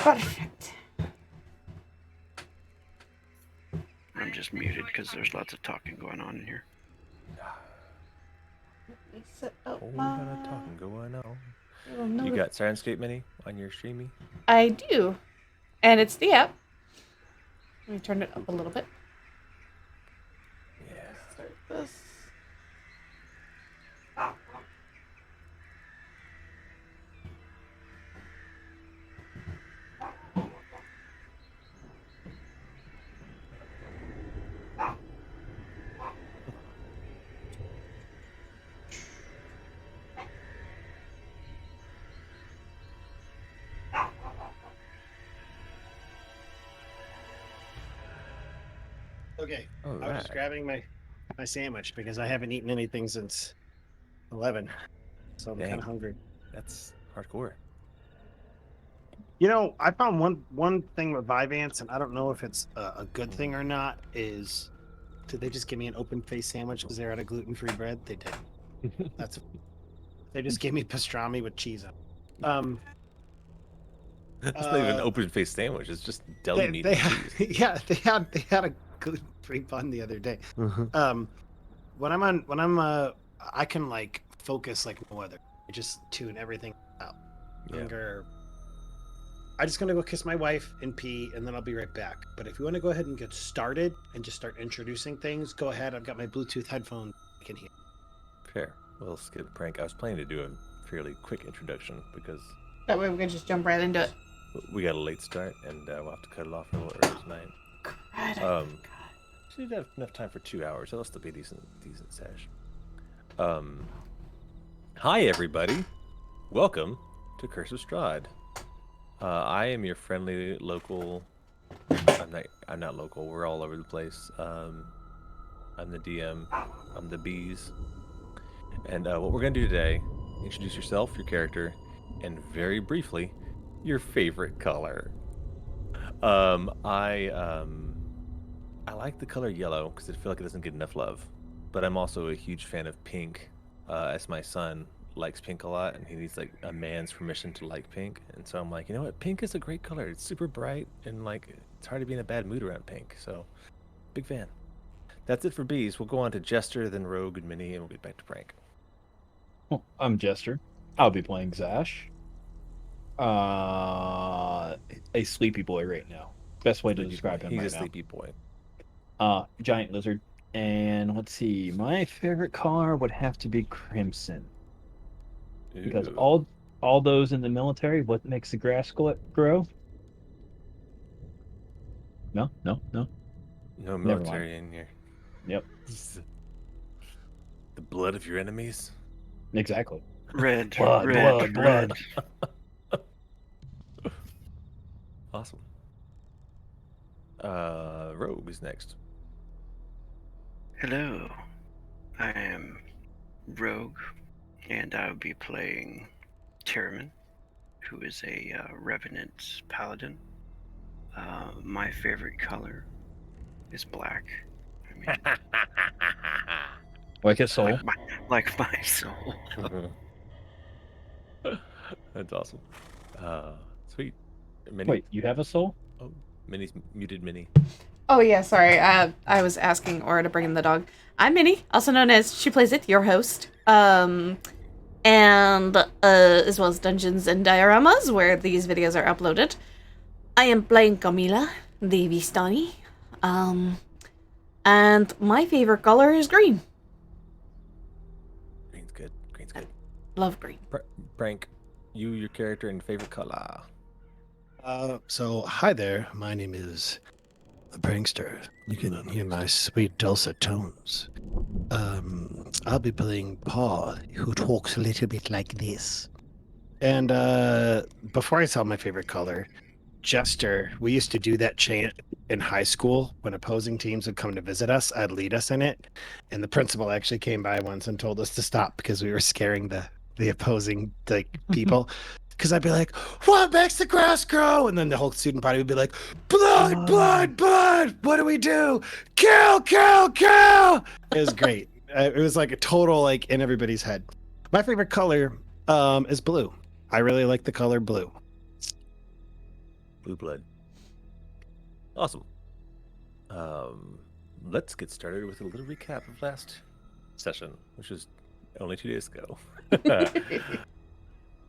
Perfect. I'm just muted because there's lots of talking going on in here. Let me set up Whole lot of talking going on. You got Sirenscape Mini on your streamy? I do. And it's the app. Let me turn it up a little bit. Yeah. Start this. Okay. All I was just grabbing my sandwich because I haven't eaten anything since 11. So I'm kind of hungry. That's hardcore. You know, I found one thing with Vyvanse, and I don't know if it's a good thing or not, is did they just give me an open face sandwich because they're out of gluten-free bread? They did. They just gave me pastrami with cheese on it. It's not even an open faced sandwich. It's just deli meat and cheese. Yeah, they had a gluten-free bun the other day. When I'm I can like focus like no other. I just tune everything out. Hunger. I'm just gonna go kiss my wife and pee, and then I'll be right back. But if you want to go ahead and get started and just start introducing things, go ahead. I've got my Bluetooth headphones. I can hear. Fair. We'll skip prank. I was planning to do a fairly quick introduction because That way we can just jump right into it. we got a late start, and we'll have to cut it off a little early tonight. Should have enough time for 2 hours. That'll still be a decent sesh. Hi everybody, welcome to Curse of Strahd. I am your friendly local. I'm not local. We're all over the place. I'm the DM. I'm TheBeez. And what we're gonna do today: introduce yourself, your character, and very briefly, your favorite color. I like the color yellow because I feel like it doesn't get enough love. But I'm also a huge fan of pink, as my son likes pink a lot, and he needs like a man's permission to like pink. And so I'm like, you know what? Pink is a great color. It's super bright, and like it's hard to be in a bad mood around pink. So, big fan. That's it for bees. We'll go on to Jester, then Rogue and Mini, and we'll get back to prank. Well, I'm Jester. I'll be playing Zash. A sleepy boy right now. Best way to describe him. He's right a sleepy boy. Giant lizard. And let's see, my favorite color would have to be crimson. Because all those in the military, what makes the grass grow? No. No military in here. Yep. The blood of your enemies? Exactly. Red. Blood. Awesome. Rogue is next. Hello. I am Rogue, and I'll be playing Terramyn, who is a Revenant Paladin. My favorite color is black. I mean, like his soul. Like my soul. That's awesome. Sweet. Mini? Wait, you have a soul? Oh, Mini's muted. Mini. Oh yeah, sorry. I was asking Aura to bring in the dog. I'm Minnie, also known as She Plays It, your host. And as well as Dungeons and Dioramas, where these videos are uploaded. I am playing Camila, the Vistani. And my favorite color is green. Green's good. Love green. Prank, your character, and favorite color. So hi there. My name is the Prankster. You can hear my sweet dulcet tones. I'll be playing Pall, who talks a little bit like this. And before I tell my favorite color, Jester, we used to do that chant in high school when opposing teams would come to visit us. I'd lead us in it, and the principal actually came by once and told us to stop because we were scaring the opposing people. Because I'd be like, "What makes the grass grow?" And then the whole student body would be like, "Blood! What do we do? Kill! It was great. It was like a total like in everybody's head. My favorite color is blue. I really like the color blue. Blue blood. Awesome. Let's get started with a little recap of last session, which was only 2 days ago.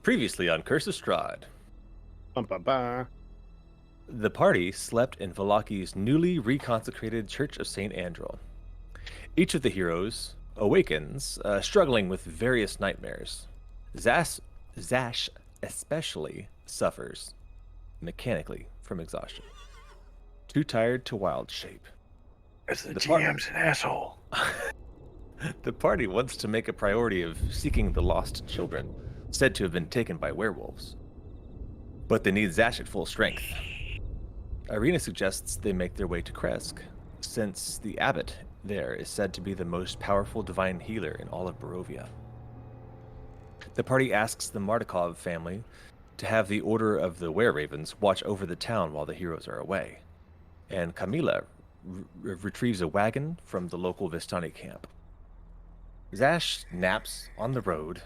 Previously on Curse of Strahd, the party slept in Valaki's newly reconsecrated Church of St. Andrel. Each of the heroes awakens, struggling with various nightmares. Zash especially suffers mechanically from exhaustion. Too tired to wild shape. As the GM's an asshole. The party wants to make a priority of seeking the lost children, said to have been taken by werewolves. But they need Zash at full strength. Irina suggests they make their way to Kresk, since the Abbot there is said to be the most powerful divine healer in all of Barovia. The party asks the Markovia family to have the Order of the Were-Ravens watch over the town while the heroes are away, and Camila retrieves a wagon from the local Vistani camp. Zash naps on the road,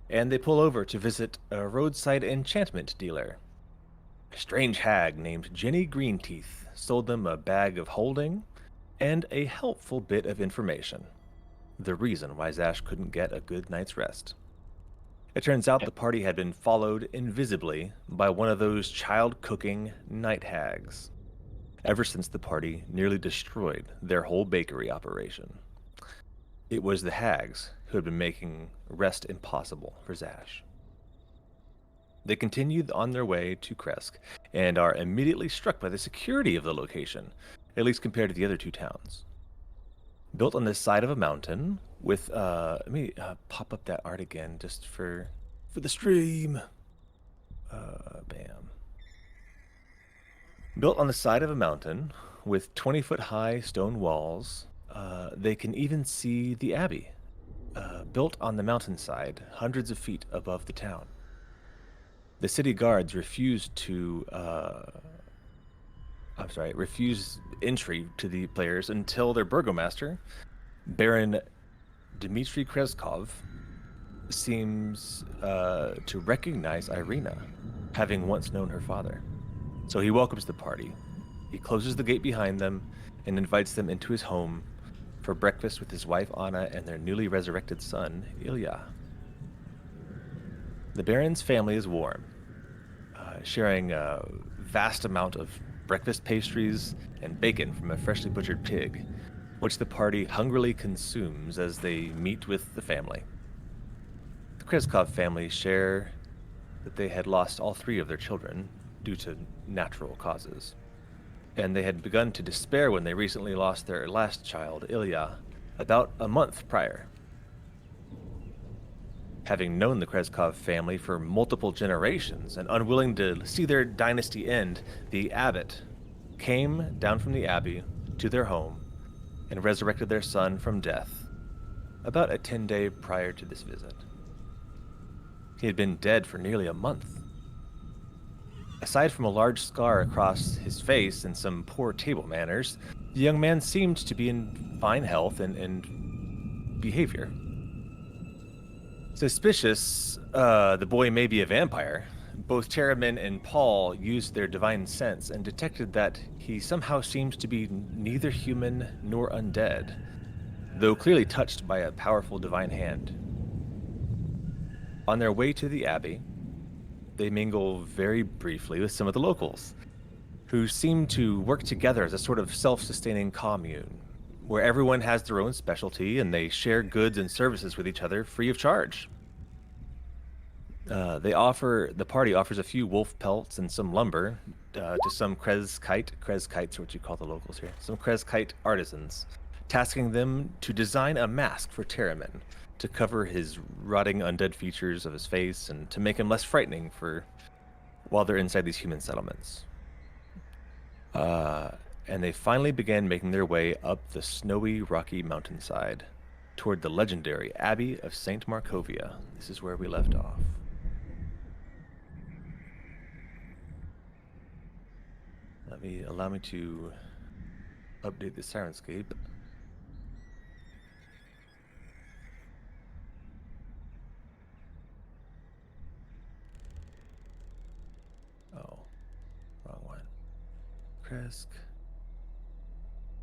and they pull over to visit a roadside enchantment dealer. A strange hag named Jenny Greenteeth sold them a bag of holding and a helpful bit of information. The reason why Zash couldn't get a good night's rest. It turns out the party had been followed invisibly by one of those child-cooking night hags, ever since the party nearly destroyed their whole bakery operation. It was the hags who had been making rest impossible for Zash. They continued on their way to Kresk and are immediately struck by the security of the location, at least compared to the other two towns. Built on the side of a mountain with, let me pop up that art again just for the stream. Bam. Built on the side of a mountain with 20-foot-high stone walls, they can even see the abbey, built on the mountainside, hundreds of feet above the town. The city guards refused entry to the players until their burgomaster, Baron Dmitry Kreskov, seems to recognize Irina, having once known her father. So he welcomes the party. He closes the gate behind them and invites them into his home for breakfast with his wife Anna and their newly resurrected son, Ilya. The Baron's family is warm, sharing a vast amount of breakfast pastries and bacon from a freshly butchered pig, which the party hungrily consumes as they meet with the family. The Kreskov family share that they had lost all 3 of their children due to natural causes, and they had begun to despair when they recently lost their last child, Ilya, about a month prior. Having known the Kreskov family for multiple generations and unwilling to see their dynasty end, the Abbot came down from the abbey to their home and resurrected their son from death about a 10-day prior to this visit. He had been dead for nearly a month. Aside from a large scar across his face and some poor table manners, the young man seemed to be in fine health and behavior. Suspicious the boy may be a vampire, both Terramyn and Pall used their divine sense and detected that he somehow seemed to be neither human nor undead, though clearly touched by a powerful divine hand. On their way to the abbey, they mingle very briefly with some of the locals, who seem to work together as a sort of self-sustaining commune, where everyone has their own specialty and they share goods and services with each other free of charge. The party offers a few wolf pelts and some lumber to some Kreskite are what you call the locals here, some Kreskite artisans, tasking them to design a mask for Terramyn to cover his rotting undead features of his face and to make him less frightening while they're inside these human settlements. And they finally began making their way up the snowy, rocky mountainside toward the legendary Abbey of St. Markovia. This is where we left off. Allow me to update the Sirenscape. Oh, wrong one. Kresk.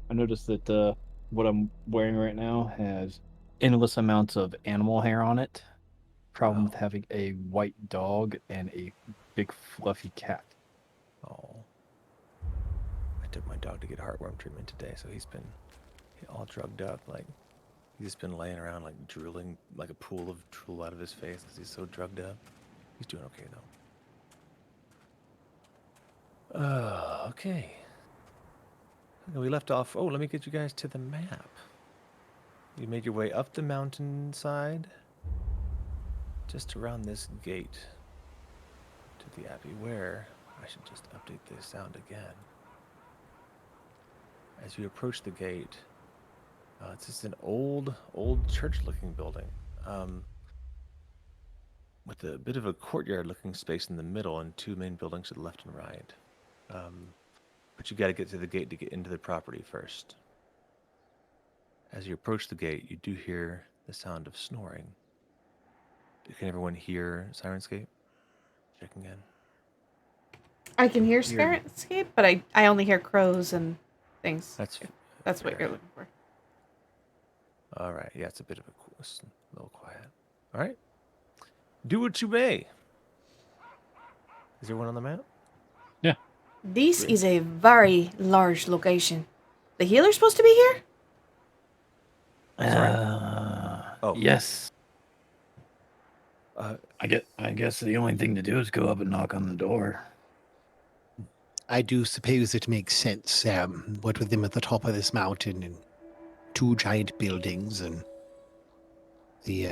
I noticed that what I'm wearing right now has endless amounts of animal hair on it. Problem with Oh. having a white dog and a big fluffy cat. Oh. I took my dog to get heartworm treatment today, so he's been all drugged up. Like, he's just been laying around, like, drooling, like a pool of drool out of his face because he's so drugged up. He's doing okay, though. Okay. We left off. Oh, let me get you guys to the map. You made your way up the mountainside, just around this gate to the Abbey, where I should just update the sound again. As you approach the gate, it's just an old church-looking building, with a bit of a courtyard-looking space in the middle and two main buildings to the left and right. But you got to get to the gate to get into the property first. As you approach the gate, you do hear the sound of snoring. Can everyone hear Sirenscape? Checking in. I can hear Hear you. Sirenscape, but I only hear crows and things. That's That's what fair. you're looking for. All right. Yeah, it's a bit of a little quiet. All right. Do what you may. Is everyone on the map? Yeah. This Great. is a very large location. The healer's supposed to be here? Sorry? Oh. Yes. Uh, I guess the only thing to do is go up and knock on the door. I do suppose it makes sense. What with them at the top of this mountain and two giant buildings, and the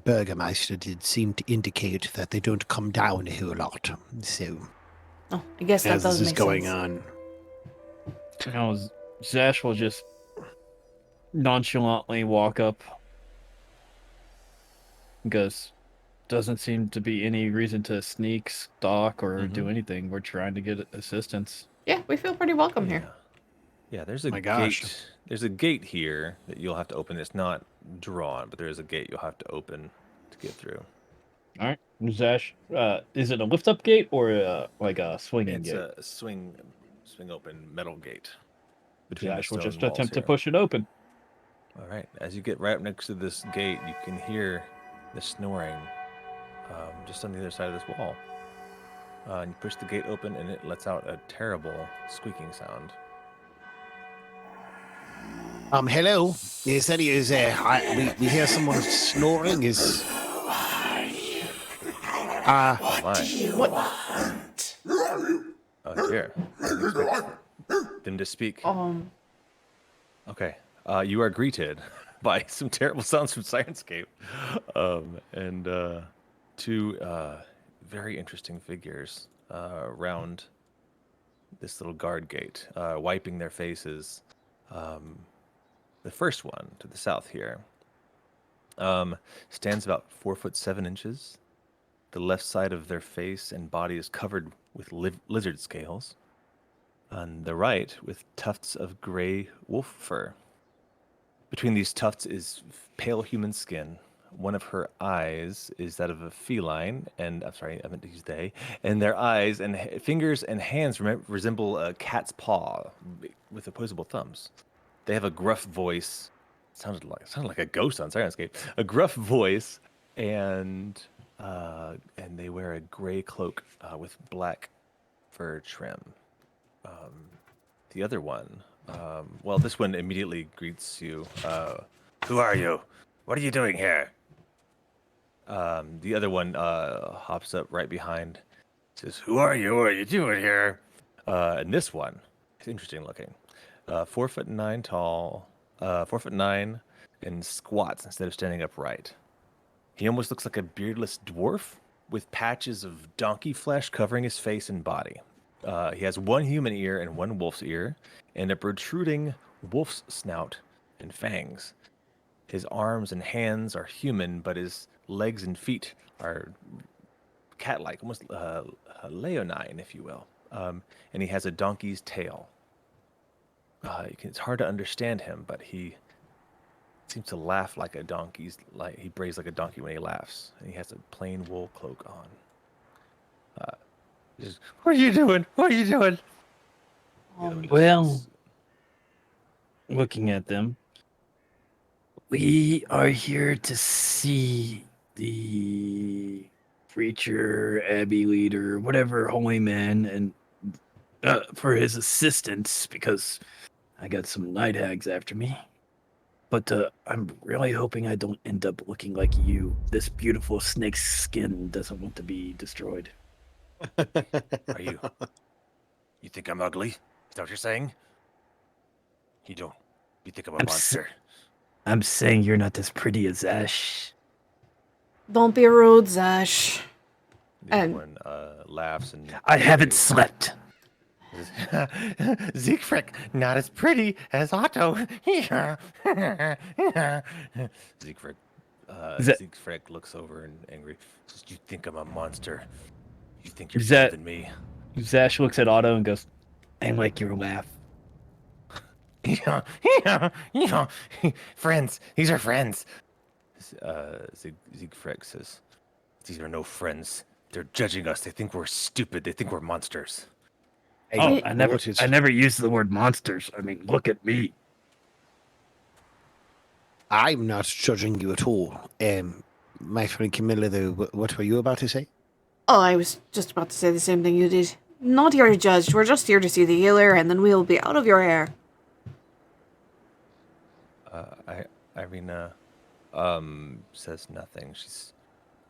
Burgermeister did seem to indicate that they don't come down a whole lot. So, Oh, I guess that as does this is make going sense. on, You know, Zash will just nonchalantly walk up because doesn't seem to be any reason to sneak, stalk, or do anything. We're trying to get assistance. Yeah, we feel pretty welcome here. Yeah, there's a My gosh. gate. There's a gate here that you'll have to open. It's not drawn, but there is a gate you'll have to open to get through. All right, Zash, is it a lift-up gate or like a swinging It's gate? a swing open metal gate between Zash the will stone just walls attempt here. to push it open. All right. As you get right up next to this gate, you can hear the snoring just on the other side of this wall. And you push the gate open, and it lets out a terrible squeaking sound. hello. Yes, that is. We hear someone snoring. Is Oh my! What? Oh dear! I didn't expect them to speak. Okay. You are greeted by some terrible sounds from Sirenscape, and two very interesting figures around this little guard gate, wiping their faces. The first one to the south here stands about 4'7". The left side of their face and body is covered with lizard scales. On the right, with tufts of gray wolf fur. Between these tufts is pale human skin. One of her eyes is that of a feline, and I'm sorry, I meant to use they. And their eyes and fingers and hands resemble a cat's paw with opposable thumbs. They have a gruff voice. Sounded like a ghost on Sirenscape. A gruff voice, and they wear a gray cloak with black fur trim. The other one, well, this one immediately greets you. Who are you? What are you doing here? The other one hops up right behind, says, "Who are you? What are you doing here?" And this one, it's interesting looking. 4'9" tall, 4'9", and squats instead of standing upright. He almost looks like a beardless dwarf with patches of donkey flesh covering his face and body. He has one human ear and one wolf's ear, and a protruding wolf's snout and fangs. His arms and hands are human, but his legs and feet are cat-like, almost leonine, if you will. And he has a donkey's tail. It's hard to understand him, but he seems to laugh like a donkey's. Like he brays like a donkey when he laughs, and he has a plain wool cloak on. What are you doing? What are you doing? The other one just Well, looks- looking at them, we are here to see the preacher, abbey leader, whatever holy man, and for his assistance because I got some night hags after me. But I'm really hoping I don't end up looking like you. This beautiful snake's skin doesn't want to be destroyed. Are you? You think I'm ugly? Is that what you're saying? You don't. You think I'm a I'm s- monster? I'm saying you're not as pretty as Zash. Don't be rude, Zash. The other And- one laughs and. I haven't slept. Siegfried, not as pretty as Otto. Siegfried, Is that- Siegfried looks over and angry. Says, "You think I'm a monster? You think you're Is better that- than me?" Zash looks at Otto and goes, I like your laugh. Yeah. Friends. These are friends. Siegfried says, "These are no friends. They're judging us. They think we're stupid. They think we're monsters." Hey, Oh, Wait. I never used the word monsters. I mean, look at me. I'm not judging you at all. My friend Camilla, though, what were you about to say? Oh, I was just about to say the same thing you did. Not here to judge. We're just here to see the healer, and then we'll be out of your hair. Irina says nothing.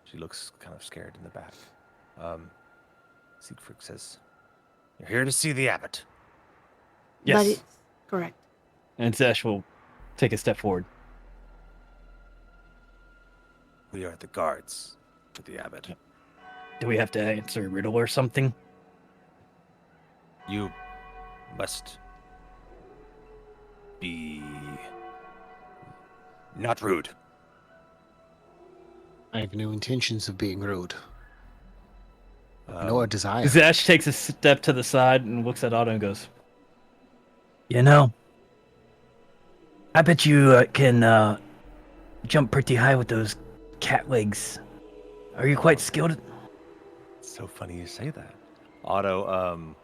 She looks kind of scared in the back. Siegfried says, "You're here to see the abbot." Yes. That is correct. And Zash will take a step forward. We are the guards for the abbot. Do we have to answer a riddle or something? You must be not rude. I have no intentions of being rude. Um, Nor desire. Zash takes a step to the side and looks at Otto and goes, You know, I bet you can jump pretty high with those cat legs. Are you quite skilled? It's so funny you say that. Otto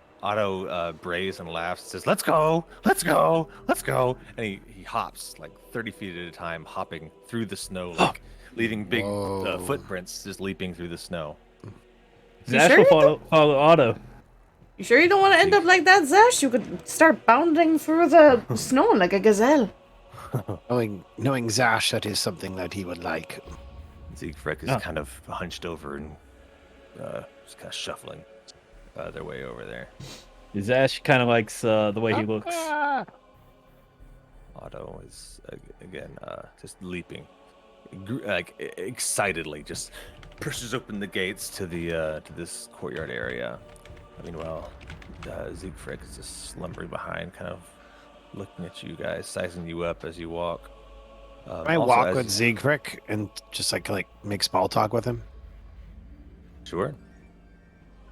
brays and laughs. Says, "Let's go, let's go, let's go!" And he hops like 30 feet at a time, hopping through the snow, like leaving big Whoa. footprints, just leaping through the snow. Zash sure will you follow Otto. You sure you don't want to end up like that, Zash? You could start bounding through the snow like a gazelle. Knowing Zash, that is something that he would like. Siegfried is Oh. kind of hunched over and just kind of shuffling their way over there. Zash kind of likes the way he looks. Otto is again just leaping, like excitedly, just pushes open the gates to the to this courtyard area. Meanwhile, Siegfried is just slumbering behind, kind of looking at you guys, sizing you up as you walk. I Also, walk as with you- Siegfried and just like make small talk with him. Sure.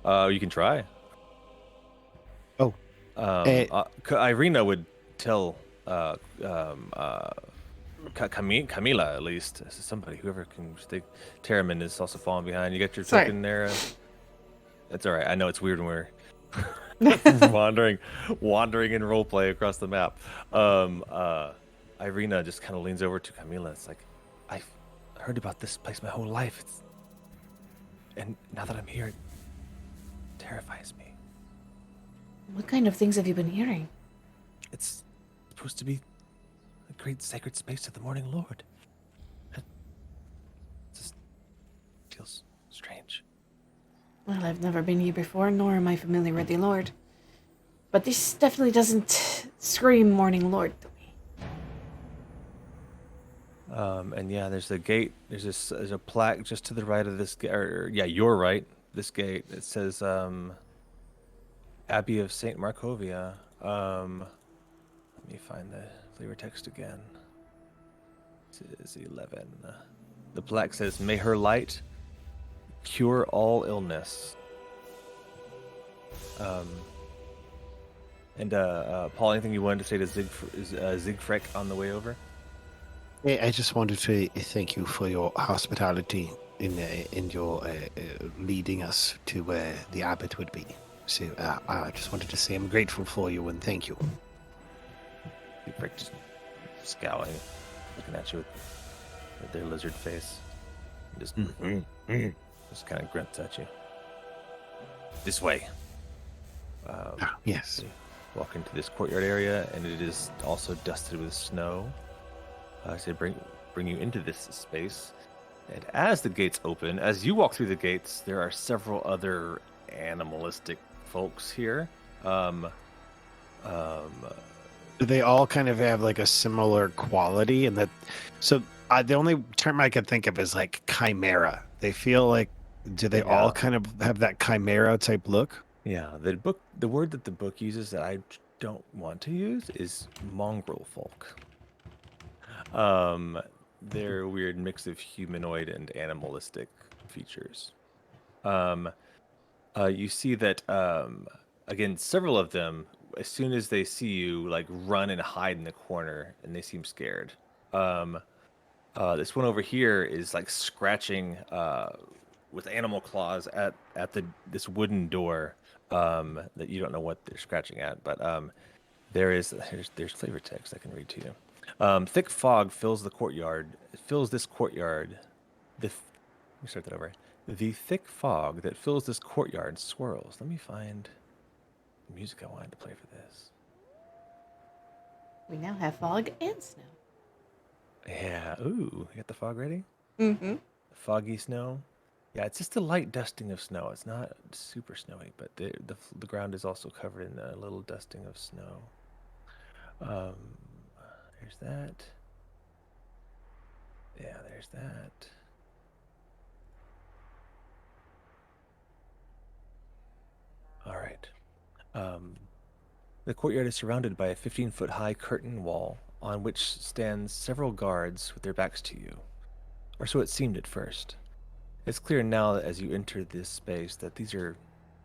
You can try. Oh. Irina would tell Camila at least. Somebody, whoever can think. Terramyn is also falling behind. You got your Sorry. token there. It's all right. I know it's weird when we're wandering in roleplay across the map. Irina just kind of leans over to Camila. It's like, I've heard about this place my whole life. And now that I'm here, it terrifies me. What kind of things have you been hearing? It's supposed to be a great sacred space of the Morning Lord. It just feels strange. Well, I've never been here before, nor am I familiar with the Lord. But this definitely doesn't scream Morning Lord to me. And yeah, there's a gate. There's a plaque just to the right of this gate. Yeah, you're right. This gate. It says Abbey of Saint Markovia. Let me find the flavor text again. This is 11. The plaque says, "May her light cure all illness." And Paul, anything you wanted to say to Siegfried on the way over? I just wanted to thank you for your hospitality in your leading us to where the abbot would be. See, I just wanted to say I'm grateful for you and thank you. The prick just scowling, looking at you with their lizard face. Just, just kind of grunts at you. This way. Yes. You walk into this courtyard area, and it is also dusted with snow. So bring you into this space. And as the gates open, as you walk through the gates, there are several other animalistic folks here. Do they all kind of have like a similar quality? And that, so the only term I could think of is like chimera. They feel like, do they all kind of have that chimera type look? Yeah, the word that the book uses that I don't want to use is mongrel folk. They're a weird mix of humanoid and animalistic features. You see that, again, several of them, as soon as they see you, like run and hide in the corner, and they seem scared. This one over here is like scratching with animal claws at this wooden door that you don't know what they're scratching at, but there's flavor text I can read to you. Thick fog fills this courtyard. Let me start that over. The thick fog that fills this courtyard swirls. Let me find the music I wanted to play for this. We now have fog and snow. Yeah. Ooh, you got the fog ready? Mm-hmm. Foggy snow. Yeah, it's just a light dusting of snow. It's not super snowy, but the ground is also covered in a little dusting of snow. There's that. Yeah, there's that. All right. The courtyard is surrounded by a 15-foot high curtain wall on which stands several guards with their backs to you. Or so it seemed at first. It's clear now that as you enter this space that these are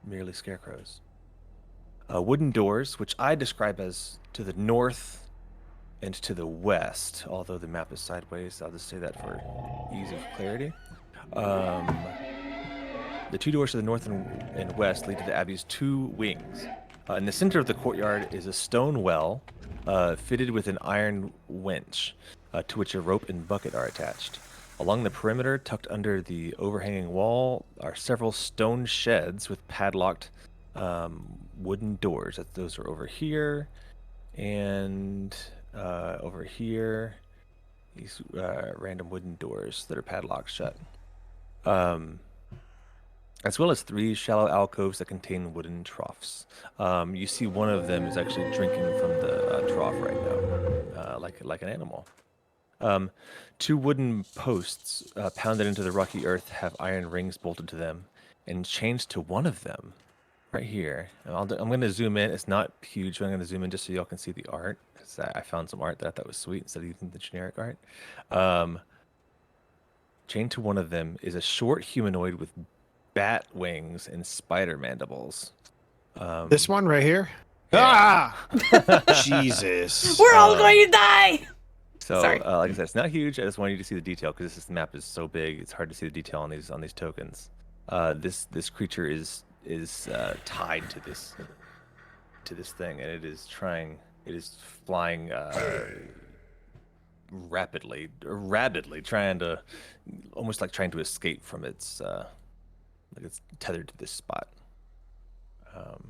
merely scarecrows. Wooden doors, which I describe as to the north and to the west, although the map is sideways, I'll just say that for ease of clarity. The two doors to the north and west lead to the Abbey's two wings. In the center of the courtyard is a stone well fitted with an iron winch to which a rope and bucket are attached. Along the perimeter, tucked under the overhanging wall, are several stone sheds with padlocked wooden doors. Those are over here and over here. These random wooden doors that are padlocked shut. As well as 3 shallow alcoves that contain wooden troughs. You see one of them is actually drinking from the trough right now, like an animal. 2 wooden posts pounded into the rocky earth have iron rings bolted to them, and chained to one of them, right here. And I'm going to zoom in. It's not huge, but I'm going to zoom in just so y'all can see the art. Because I found some art that I thought was sweet instead of using the generic art. Chained to one of them is a short humanoid with bat wings and spider mandibles. This one right here? Yeah. Ah! Jesus. We're all going to die! So, Sorry. like I said, it's not huge. I just wanted you to see the detail because the map is so big. It's hard to see the detail on these tokens. This creature is tied to this thing, and it is flying rapidly, trying to escape from its like it's tethered to this spot. All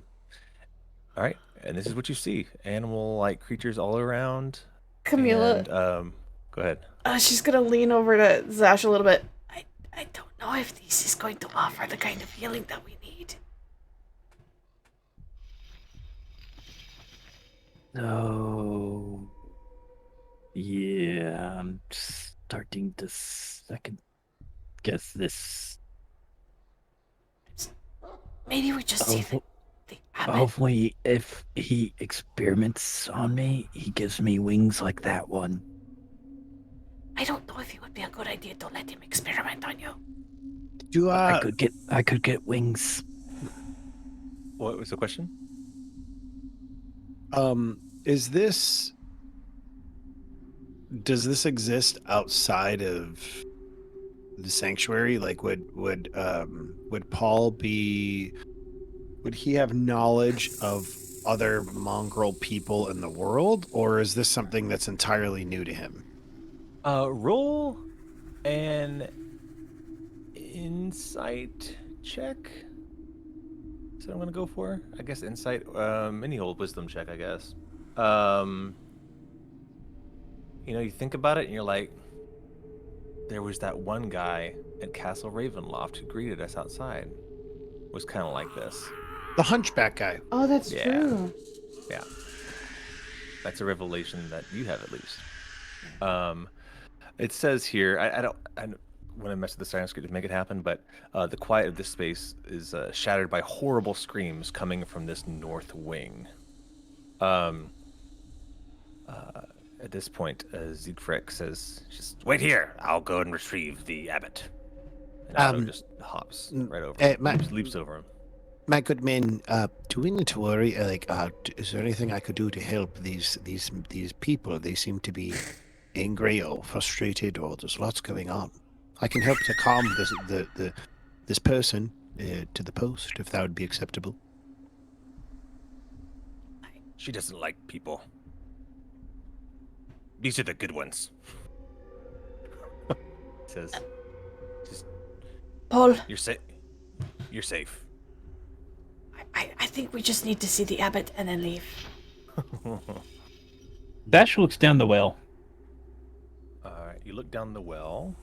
right, and this is what you see: animal-like creatures all around. Camila, And, go ahead. she's gonna lean over to Zash a little bit. I don't know if this is going to offer the kind of healing that we need. Oh, yeah, I'm starting to second guess this. Maybe we just see the Abbot. Hopefully, if he experiments on me, he gives me wings like that one. I don't know if it would be a good idea to let him experiment on you. Do I could get wings. What was the question? Does this exist outside of the sanctuary? Like would Pall be would he have knowledge of other mongrel people in the world, or is this something that's entirely new to him? Roll an insight check. Is that what I'm gonna go for? I guess insight. Any old wisdom check, I guess. You think about it, and you're like, there was that one guy at Castle Ravenloft who greeted us outside. Was kind of like this. The hunchback guy. Oh, that's Yeah. true. Yeah. That's a revelation that you have at least. It says here, I don't want to mess with the silence script to make it happen, but the quiet of this space is shattered by horrible screams coming from this north wing. At this point, Siegfried says, "Just wait here. I'll go and retrieve the abbot." And Otto just hops right over him, leaps over him. My good men, do we need to worry? Is there anything I could do to help these people? They seem to be angry or frustrated, or there's lots going on. I can help to calm this person to the post, if that would be acceptable. She doesn't like people. These are the good ones. Says, Paul, You're safe. You're safe. I think we just need to see the abbot and then leave. Zash looks down the well. All right, you look down the well.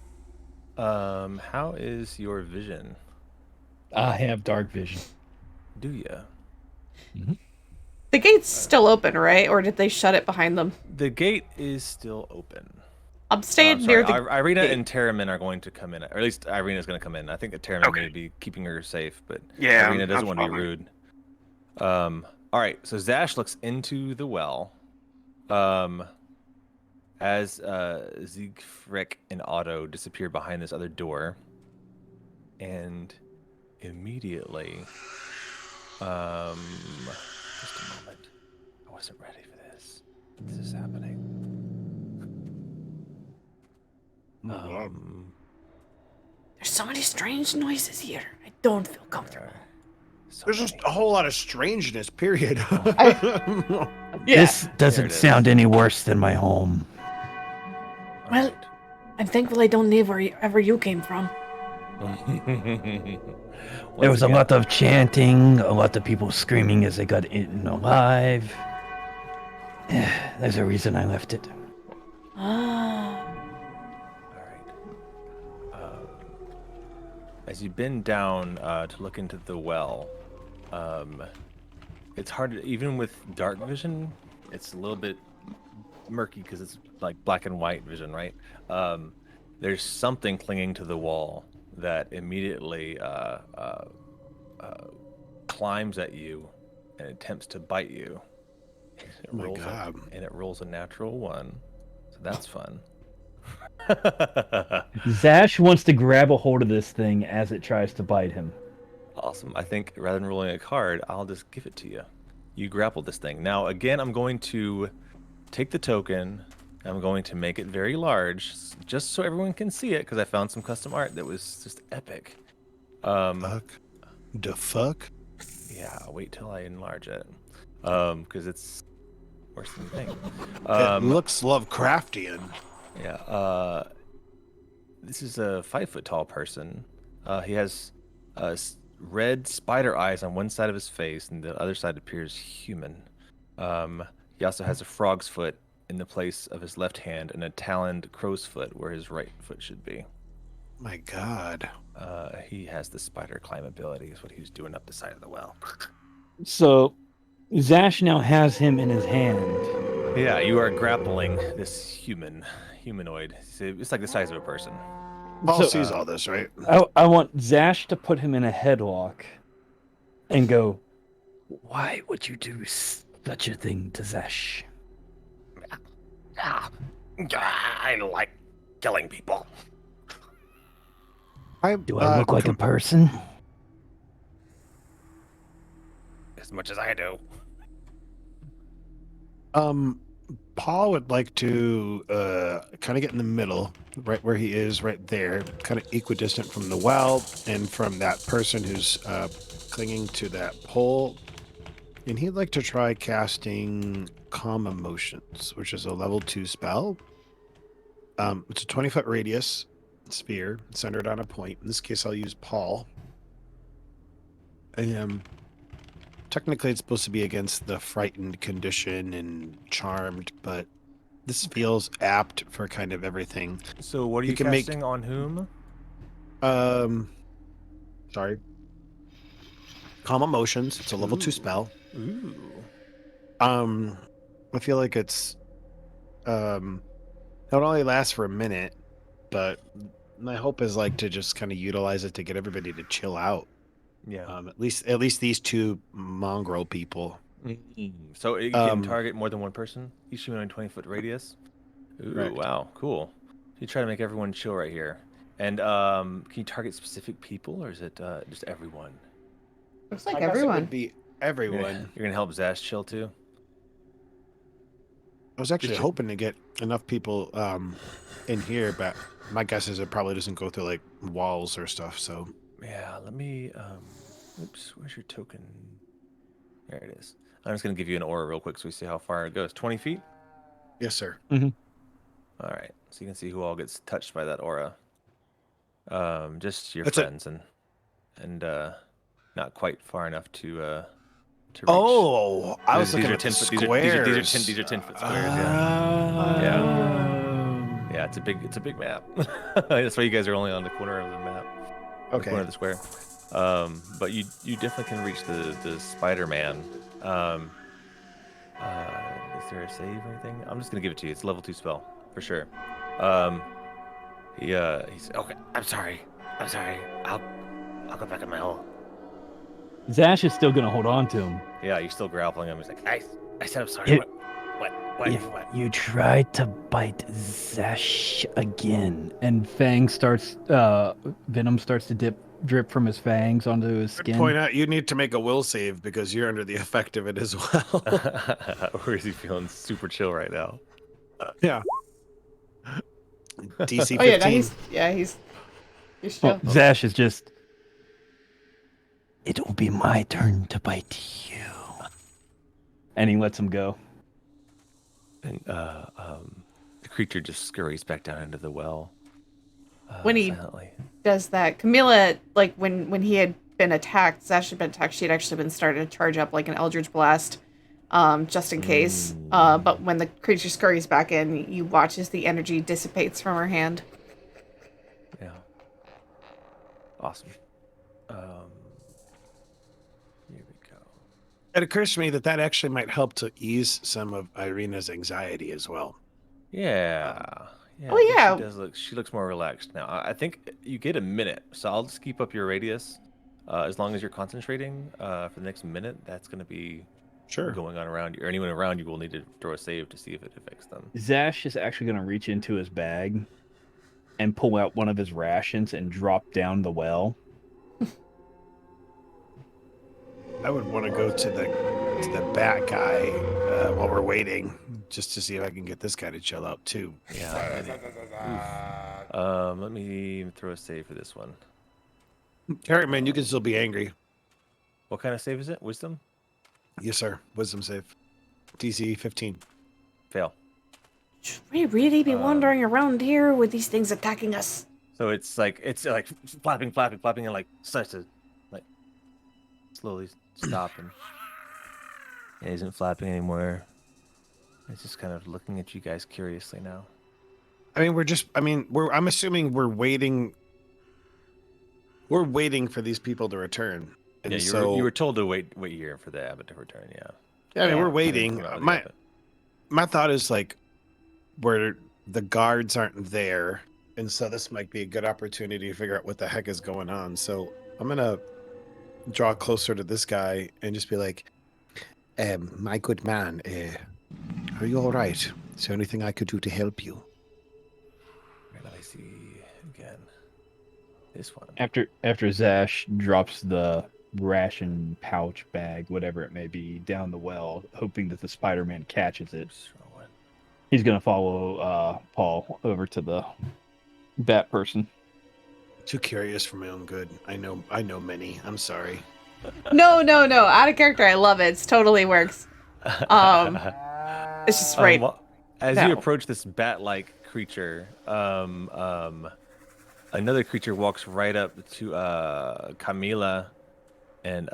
How is your vision? I have dark vision. Do ya? The gate's still open, right? Or did they shut it behind them? The gate is still open. I'm staying near the Irina gate. and Terramyn are going to come in, or at least Irina's going to come in. I think that Terramyn may be keeping her safe, but Yeah, Irina doesn't I'm want to be following. rude. All right, so Zash looks into the well. As Siegfried and Otto disappear behind this other door, and immediately, just a moment. I wasn't ready for this. This is happening. There's so many strange noises here. I don't feel comfortable. There's just a whole lot of strangeness, period. This There doesn't it is. sound any worse than my home. Well, I'm thankful I don't live wherever you came from. There was a lot of chanting, a lot of people screaming as they got eaten alive. There's a reason I left it. Ah. As you bend down to look into the well, it's hard to, even with dark vision, it's a little bit murky because it's like black and white vision, right? There's something clinging to the wall that immediately climbs at you and attempts to bite you. It my rolls God. and it rolls a natural 1, so that's fun. Zash wants to grab a hold of this thing as it tries to bite him. Awesome. I think rather than rolling a card, I'll just give it to you. You grapple this thing. Now, again, I'm going to take the token. I'm going to make it very large, just so everyone can see it, because I found some custom art that was just epic. Fuck. The fuck? Yeah, wait till I enlarge it, because it's worse than you think. It looks Lovecraftian. Yeah. This is a 5-foot tall person. He has red spider eyes on one side of his face, and the other side appears human. He also has a frog's foot in the place of his left hand, and a taloned crow's foot where his right foot should be. My God. He has the spider climb ability, is what he was doing up the side of the well. So, Zash now has him in his hand. Yeah, you are grappling this humanoid. It's like the size of a person. Paul So, sees all this, right? I want Zash to put him in a headlock and go, "Why would you do such a thing to Zash?" I like killing people. Do I look like a person? As much as I do. Paul would like to kind of get in the middle, right where he is, right there, kind of equidistant from the well and from that person who's clinging to that pole. And he'd like to try casting Calm Emotions, which is a level 2 spell. It's a 20-foot radius sphere centered on a point. In this case, I'll use Paul. Technically, it's supposed to be against the frightened condition and charmed, but this feels apt for kind of everything. So what are You you can make- casting on whom? Sorry. Calm Emotions. It's a level 2 Ooh. spell. Ooh. I feel like it's it'll only last for a minute, but my hope is like to just kind of utilize it to get everybody to chill out. Yeah. At least these two mongrel people. So you can target more than one person, each within a 20-foot radius. Ooh, Correct. wow, cool. You try to make everyone chill right here. And can you target specific people, or is it just everyone? Looks like I guess it everyone. would be everyone. You're gonna help Zash chill too. I was actually Just- hoping to get enough people in here, but my guess is it probably doesn't go through like walls or stuff. So Yeah, let me. Oops, where's your token? There it is. I'm just gonna give you an aura real quick so we see how far it goes. 20 feet. yes, sir. All right, so you can see who all gets touched by that aura. Just your That's it. friends and not quite far enough to reach. Oh, I was These looking are at the 10 foot. squares. These are 10-foot squares. Yeah. Oh. Yeah, it's a big map. That's why you guys are only on the corner of the map. The Okay. corner of the square. But you definitely can reach the Spider-Man. Is there a save or anything? I'm just gonna give it to you. It's a level 2 spell for sure. He's okay. I'm sorry. I'll go back in my hole. Zash is still gonna hold on to him. Yeah, you're still grappling him. He's like, I said I'm sorry. If- What? You try to bite Zash again. And Venom starts to drip from his fangs onto his I'd skin. point out you need to make a will save because you're under the effect of it as well. Or is he feeling super chill right now? Yeah. DC 15. Oh yeah, he's chill. Zash is just It will be my turn to bite you. and he lets him go. And the creature just scurries back down into the well. When he Silently. does that, Camila, like when he had been attacked, Zash had been attacked, she had actually been starting to charge up like an Eldritch Blast, just in case. But when the creature scurries back in, you watch as the energy dissipates from her hand. Yeah. Awesome. Here we go. It occurs to me that actually might help to ease some of Irina's anxiety as well. Yeah. Oh, yeah. She looks more relaxed now. I think you get a minute, so I'll just keep up your radius. As long as you're concentrating for the next minute, that's going to be going on around you. Or anyone around you will need to throw a save to see if it affects them. Zash is actually gonna reach into his bag and pull out one of his rations and drop down the well. I would want to go to the bat guy while we're waiting, just to see if I can get this guy to chill out too. Yeah. Let me throw a save for this one. Terramyn, you can still be angry. What kind of save is it? Wisdom? Yes, sir. Wisdom save. DC 15. Fail. Should we really be wandering around here with these things attacking us? So it's like flapping, and like starts to like slowly stop and it isn't flapping anymore. It's just kind of looking at you guys curiously now. I'm assuming we're waiting. We're waiting for these people to return. And Yeah, you were told to wait here for the Abbot to return. Yeah. Yeah, I mean, we're waiting. Come out with the Abbot. My thought is like, where the guards aren't there, and so this might be a good opportunity to figure out what the heck is going on. So I'm gonna draw closer to this guy and just be like, my good man, are you all right? Is there anything I could do to help you? Let me see again. This one. After Zash drops the ration pouch bag, whatever it may be, down the well, hoping that the Spider-Man catches it. He's gonna follow Paul over to the bat person. Too curious for my own good. I know many. I'm sorry. No. Out of character. I love it. It totally works. It's just right. Well, as No. you approach this bat-like creature, another creature walks right up to Camila and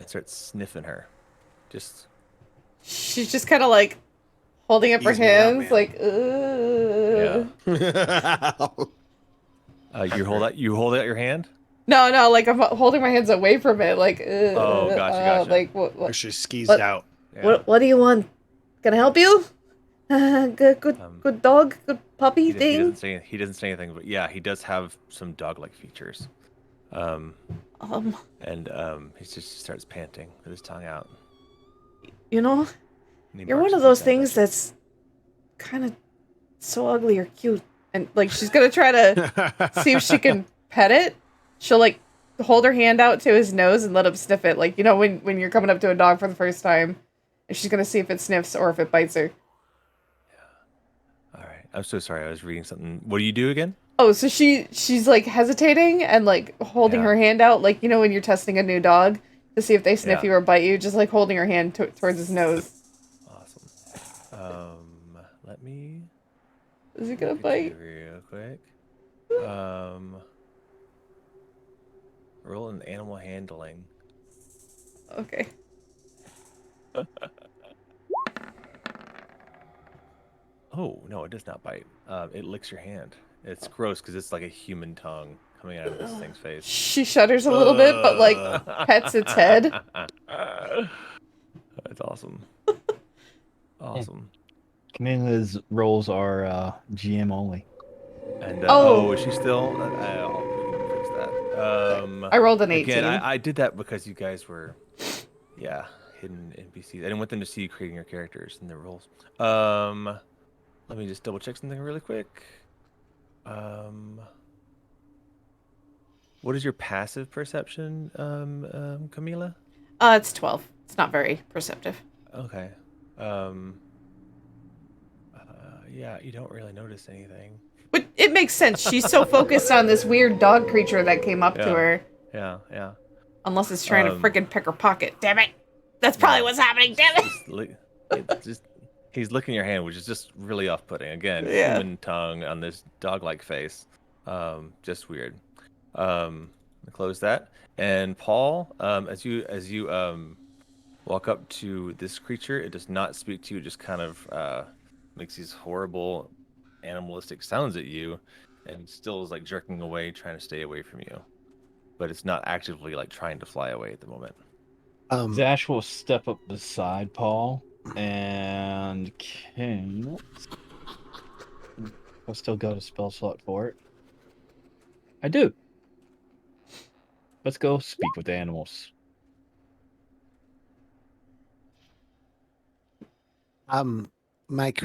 starts sniffing her. Just She's just kind of like holding up her Ease me out, hands, man. like, you hold out your hand. No, like I'm holding my hands away from it, like, Oh, gotcha. like what? She skeezed What? out. Yeah. What do you want? Can I help you? Good dog, good puppy He thing. doesn't say anything, but yeah, he does have some dog-like features. And he just starts panting with his tongue out. You know, And he you're barks one of a few those times things at you. that's kind of so ugly or cute, and like she's gonna try to see if she can pet it. She'll like hold her hand out to his nose and let him sniff it, like, you know, when you're coming up to a dog for the first time, and she's gonna see if it sniffs or if it bites her. All right. I'm so sorry. I was reading something. What do you do again? Oh, so she's like hesitating and like holding Yeah. her hand out, like, you know, when you're testing a new dog to see if they sniff Yeah. you or bite you, just like holding her hand towards his nose. Awesome. Let me Is he gonna look at you bite? real quick. Roll an animal handling. Okay. Oh no, it does not bite. It licks your hand. It's gross because it's like a human tongue coming out of this thing's face. She shudders a little bit, but like pets its head. That's awesome. Awesome. Camila's roles are GM only. And Oh. is she still? We can fix that. I rolled an 18. Again, I did that because you guys were, hidden NPCs. I didn't want them to see you creating your characters and their roles. Let me just double check something really quick. What is your passive perception, Camila? It's 12. It's not very perceptive. Okay. Yeah, you don't really notice anything. But it makes sense. She's so focused on this weird dog creature that came up to Yeah. her. Yeah. Unless it's trying to freaking pick her pocket. Damn it. That's probably what's happening. Damn it. He's licking your hand, which is just really off-putting. Again, Yeah. human tongue on this dog-like face. Just weird. Close that. And Paul, as you walk up to this creature, it does not speak to you. It just kind of makes these horrible animalistic sounds at you, and still is like jerking away, trying to stay away from you. But it's not actively like trying to fly away at the moment. Zash will step up beside Paul and can. I'll still got a spell slot for it. I do. Let's go speak with the animals. Mike,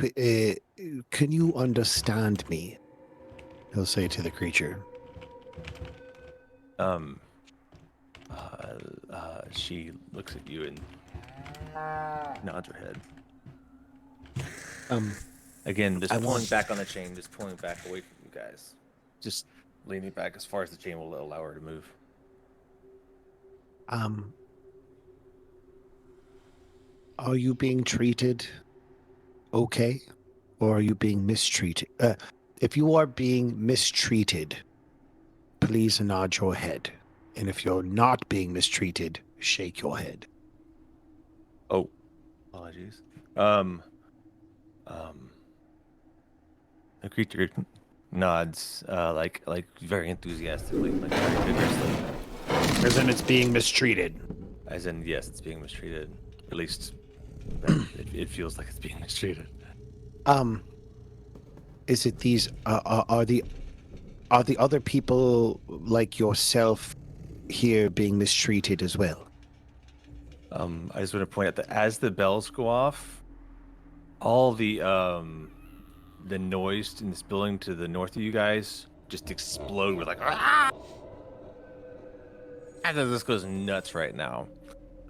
can you understand me? He'll say to the creature. She looks at you and nods her head. Again, just pulling back on the chain, just pulling back away from you guys. Just leaning back as far as the chain will allow her to move. Are you being treated okay? Or are you being mistreated? If you are being mistreated, please nod your head. And if you're not being mistreated, shake your head. Oh, apologies. The creature nods, like very enthusiastically, like very vigorously. As in it's being mistreated. As in, yes, it's being mistreated. At least, it feels like it's being mistreated. Is it these? Are the other people like yourself here being mistreated as well? I just want to point out that as the bells go off, all the noise in this building to the north of you guys just explode with like, ah! And this goes nuts right now,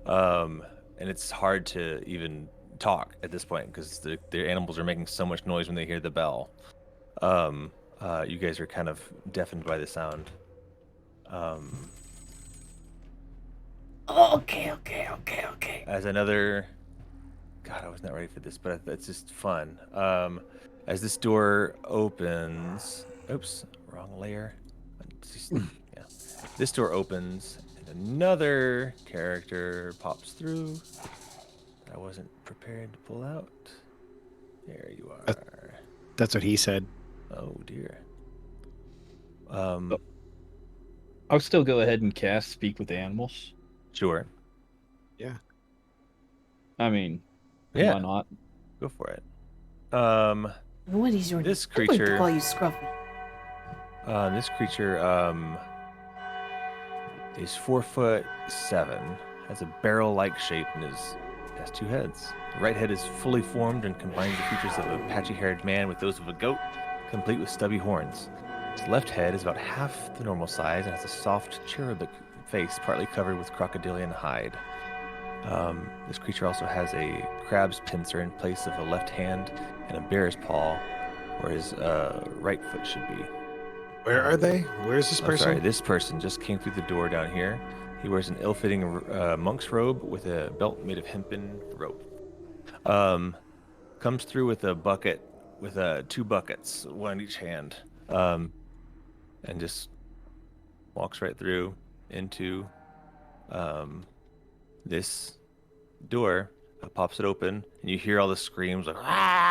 and it's hard to even talk at this point because the animals are making so much noise when they hear the bell. You guys are kind of deafened by the sound. Okay. As another, God, I was not ready for this, but it's just fun. As this door opens, oops, wrong layer. Yeah, this door opens, and another character pops through. That I wasn't prepared to pull out. There you are. That's what he said. Oh dear. I'll still go ahead and cast Speak with Animals. Sure. Yeah. I mean, Yeah. why not? Go for it. What is your This name? I'm going to creature- call you Scruffy. This creature is 4'7", has a barrel-like shape, and has 2 heads. The right head is fully formed and combines the features of a patchy-haired man with those of a goat, complete with stubby horns. His left head is about half the normal size and has a soft, cherubic face, partly covered with crocodilian hide. This creature also has a crab's pincer in place of a left hand and a bear's paw, where his right foot should be. Where are they? Where is this person? Sorry, this person just came through the door down here. He wears an ill-fitting monk's robe with a belt made of hempen rope. Comes through with a bucket, with 2 buckets, one in each hand, and just walks right through into this door, pops it open, and you hear all the screams like, ah!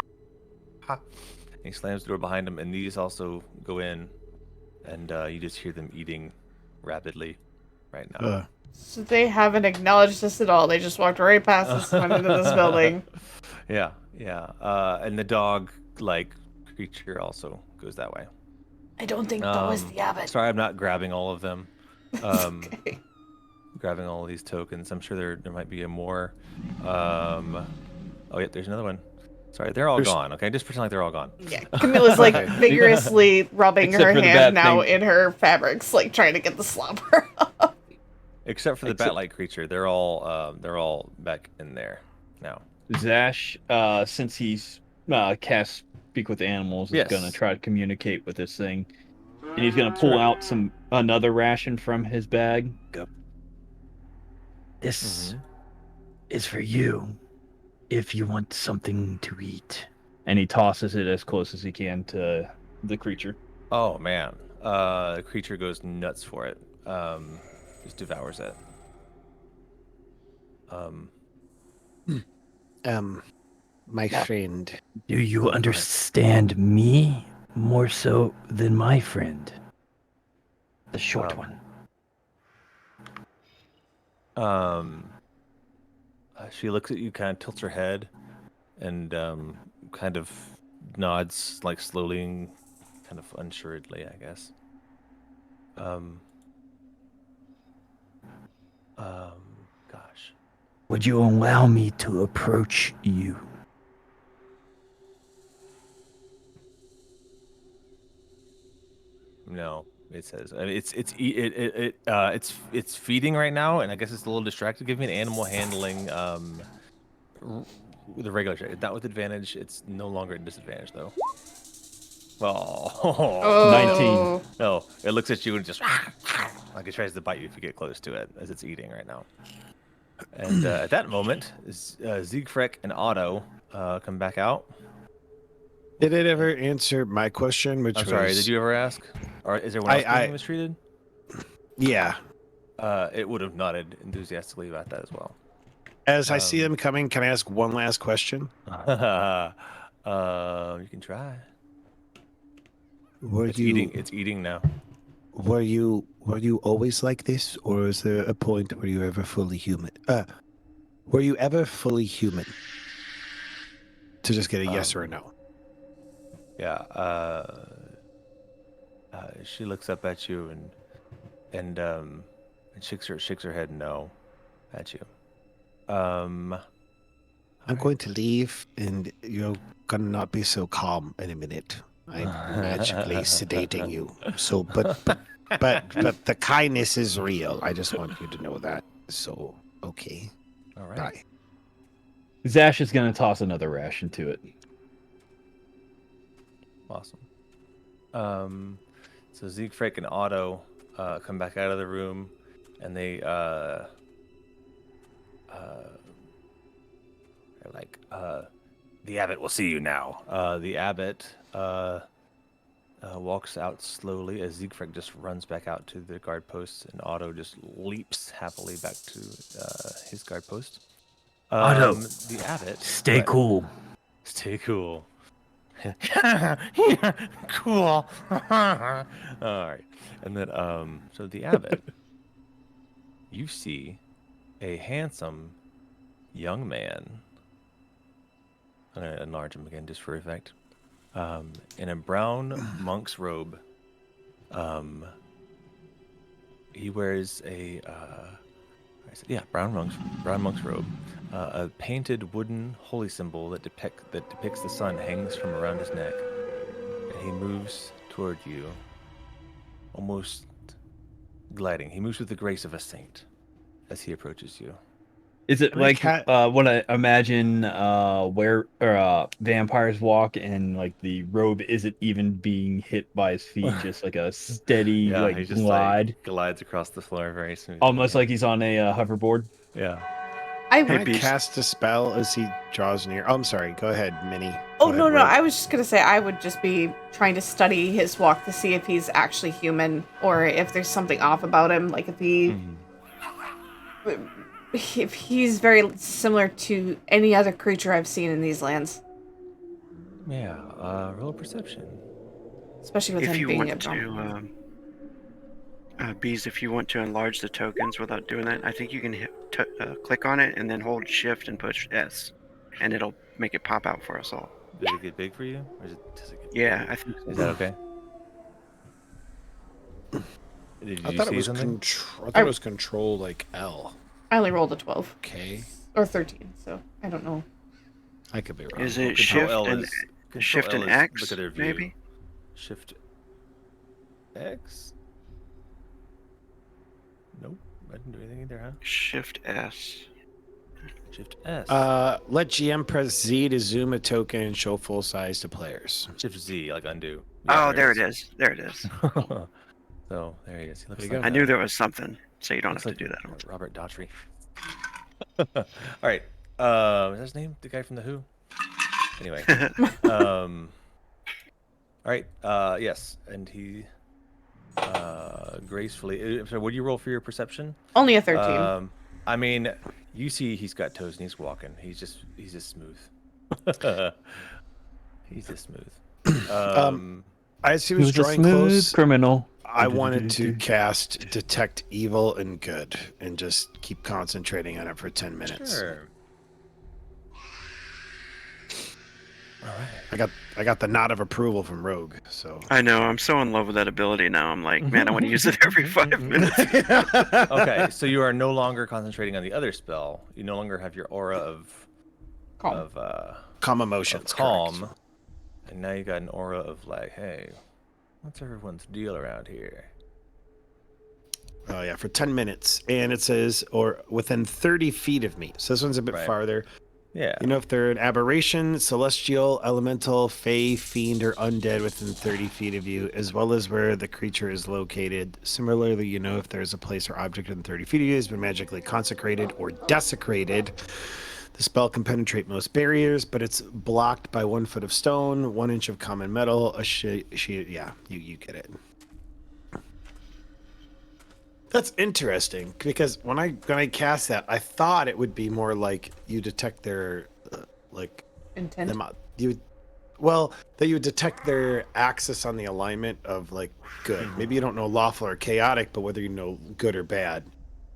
And he slams the door behind him, and these also go in, and you just hear them eating rapidly right now. So they haven't acknowledged us at all. They just walked right past us and went into this building. Yeah. And the dog-like creature also goes that way. I don't think that was the Abbot. Sorry, I'm not grabbing all of them. Okay. Grabbing all of these tokens. I'm sure there might be a more. Oh, yeah, there's another one. Sorry, they're all gone. Okay, just pretend like they're all gone. Yeah, Camila's like vigorously rubbing Except her for the hand bat now thing. in her fabrics, like trying to get the slobber up. Except for the bat-like creature, they're all back in there now. Zash, since he's cast Speak with Animals, is Yes. gonna try to communicate with this thing, and he's gonna pull out another ration from his bag. This is for you, if you want something to eat. And he tosses it as close as he can to the creature. Oh man, the creature goes nuts for it. Just devours it. My friend. Do you understand me more so than my friend? The short one. She looks at you, kind of tilts her head, and kind of nods, like slowly and kind of unsuredly, I guess. Gosh. Would you allow me to approach you? No, it says it's feeding right now, and I guess it's a little distracted. Give me an animal handling with a regular check. Not with advantage. It's no longer at disadvantage though. Oh, 19. No, it looks at you and just like it tries to bite you if you get close to it as it's eating right now. And at that moment, Siegfried and Otto come back out. Did it ever answer my question? Which I'm sorry, was, did you ever ask? Or is everyone else being mistreated? Yeah. It would have nodded enthusiastically about that as well. As I see them coming, can I ask one last question? You can try. Were It's you eating. It's eating now. were you always like this, or is there a point where you ever fully human? Were you ever fully human? To just get a yes or a no. Yeah. She looks up at you and shakes her head no at you. I'm going to leave, and you're gonna not be so calm in a minute. I'm magically sedating you. So, but the kindness is real. I just want you to know that. So, okay. All right. Bye. Zash is gonna toss another ration to it. Awesome. So Siegfried and Otto come back out of the room, and they're like, the Abbot will see you now. The Abbot walks out slowly as Siegfried just runs back out to the guard post, and Otto just leaps happily back to his guard post. Otto, the Abbot. stay What? cool. Stay cool. Cool. All right. And then, so the Abbot, you see a handsome young man. I'm going to enlarge him again just for effect. In a brown monk's robe. He wears a brown monk's robe. A painted wooden holy symbol that depicts the sun hangs from around his neck, and he moves toward you, almost gliding. He moves with the grace of a saint as he approaches you. Is it like what I imagine where vampires walk and like the robe isn't even being hit by his feet, just like a steady He just glide, glides across the floor very smoothly. almost like he's on a hoverboard. Yeah. Can I Beast. cast a spell as he draws near? Oh, I'm sorry. Go ahead, Minnie. Oh, Go no, ahead, no. Rogue. I was just going to say I would just be trying to study his walk to see if he's actually human or if there's something off about him. Like if he's very similar to any other creature I've seen in these lands. Yeah. Roll perception. Especially with If him you being want a gnome. to, Bees, if you want to enlarge the tokens without doing that, I think you can click on it and then hold Shift and push S, and it'll make it pop out for us all. Does it get big for you? Or does it get Yeah, I think so. Is that okay? Did I you thought see it was something? I thought it was control like L. I only rolled a 12. Okay. Or 13, so I don't know. I could be wrong. Is it Control Shift L and is- Control Shift L and is X? look at their view. Maybe. Shift X? Nope. I didn't do anything either, huh? Shift S. Shift S. Let GM press Z to zoom a token and show full size to players. Shift Z, like undo. Oh, there it is. There it is. So there he is. He looks There you like go. I knew there was something, so you don't looks have to like do that. Robert Daughtry. All right. Is that his name? The guy from the Who? Anyway. All right. Yes, and he gracefully. So, what do you roll for your perception? Only a 13. I mean, you see, he's got toes and he's walking. He's just smooth. He's just smooth. As he He was was a drawing smooth close, criminal. I wanted to cast Detect Evil and Good and just keep concentrating on it for 10 minutes. Sure. All right. I got the nod of approval from Rogue, so. I know. I'm so in love with that ability now. I'm like, man, I want to use it every 5 minutes. Okay, so you are no longer concentrating on the other spell. You no longer have your aura of Calm. Calm of emotions. calm, correct. and now you got an aura of like, hey, what's everyone's deal around here? Oh yeah, for 10 minutes, and it says or within 30 feet of me. So this one's a bit Right. farther. Yeah. You know, if they're an aberration, celestial, elemental, fey, fiend, or undead within 30 feet of you, as well as where the creature is located. Similarly, you know if there's a place or object within 30 feet of you has been magically consecrated or desecrated. The spell can penetrate most barriers, but it's blocked by 1 foot of stone, 1 inch of common metal, a yeah, you get it. That's interesting because when I cast that, I thought it would be more like you detect their Intent. that you would detect their axis on the alignment of like good. Maybe you don't know lawful or chaotic, but whether you know good or bad.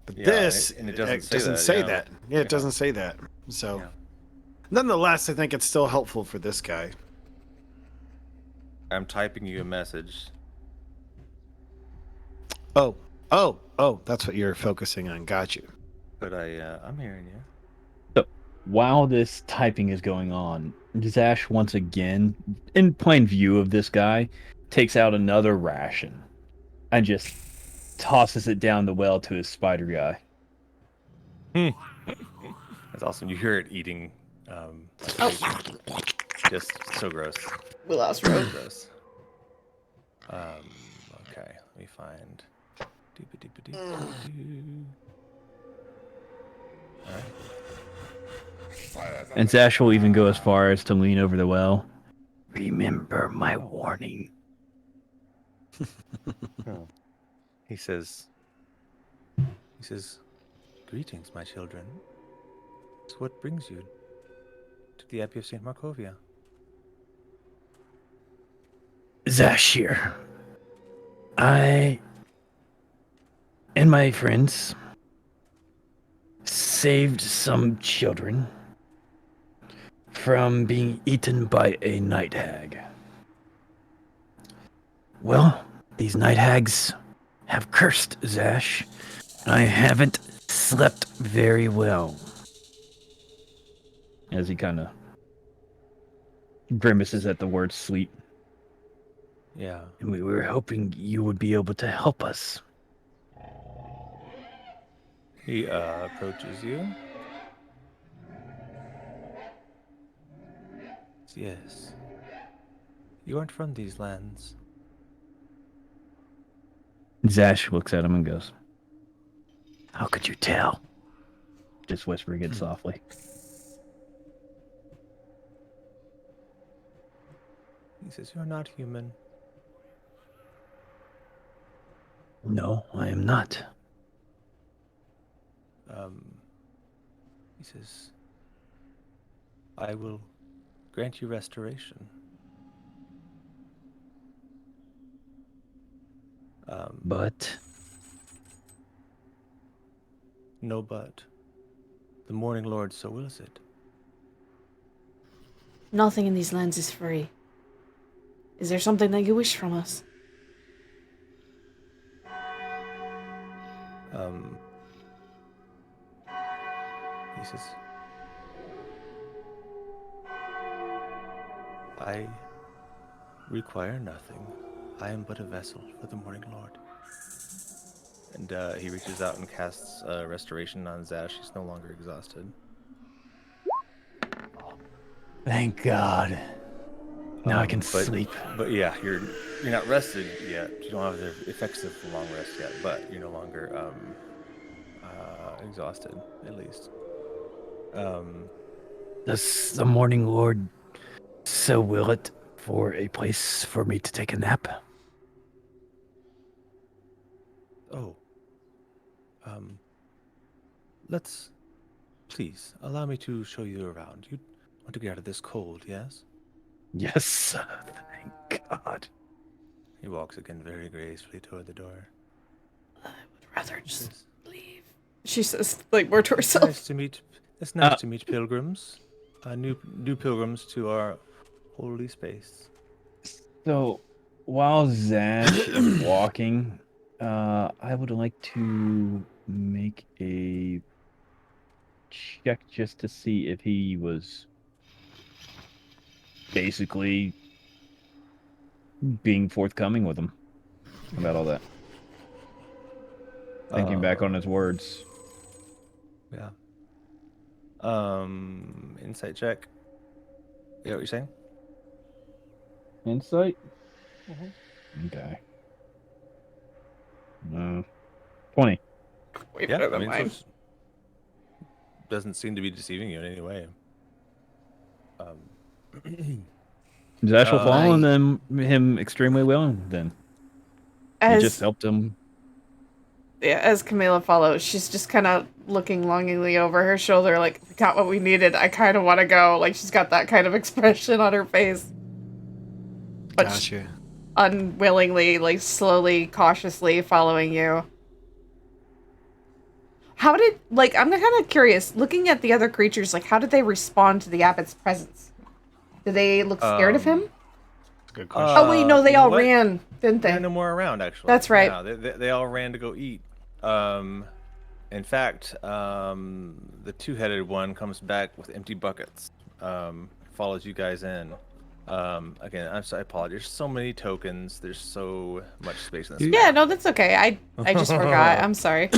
But Yeah, this and it doesn't, doesn't say say that, that. yeah. Yeah, it doesn't say that. So, Yeah. nonetheless, I think it's still helpful for this guy. I'm typing you a message. Oh, that's what you're focusing on. Got you. But I'm hearing you. So, while this typing is going on, Zash once again, in plain view of this guy, takes out another ration and just tosses it down the well to his spider guy. That's awesome. You hear it eating Just so gross. We lost So Rogue. gross. Okay, let me find. All right. And Zash will even go as far as to lean over the well. Remember my warning. He says, "Greetings, my children. So what brings you to the Abbey of St. Markovia?" Zash here. I and my friends saved some children from being eaten by a night hag. Well, these night hags have cursed Zash, and I haven't slept very well. As he kind of grimaces at the word sleep. Yeah. And we were hoping you would be able to help us. He approaches you. Yes. You aren't from these lands. Zash looks at him and goes, "How could you tell?" Just whispering it softly. He says, "You're not human." No, I am not. He says, "I will grant you restoration." But No, but the Morning Lord so wills it. Nothing in these lands is free. Is there something that you wish from us? He says, "I require nothing. I am but a vessel for the Morning Lord." And he reaches out and casts restoration on Zash. He's no longer exhausted. thank God. Now I can But- sleep. But yeah, you're not rested yet. You don't have the effects of long rest yet, but you're no longer exhausted, at least. Does the Morning Lord so will it for a place for me to take a nap? Oh. Let's please allow me to show you around. You want to get out of this cold, yes? Yes, thank God. He walks again very gracefully toward the door. I would rather just Says, leave. She says, like, more to It's herself. nice to meet. It's nice to meet pilgrims. New pilgrims to our holy space. So, while Zash is walking, I would like to make a check just to see if he was basically being forthcoming with him about all that. Thinking back on his words. Yeah. Insight check. Yeah, what you're saying? Insight? Okay. 20. Way Yeah, better than so mine. it's- doesn't seem to be deceiving you in any way. Zash will follow I- him extremely well then. He just As helped him. yeah, as Camila follows, she's just kind of looking longingly over her shoulder, like, we got what we needed. I kind of want to go. Like, she's got that kind of expression on her face. But Gotcha. unwillingly, like, slowly, cautiously following you. How did, like, I'm kind of curious, looking at the other creatures, like, how did they respond to the Abbot's presence? Did they look scared of him? Good question. Oh, wait, no, they you know all what? ran, didn't they? Yeah, no more around, actually. That's right. Yeah, they all ran to go eat. In fact, the two-headed one comes back with empty buckets. Follows you guys in. Again, I'm sorry, I apologize. There's so many tokens. There's so much space in this. Yeah, no, that's okay. I just forgot. I'm sorry.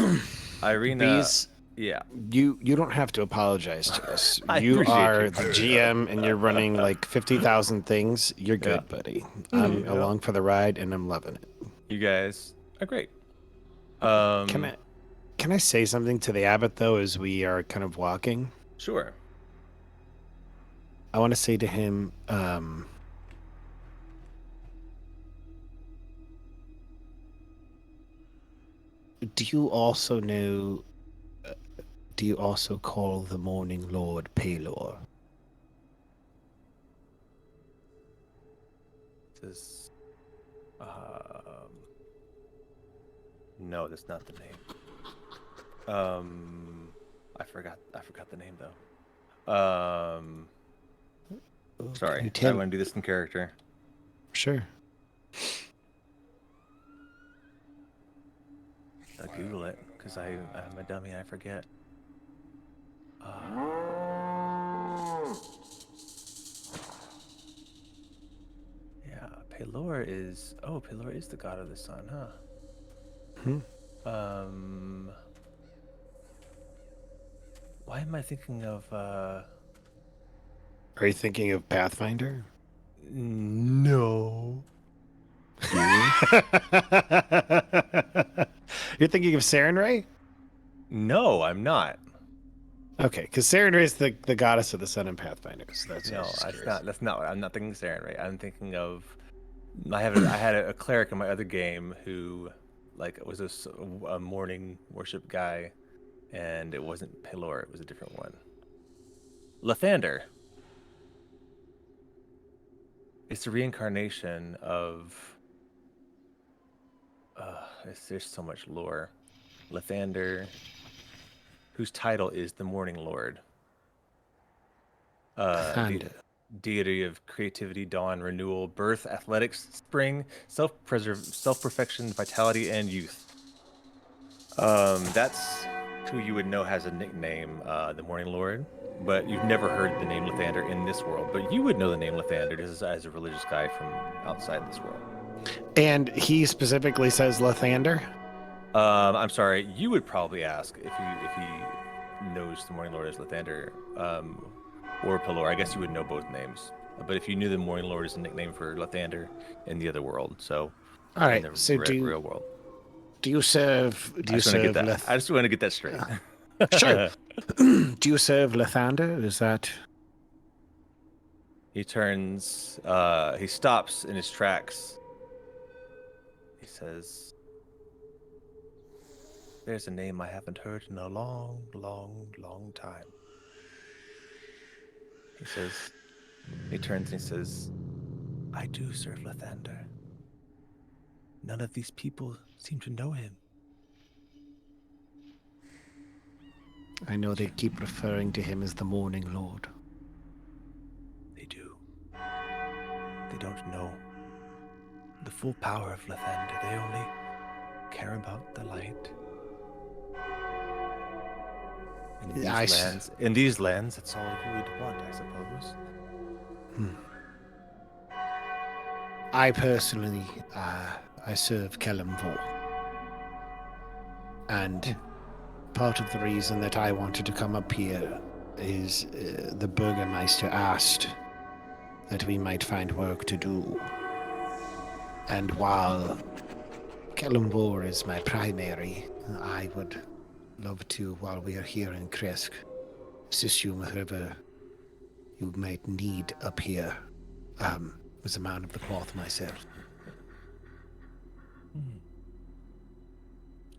Irina. Bees, Yeah. You don't have to apologize to us. I You appreciate are you. the GM, and you're running like 50,000 things. You're good, buddy. I'm Yeah. along for the ride, and I'm loving it. You guys are great. Can I say something to the abbot though, as we are kind of walking? Sure. I want to say to him, do you also know? Do you also call the Morning Lord Pall? This. No, that's not the name. I forgot the name though. Sorry. I want to do this in character. Sure. I'll Google it because I'm a dummy and I forget. Yeah, Pall is the god of the sun, huh? Why am I thinking of Are you thinking of Pathfinder? No. You're thinking of Sarenrae? No, I'm not. Okay, because Sarenrae is the goddess of the sun in Pathfinder. So that's That's not. I'm not thinking Sarenrae. I'm thinking of. I had a cleric in my other game who, like, was a morning worship guy, and it wasn't Pall. It was a different one. Lathander. It's the reincarnation of. There's so much lore. Lathander, whose title is the Morning Lord. Deity of creativity, dawn, renewal, birth, athletics, spring, self-perfection, vitality, and youth. That's who you would know has a nickname, the Morning Lord. But you've never heard the name Lathander in this world. But you would know the name Lathander as a religious guy from outside this world. And he specifically says Lathander? I'm sorry. You would probably ask if he knows the Morning Lord as Lathander or Pall. I guess you would know both names. But if you knew the Morning Lord is a nickname for Lathander in the other world, so all right. in the So real world. Do you serve? I just want to get that straight. Sure. Do you serve Lathander? Is that? He turns. He stops in his tracks. He says, "There's a name I haven't heard in a long, long, long time." He says. He turns and he says, "I do serve Lathander. None of these people seem to know him." I know they keep referring to him as the Morning Lord. They do. They don't know the full power of Lathander. They only care about the light. In these lands, that's all you would want, I suppose. I personally, I serve Kelemvor. And part of the reason that I wanted to come up here is the Burgermeister asked that we might find work to do. And while Kelemvor is my primary, I would love to, while we are here in Kresk, assist you wherever you might need up here. As a man of the cloth myself.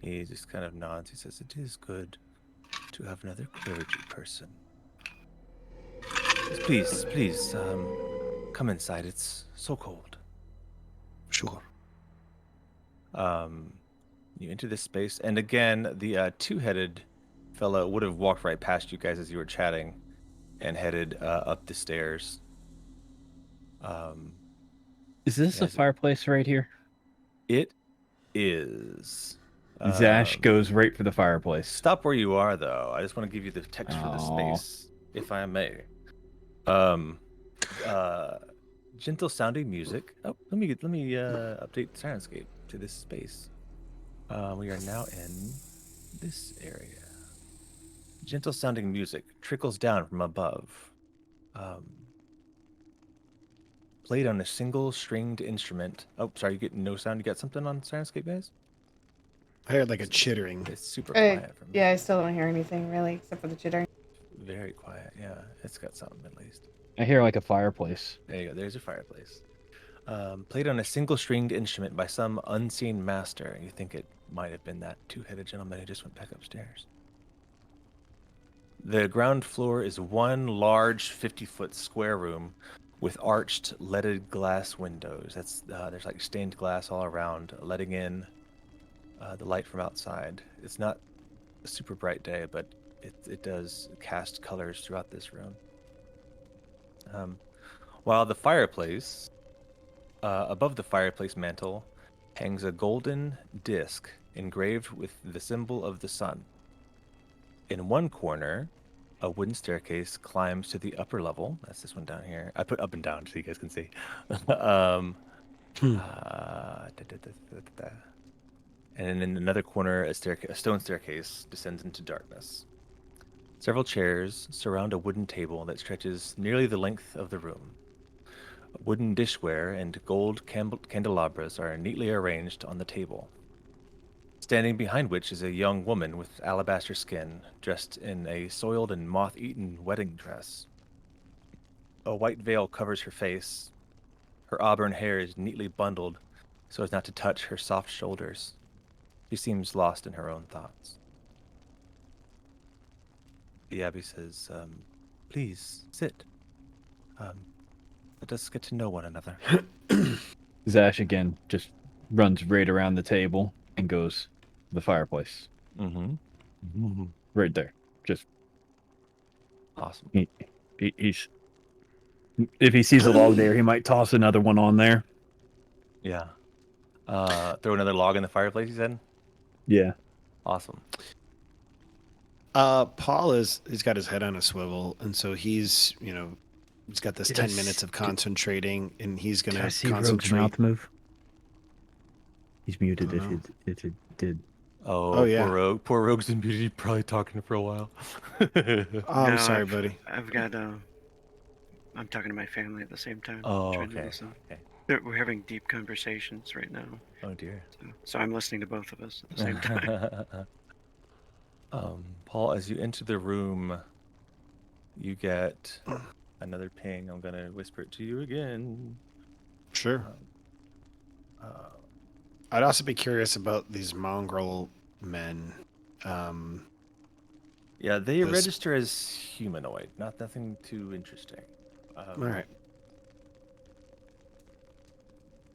He just kind of nods. He says, "It is good to have another clergy person. Please, come inside. It's so cold." Sure. You enter this space, and again, the two-headed fellow would have walked right past you guys as you were chatting, and headed up the stairs. Is this a fireplace right here? It is. Zash goes right for the fireplace. Stop where you are, though. I just want to give you the text for the space, if I may. Gentle sounding music. Oh, let me update Sirenscape to this space. We are now in this area. Gentle sounding music trickles down from above. Played on a single stringed instrument. Oh, sorry, you get no sound. You got something on Soundscape, guys? I heard like a chittering. It's super quiet from me. Yeah, I still don't hear anything really, except for the chittering. Very quiet. Yeah, it's got something at least. I hear like a fireplace. There you go. There's your fireplace. Played on a single stringed instrument by some unseen master. You think it might have been that two-headed gentleman who just went back upstairs. The ground floor is one large 50-foot square room with arched leaded glass windows. There's like stained glass all around, letting in the light from outside. It's not a super bright day, but it does cast colors throughout this room. While the fireplace, above the fireplace mantle, hangs a golden disc engraved with the symbol of the sun. In one corner, a wooden staircase climbs to the upper level. That's this one down here. I put up and down so you guys can see. And in another corner, a stone staircase descends into darkness. Several chairs surround a wooden table that stretches nearly the length of the room. Wooden dishware and gold candelabras are neatly arranged on the table. Standing behind which is a young woman with alabaster skin, dressed in a soiled and moth-eaten wedding dress. A white veil covers her face. Her auburn hair is neatly bundled so as not to touch her soft shoulders. She seems lost in her own thoughts. The abbey says, please, sit. Let us get to know one another. Zash again just runs right around the table and goes to the fireplace. Mm-hmm. Right there. Just Awesome. he's if he sees a log there, he might toss another one on there. Yeah. Throw another log in the fireplace, you said? Yeah. Awesome. Paul he's got his head on a swivel, and so he's got this Did 10 minutes of concentrating, and he's Did gonna I see Rogue's concentrate. mouth move? He's muted I if don't it did. Oh yeah. Poor Rogue. Poor Rogue's in beauty, probably talking for a while. Oh, I'm No, sorry, buddy. I've got I'm talking to my family at the same time. Oh, trying to okay. listen. Okay. We're having deep conversations right now, Oh dear. so I'm listening to both of us at the same time. Paul, as you enter the room, you get another ping. I'm gonna whisper it to you again. Sure. I'd also be curious about these mongrel men. Yeah, they This- register as humanoid. Nothing too interesting. All right.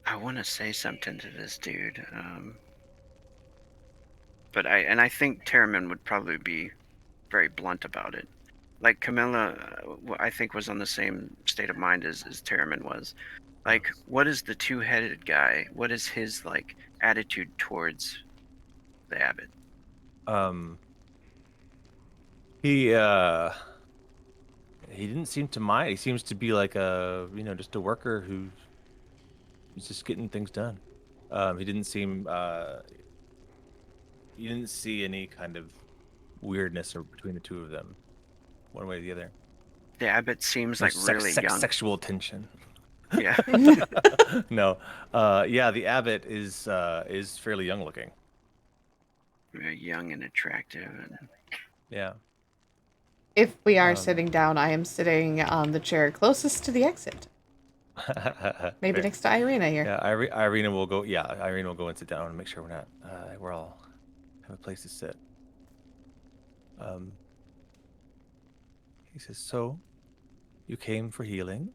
I want to say something to this dude, but I think Terramyn would probably be very blunt about it. Like Camila, I think was on the same state of mind as Terramyn was. Like, what is the two-headed guy? What is his attitude towards the abbot? He didn't seem to mind. He seems to be like just a worker who's just getting things done. He didn't seem you didn't see any kind of weirdness between the two of them, one way or the other. The abbot seems No like really young. sexual tension. Yeah. No. Yeah, the abbot is fairly young looking. Very young and attractive. And Yeah. If we are sitting down, I am sitting on the chair closest to the exit. Maybe Fair. next to Irina here. Yeah, Irina will go. Yeah, Irina will go and sit down and make sure we're all have a place to sit. He says, "So, you came for healing?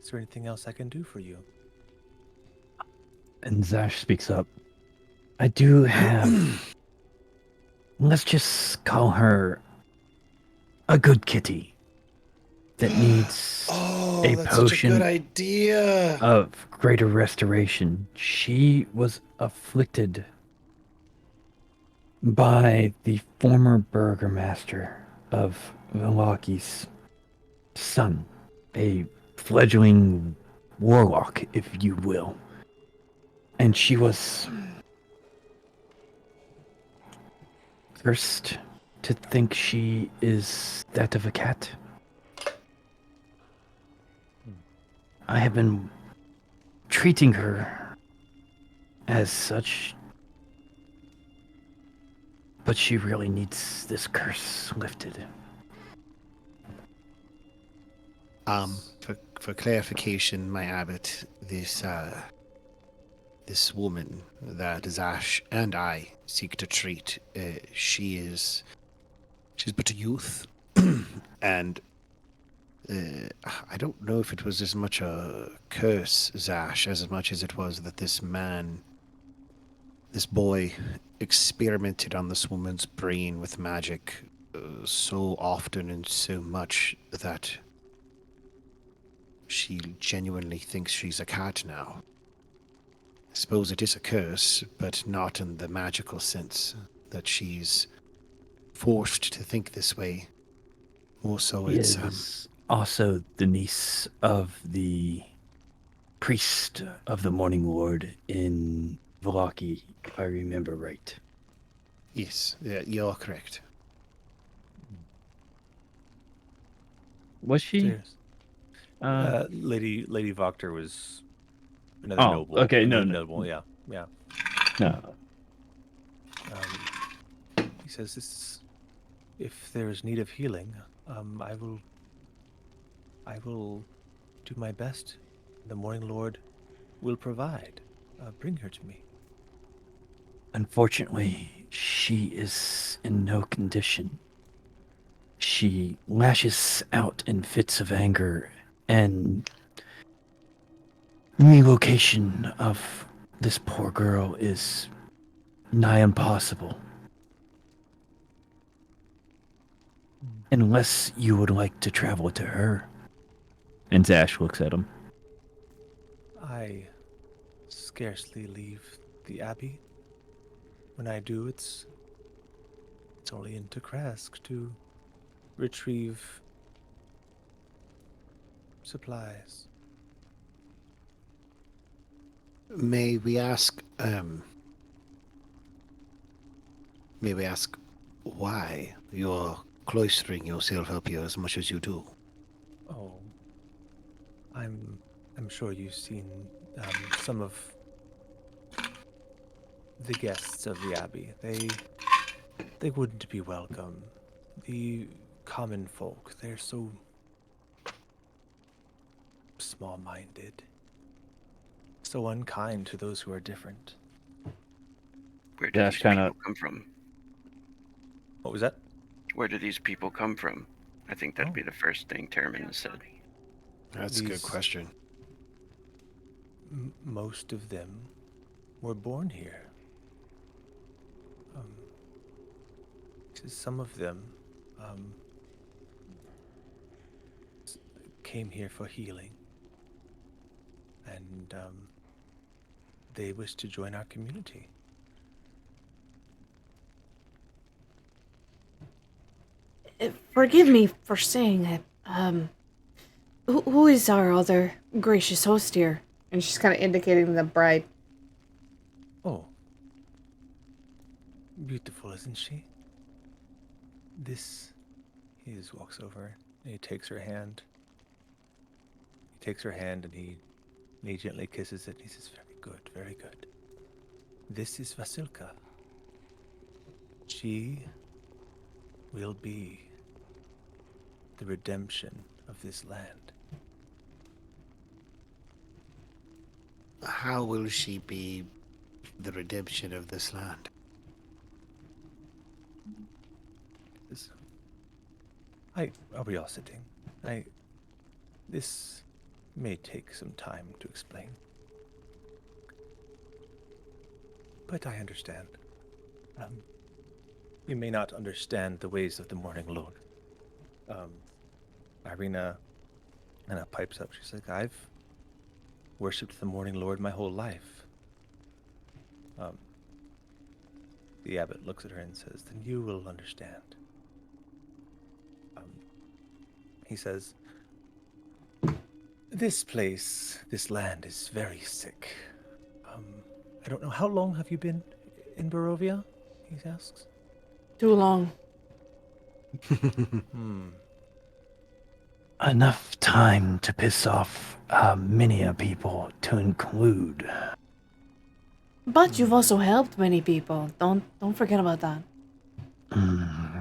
Is there anything else I can do for you?" And Zash speaks up. I do have. Let's just call her a good kitty that needs a that's potion such a good idea. of greater restoration. She was afflicted by the former burgomaster of Valaki's son, a fledgling warlock, if you will. And she was cursed to think she is that of a cat? I have been treating her as such, but she really needs this curse lifted. For clarification, my abbot, this woman that Zash and I seek to treat, she's but a youth, and I don't know if it was as much a curse, Zash, as much as it was that this boy, experimented on this woman's brain with magic so often and so much that she genuinely thinks she's a cat now. I suppose it is a curse, but not in the magical sense that she's forced to think this way. More so, She it's is also the niece of the priest of the Morning Lord in Vallaki, if I remember right. yes, yeah, you're correct. Was she? Serious. Lady Voctor was another Oh, noble. okay, no. Noble, yeah. No. He says if there is need of healing, I will do my best. The Morning Lord will provide. Bring her to me. Unfortunately, she is in no condition. She lashes out in fits of anger, and relocation of this poor girl is nigh impossible. Unless you would like to travel to her. And Zash looks at him. I scarcely leave the abbey. When I do, it's only into Kresk to retrieve supplies. May we ask why you're cloistering yourself up here as much as you do? Oh, I'm sure you've seen some of the guests of the abbey. They wouldn't be welcome. The common folk, they're so small-minded, so unkind to those who are different. Where do Zash these kinda- people come from? What was that? Where do these people come from? I think that'd be the first thing Terramyn said. That's a good question. Most of them were born here. Some of them came here for healing, and they wish to join our community. Forgive me for saying it. Who is our other gracious host here? And she's kind of indicating the bride. Oh, beautiful, isn't she? He just walks over and he takes her hand. He takes her hand and he gently kisses it. He says, "Very good, very good. This is Vasilka. She will be the redemption of this land." How will she be the redemption of this land? Are we all sitting? This may take some time to explain. But I understand. You may not understand the ways of the Morning Lord. Irina kind of pipes up. She's like, "I've worshipped the Morning Lord my whole life." The abbot looks at her and says, "Then you will understand." He says, "This place, this land is very sick. I don't know, how long have you been in Barovia?" He asks. Too long. Hmm. Enough time to piss off many a people to include. But you've also helped many people. Don't forget about that.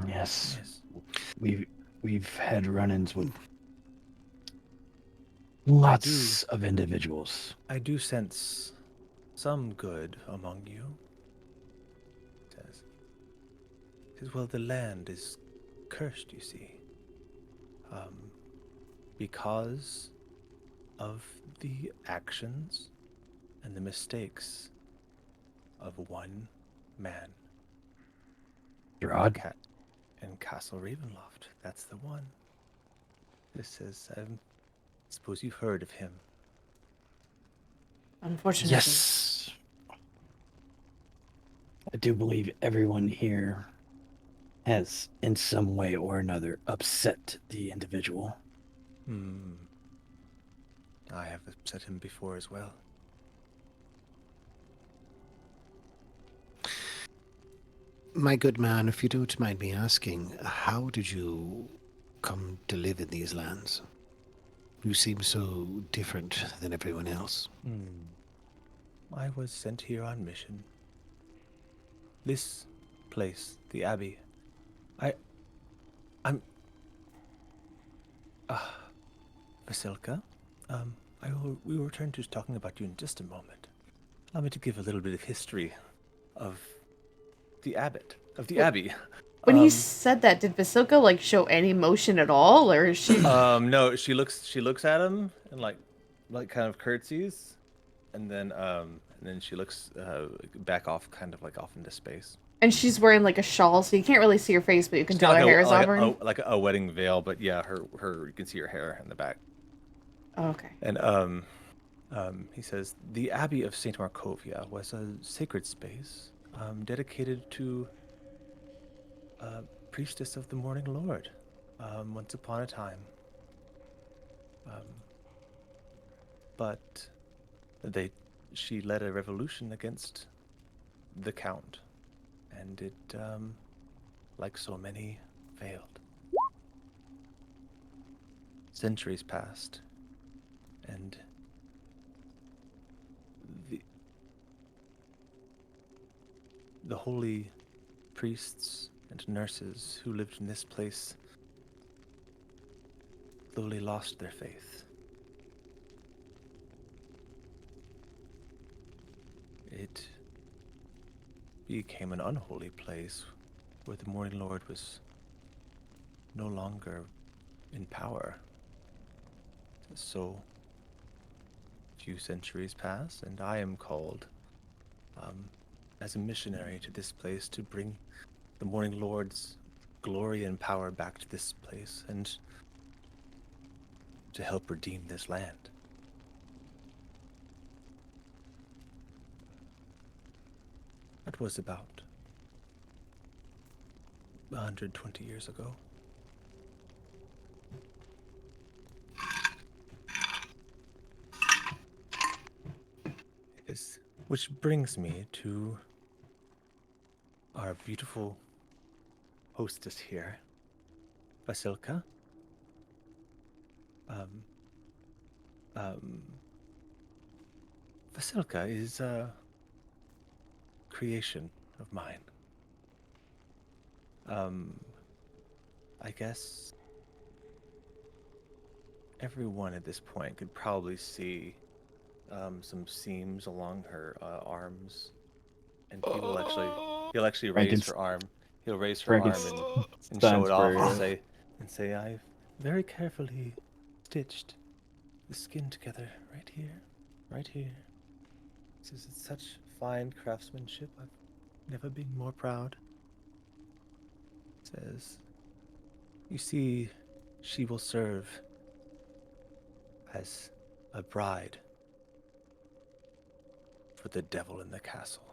Yes, Yes. we've had run-ins with lots of individuals. I do sense some good among you. Says, well, the land is cursed, you see. Because of the actions and the mistakes of one man. Strahd? Cat in Castle Ravenloft. That's the one. This is, suppose you've heard of him. Unfortunately. Yes. I do believe everyone here has, in some way or another, upset the individual. I have upset him before as well. My good man, if you don't mind me asking, how did you come to live in these lands? You seem so different than everyone else. I was sent here on mission. This place, the Abbey. Vasilka, we will return to talking about you in just a moment. Allow me to give a little bit of history of the Abbot, of the Abbey. When he said that, did Vasilka like show any emotion at all, or is she? No, she looks at him and like kind of curtsies, and then she looks back off, kind of like off into space. And she's wearing like a shawl, so you can't really see her face, but you can She's tell got her hair is like auburn. like a wedding veil, but yeah, her you can see her hair in the back. Oh, okay. And he says the Abbey of Saint Markovia was a sacred space dedicated to a priestess of the Morning Lord. Once upon a time. But she led a revolution against the Count, and it, like so many, failed. Centuries passed, and the holy priests and nurses who lived in this place slowly lost their faith. It became an unholy place where the Morning Lord was no longer in power. So, a few centuries pass, and I am called as a missionary to this place to bring the Morning Lord's glory and power back to this place and to help redeem this land. That was about 120 years ago. Which brings me to our beautiful hostess here, Vasilka. Vasilka is a creation of mine. I guess everyone at this point could probably see some seams along her arms, and he'll actually raise her arm. He'll raise her arm and show it off and say, I've very carefully stitched the skin together right here. This is such fine craftsmanship. I've never been more proud. Says, you see, she will serve as a bride for the devil in the castle.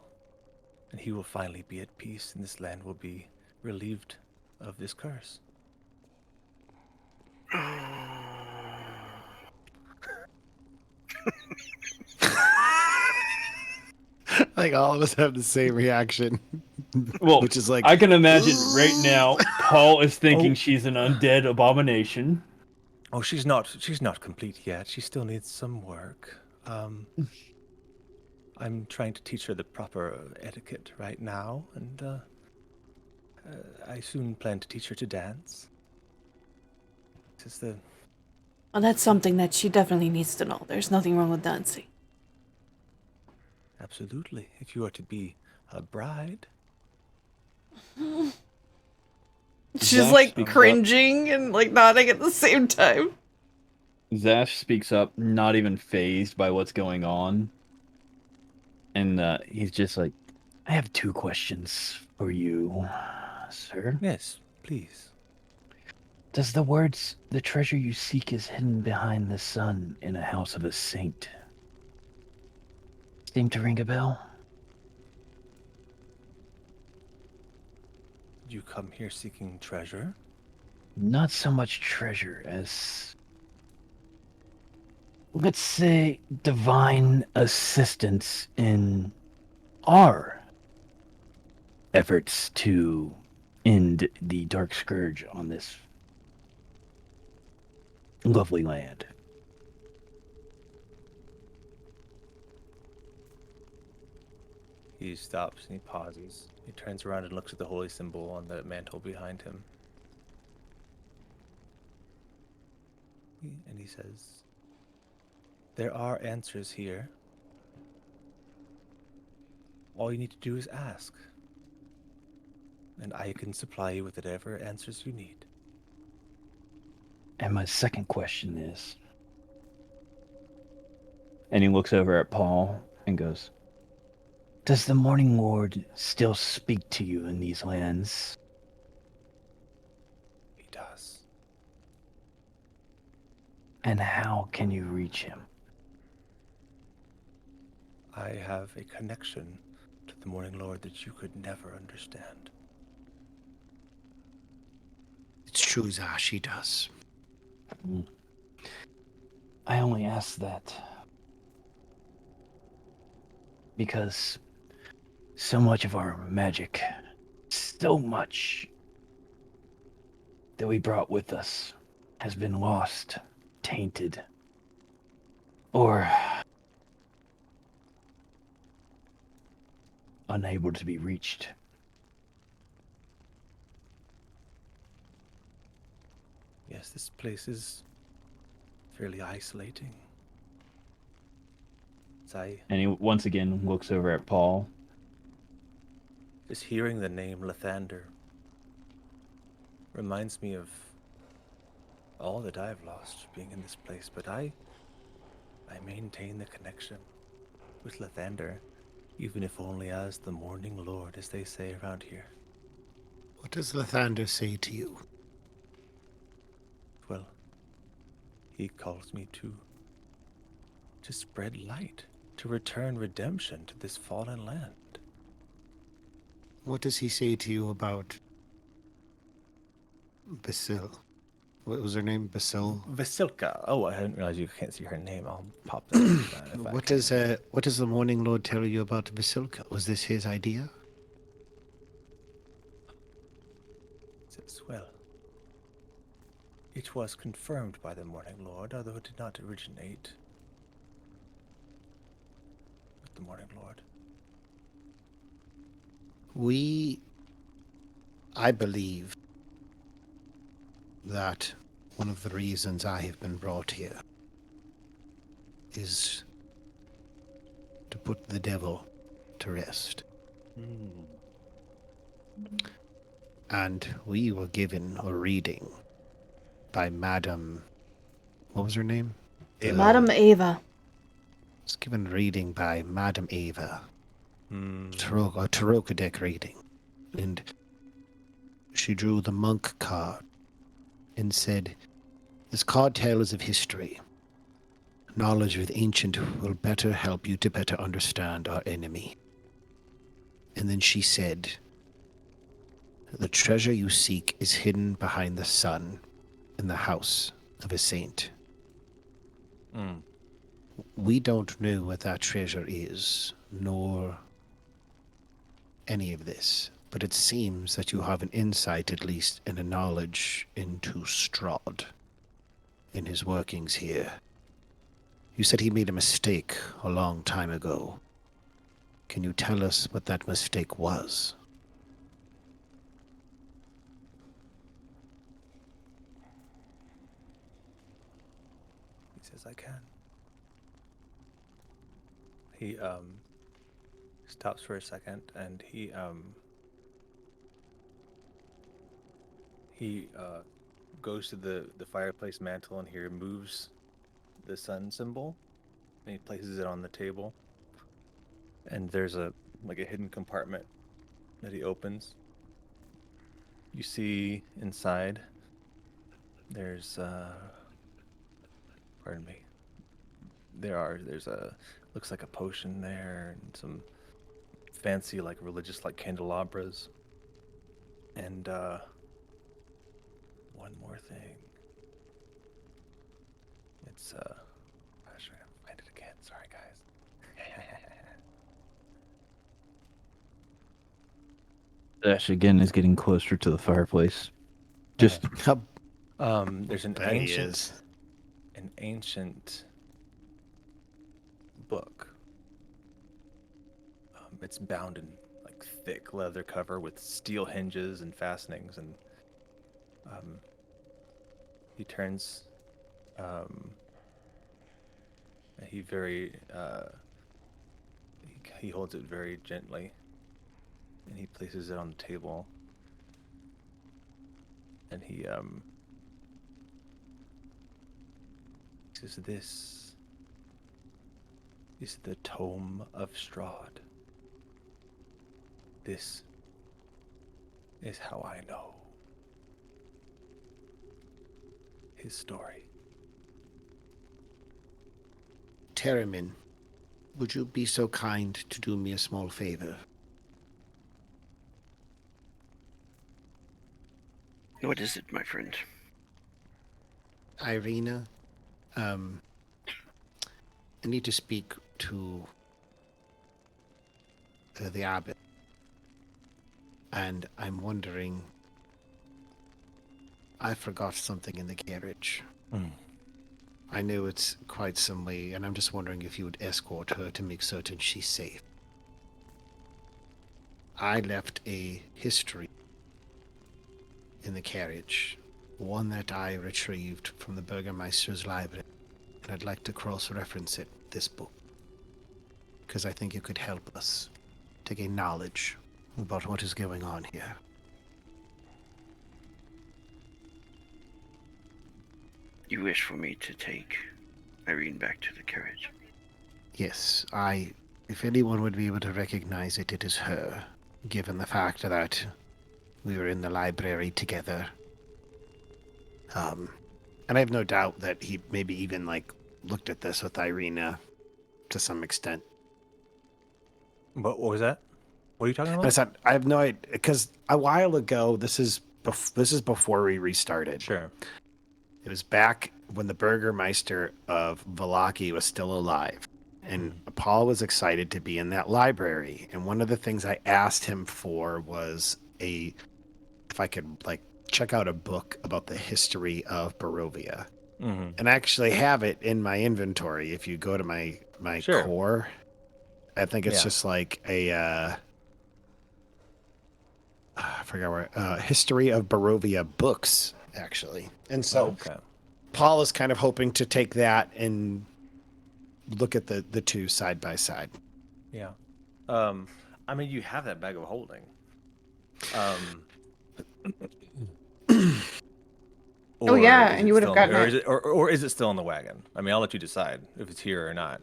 And he will finally be at peace, and this land will be relieved of this curse. Like all of us have the same reaction. Well, which is like I can imagine right now Paul is thinking Oh. she's an undead abomination. Oh, she's not complete yet. She still needs some work. I'm trying to teach her the proper etiquette right now, and I soon plan to teach her to dance. This is the Well, that's something that she definitely needs to know. There's nothing wrong with dancing. absolutely. If you are to be a bride, She's Zash like speaks up. cringing and like nodding at the same time. Zash speaks up, not even phased by what's going on. And he's just like, I have 2 questions for you, sir. yes, please. Does the words, the treasure you seek is hidden behind the sun in a house of a saint, seem to ring a bell? Did you come here seeking treasure? Not so much treasure as, let's say, divine assistance in our efforts to end the dark scourge on this lovely land. He stops and he pauses. He turns around and looks at the holy symbol on the mantle behind him. And he says, there are answers here. All you need to do is ask. And I can supply you with whatever answers you need. And my second question is, And he looks over at Paul and goes, does the Morning Lord still speak to you in these lands? He does. And how can you reach him? I have a connection to the Morning Lord that you could never understand. it's true, Zash, he does. I only ask that because so much of our magic, so much that we brought with us has been lost, tainted, or unable to be reached. Yes, this place is fairly isolating. and he once again looks over at Paul. Just hearing the name Lathander reminds me of all that I've lost being in this place, but I maintain the connection with Lathander, even if only as the Morning Lord, as they say around here. What does Lathander say to you? Well, he calls me to spread light, to return redemption to this fallen land. What does he say to you about Basil? What was her name? Basil? Vasilka. Oh, I didn't realize you can't see her name. I'll pop that down if I What can. does the Morning Lord tell you about Basilka? Was this his idea? Says, well, it was confirmed by the Morning Lord, although it did not originate with the Morning Lord. I believe that one of the reasons I have been brought here is to put the devil to rest. And we were given a reading by Madam... What was her name? Madam Ava. Was given a reading by Madam Ava. A Tarot deck reading. And she drew the monk card and said, this card tells of history. Knowledge with ancient will better help you to better understand our enemy. And then she said, the treasure you seek is hidden behind the sun in the house of a saint. We don't know what that treasure is, nor any of this, but it seems that you have an insight, at least, and a knowledge into Strahd in his workings here. You said he made a mistake a long time ago. Can you tell us what that mistake was? He says, I can. He stops for a second, and he goes to the fireplace mantle, and he removes the sun symbol, and he places it on the table. And there's a hidden compartment that he opens. You see inside there's pardon me. There's a looks like a potion there, and some fancy religious candelabras. And one more thing. It's gosh, I gotta find it again. Sorry guys. Zash again is getting closer to the fireplace. Just There's an There he ancient is. book. It's bound in thick leather cover with steel hinges and fastenings, and he turns. He very he holds it very gently, and he places it on the table. And he says, "This is the Tome of Strahd. This is how I know his story." Terramyn, would you be so kind to do me a small favor? What is it, my friend? Irina, I need to speak to the Abbot. And I'm wondering, I forgot something in the carriage. I know it's quite some way, and I'm just wondering if you would escort her to make certain she's safe. I left a history in the carriage, one that I retrieved from the Burgermeister's library, and I'd like to cross-reference it, this book, because I think it could help us to gain knowledge about what is going on here. You wish for me to take Irene back to the carriage? Yes, if anyone would be able to recognize it, it is her, given the fact that we were in the library together. And I have no doubt that he maybe even looked at this with Irina to some extent. What was that? What are you talking about? I said I have no idea, because a while ago, this is before we restarted. Sure. It was back when the Burgermeister of Vallaki was still alive, and Pall was excited to be in that library. And one of the things I asked him for was if I could check out a book about the history of Barovia. Mm-hmm. And I actually have it in my inventory. If you go to my Sure. core, I think it's just a I forgot where history of Barovia books, actually. And so Pall is kind of hoping to take that and look at the two side by side. Yeah. I mean, you have that bag of holding. Oh, yeah, is and it you would have still- gotten or it. Is it or is it still in the wagon? I mean, I'll let you decide if it's here or not.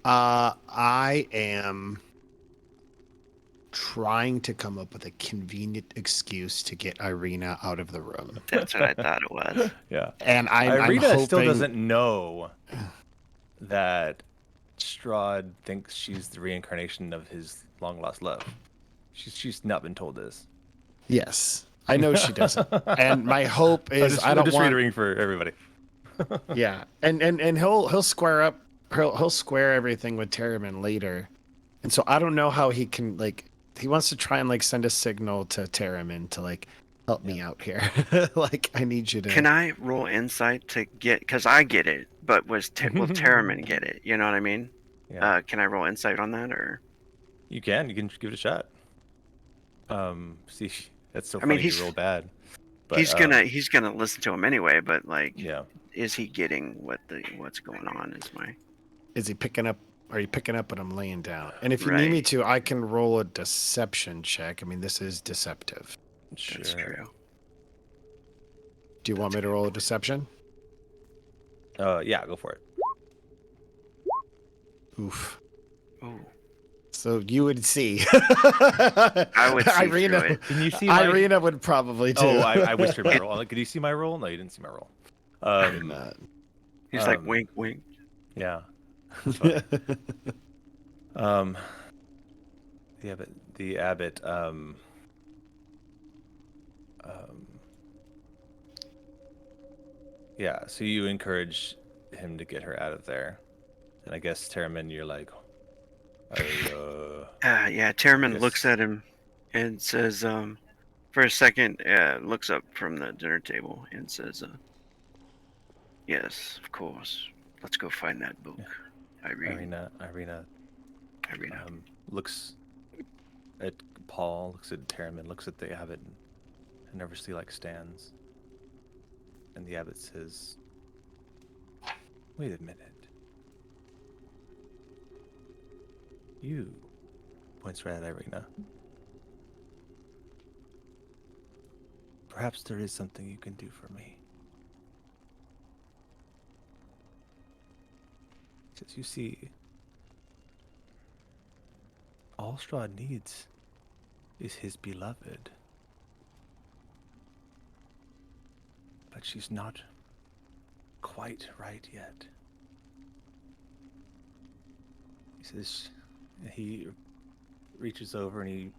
I am trying to come up with a convenient excuse to get Irina out of the room. That's what I thought it was. Yeah. And I'm Irina hoping... still doesn't know that Strahd thinks she's the reincarnation of his long lost love. She's not been told this. Yes, I know she doesn't. And my hope is I'm just reiterating for everybody. Yeah, and he'll square up. He'll square everything with Terramyn later. And so I don't know how he can like. He wants to try and like send a signal to Terramyn to like help me out here. Like I need you to. Can I roll insight to get? Because I get it, but will Terramyn get it? You know what I mean? Yeah. Can I roll insight on that, or? You can give it a shot. See, that's so I funny. mean, You roll bad. But, he's gonna listen to him anyway. But like, Yeah. is he getting what's going on? Is my Is he picking up? Are you picking up what I'm laying down? And if you Right. need me to, I can roll a deception check. I mean, this is deceptive. Sure. That's true. Do you want me to roll a deception? Yeah, go for it. Oof. Oh, So you would see. I would see Irina, through it. Can you see my? Irina would probably too. Oh, I whispered my roll. Could you see my roll? No, you didn't see my roll. He's like wink, wink. Yeah. That's funny. The abbot. Yeah. So you encourage him to get her out of there, and I guess Terramyn, you're like, Yeah, Terramyn Yes. looks at him and says, for a second, looks up from the dinner table and says, yes, of course. Let's go find that book. Irina looks at Paul, looks at Terramyn, looks at the abbot, and nervously like stands. And the abbot says, "Wait a minute. You," points right at Irina. "Perhaps there is something you can do for me." Says, "You see, all Strahd needs is his beloved. But she's not quite right yet." He says, he reaches over and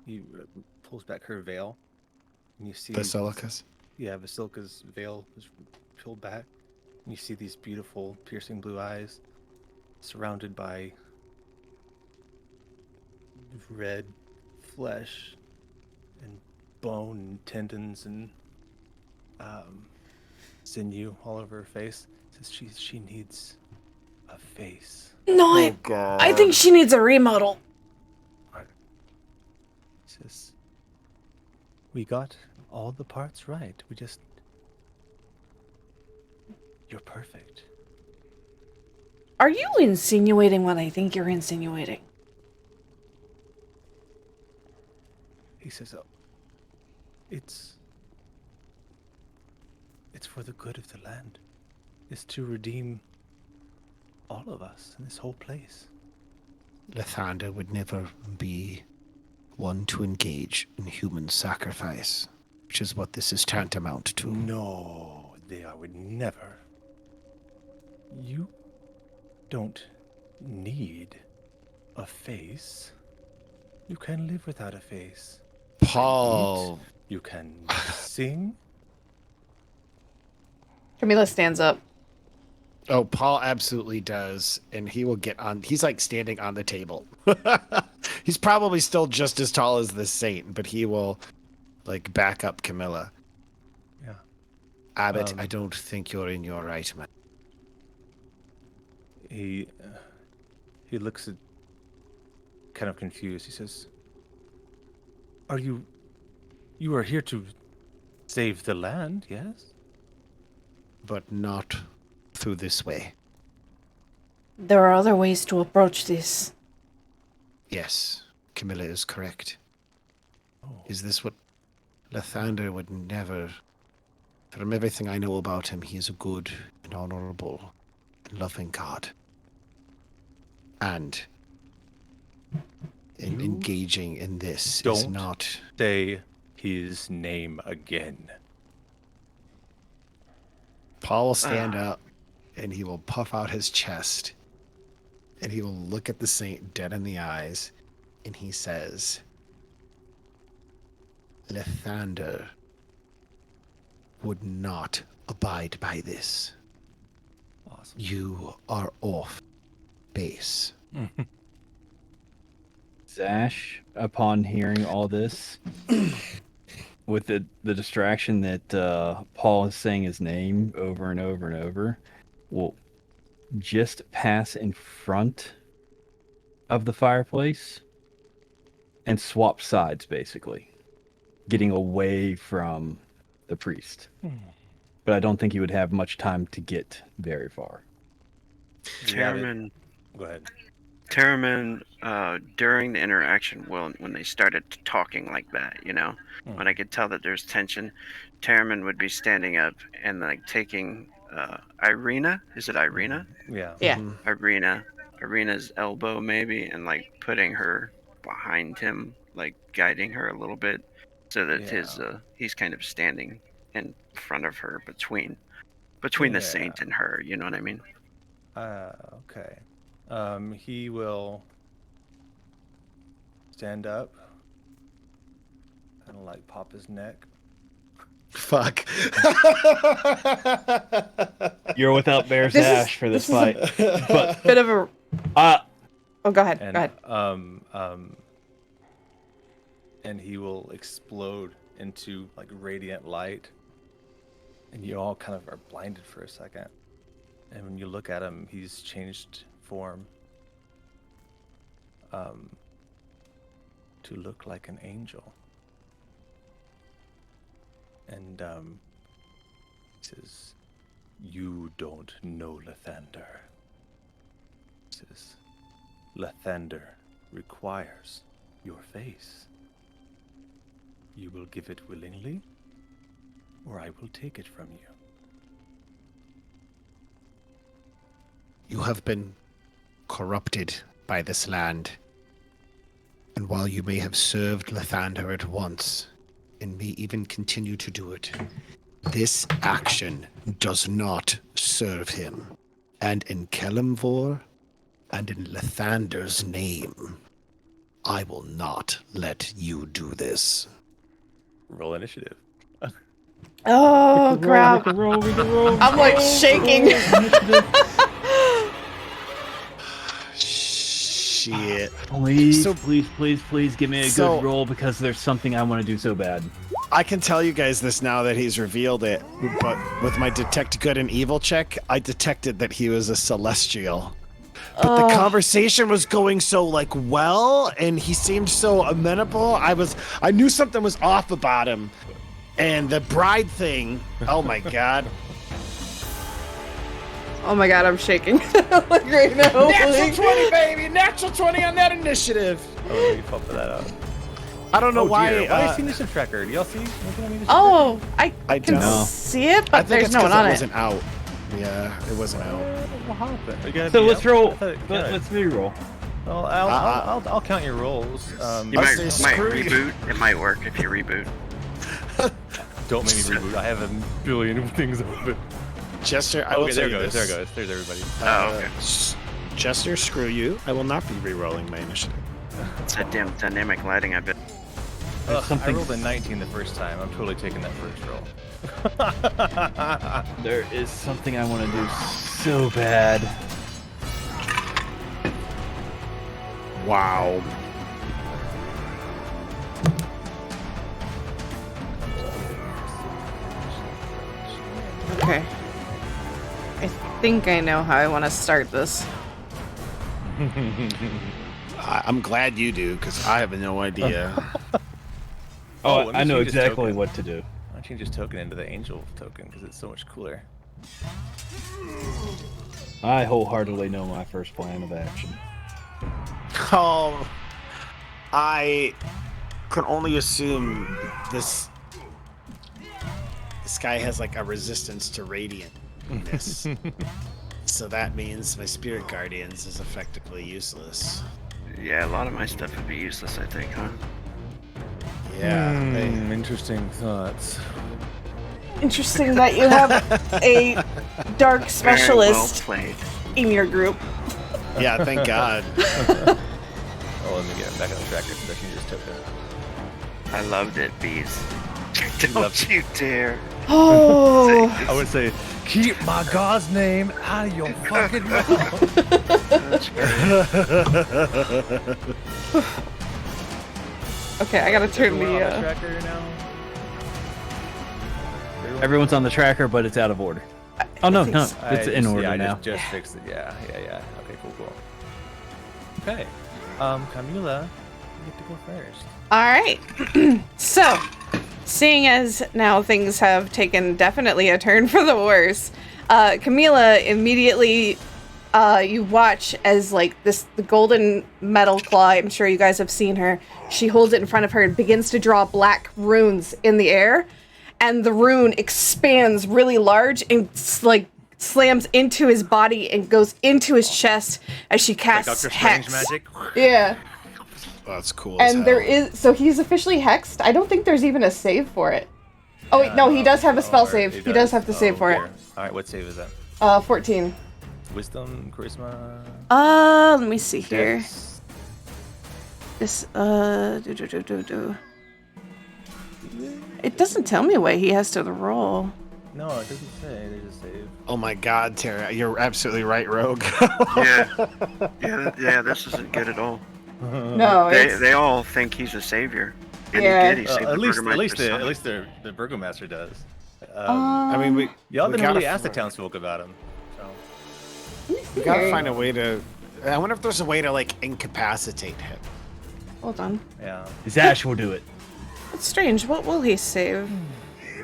he pulls back her veil, and you see Basilicus. Yeah, Basilica's veil is pulled back, and you see these beautiful, piercing blue eyes, surrounded by red flesh and bone and tendons and sinew all over her face. Says she needs a face. No, I think she needs a remodel. Says, "We got all the parts right. You're perfect." Are you insinuating what I think you're insinuating? He says, "Oh, it's for the good of the land. It's to redeem all of us in this whole place." Lathander would never be one to engage in human sacrifice, which is what this is tantamount to. No, they would never. You don't need a face. You can live without a face. Paul. You can sing. Camila stands up. Oh, Paul absolutely does, and he will get on. He's like standing on the table. He's probably still just as tall as the saint, but he will like back up Camila. Yeah. Abbot, I don't think you're in your right mind. He looks at, kind of confused. He says, You are here to save the land, yes?" But not through this way. There are other ways to approach this. Yes, Camilla is correct. Oh. Is this what Lathander would never... From everything I know about him, he is a good and honorable and loving god. And in engaging in this is Don't not... say his name again. Paul will stand up, and he will puff out his chest, and he will look at the saint dead in the eyes, and he says, Lathander would not abide by this. Awesome. You are off base. Zash, upon hearing all this, with the distraction that Paul is saying his name over and over and over, will just pass in front of the fireplace and swap sides, basically, getting away from the priest. But I don't think he would have much time to get very far. Terramyn, Go ahead. Terramyn, during the interaction, when they started talking like that, when I could tell that there's tension, Terramyn would be standing up and like taking Irina. Is it Irina? Yeah. Yeah. Irina's elbow maybe, and like putting her behind him, like guiding her a little bit, so that he's kind of standing in front of her between the saint and her. You know what I mean? Okay. He will stand up, kind of like pop his neck. Fuck. You're without Bear Zash for this fight. But Bit of a. Oh, go ahead. And, Go ahead. And he will explode into like radiant light, and you all kind of are blinded for a second. And when you look at him, he's changed form to look like an angel. And he says, "You don't know Lathander." He says, "Lathander requires your face. You will give it willingly, or I will take it from you." You have been corrupted by this land. And while you may have served Lathander at once, and may even continue to do it, this action does not serve him. And in Kelemvor, and in Lathander's name, I will not let you do this. Roll initiative. Oh, crap. We can roll. I'm like shaking. Shit. Please, So- please give me a So- good roll, because there's something I want to do so bad. I can tell you guys this now that he's revealed it, but with my detect good and evil check, I detected that he was a celestial. But the conversation was going so well, and he seemed so amenable. I knew something was off about him. And the bride thing, oh my god. Oh my god, I'm shaking. Like right now. Natural 20, baby! Natural 20 on that initiative! Oh, you pop that out. I don't know why. Dear. Why is initiative tracker? Do y'all see? Oh, I I can don't. see it, I but think there's it's no 'cause one on it it. wasn't out. Yeah, it wasn't out. What happened? Are you gonna So be let's up? roll. I thought- good. Let's re-roll. Well, I'll count your rolls. You I'll might say screw you. reboot. It might work if you reboot. Don't make me reboot. I have a billion things open. Jester, I will Okay, tell there you goes. this. There goes. There's everybody. Okay. Jester, screw you. I will not be re-rolling my initiative. It's that damn dynamic lighting. I bet. I something- rolled a 19 the first time. I'm totally taking that first roll. There is something I want to do so bad. Wow. Okay. I think I know how I want to start this. I'm glad you do, because I have no idea. Oh, let me I know change this exactly token. what to do. Why don't you just token into the angel token because it's so much cooler. I wholeheartedly know my first plan of action. Oh, I can only assume this guy has like a resistance to radiantness. So that means my spirit guardians is effectively useless. Yeah, a lot of my stuff would be useless. I think, huh? Yeah. Interesting thoughts. Interesting that you have a dark specialist Very well played. in your group. Yeah, thank God. Oh, let me get back on the tracker so I can just token. I loved it, Bees. loved Don't you dare. Oh, I would say, keep my God's name out of your fucking mouth. Okay, I gotta turn Everyone on the. tracker now? Everyone's on the tracker, but it's out of order. Oh no, no, it's in order I now. just fixed it. Yeah. Okay, cool. Okay, Camila, you get to go first. All right. So, seeing as now things have taken definitely a turn for the worse, Camila immediately, you watch as like the golden metal claw. I'm sure you guys have seen her. She holds it in front of her and begins to draw black runes in the air, and the rune expands really large and like slams into his body and goes into his chest as she casts Like Dr. hex. Strange magic. Yeah. That's cool. as And hell. there is, so he's officially hexed. I don't think there's even a save for it. Oh wait, no, he does have a spell save. He does have to save for it. All right, what save is that? 14. Wisdom, charisma. Let me see here. Dex? This, It doesn't tell me what he has to roll. No, it doesn't say. They just save. Oh my God, Tara, you're absolutely right, Rogue. Yeah, this isn't good at all. No, it's, They all think he's a savior. And Yeah. he saved At the least Burgomaster's the Burgomaster does. I mean, Y'all we didn't gotta really ask the f- townsfolk about him. So. we gotta find a way to. I wonder if there's a way to like incapacitate him. Hold on. Yeah. Zash will do it. It's strange. What will he save?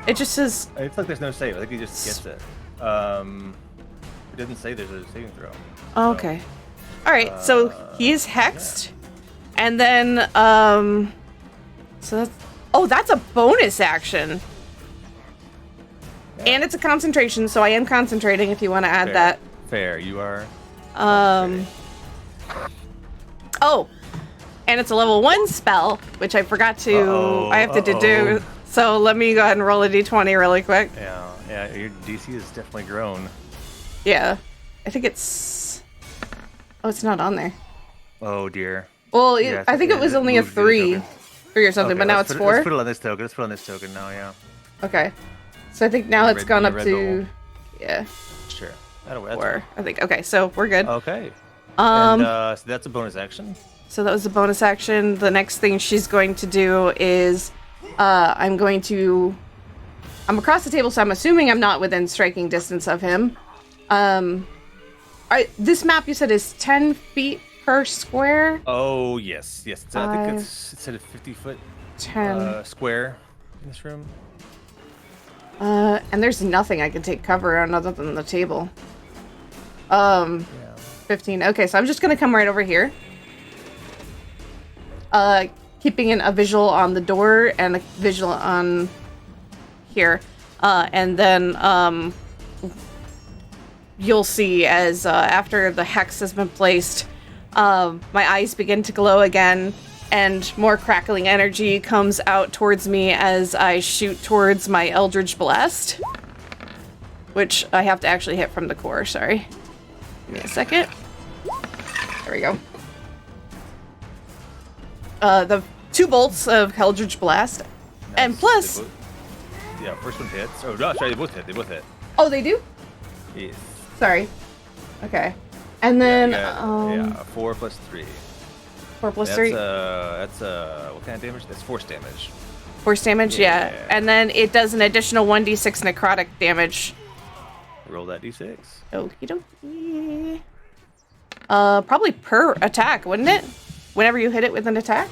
It just says, It's like there's no save. I think he just gets it. It didn't say there's a saving throw. oh, okay. All right, so he's hexed. And then, so that's a bonus action. Yeah. And it's a concentration, so I am concentrating if you want to add Fair. that. Fair. You are. Oh, and it's a level 1 spell, which I forgot to, I have to do. So let me go ahead and roll a d20 really quick. Yeah. Your DC has definitely grown. Yeah, I think it's, oh, it's not on there. Oh dear. Well, Yeah, I think it was only a moved to the 3 token. or something, Okay, but now let's it's put 4. Let's put it on this token. Let's put it on this token now. Yeah. Okay. So I think now it's Red- gone the up red to, bubble. yeah, Sure. That's 4. I think. Okay, so we're good. Okay. Um, And, so that's a bonus action. So that was a bonus action. The next thing she's going to do is, I'm across the table, so I'm assuming I'm not within striking distance of him. This map you said is 10 feet per square? Oh yes. I think it said a 50-foot 10. square in this room. And there's nothing I can take cover on other than the table. Yeah. 15. Okay, so I'm just gonna come right over here. Keeping a visual on the door and a visual on here. And then you'll see as after the hex has been placed, my eyes begin to glow again, and more crackling energy comes out towards me as I shoot towards my Eldritch Blast, which I have to actually hit from the core, sorry. Give me a second. There we go. The 2 bolts of Eldritch Blast, and Nice. plus... They both- yeah, first one hits. Oh no, sorry, they both hit. Oh, they do? Yes. Sorry. Okay. And then, yeah, 4 plus 3. 4 plus That's 3. That's what kind of damage? That's force damage. Force damage, yeah. Yeah. And then it does an additional 1d6 necrotic damage. Roll that d6. Okie dokie. Probably per attack, wouldn't it? Whenever you hit it with an attack?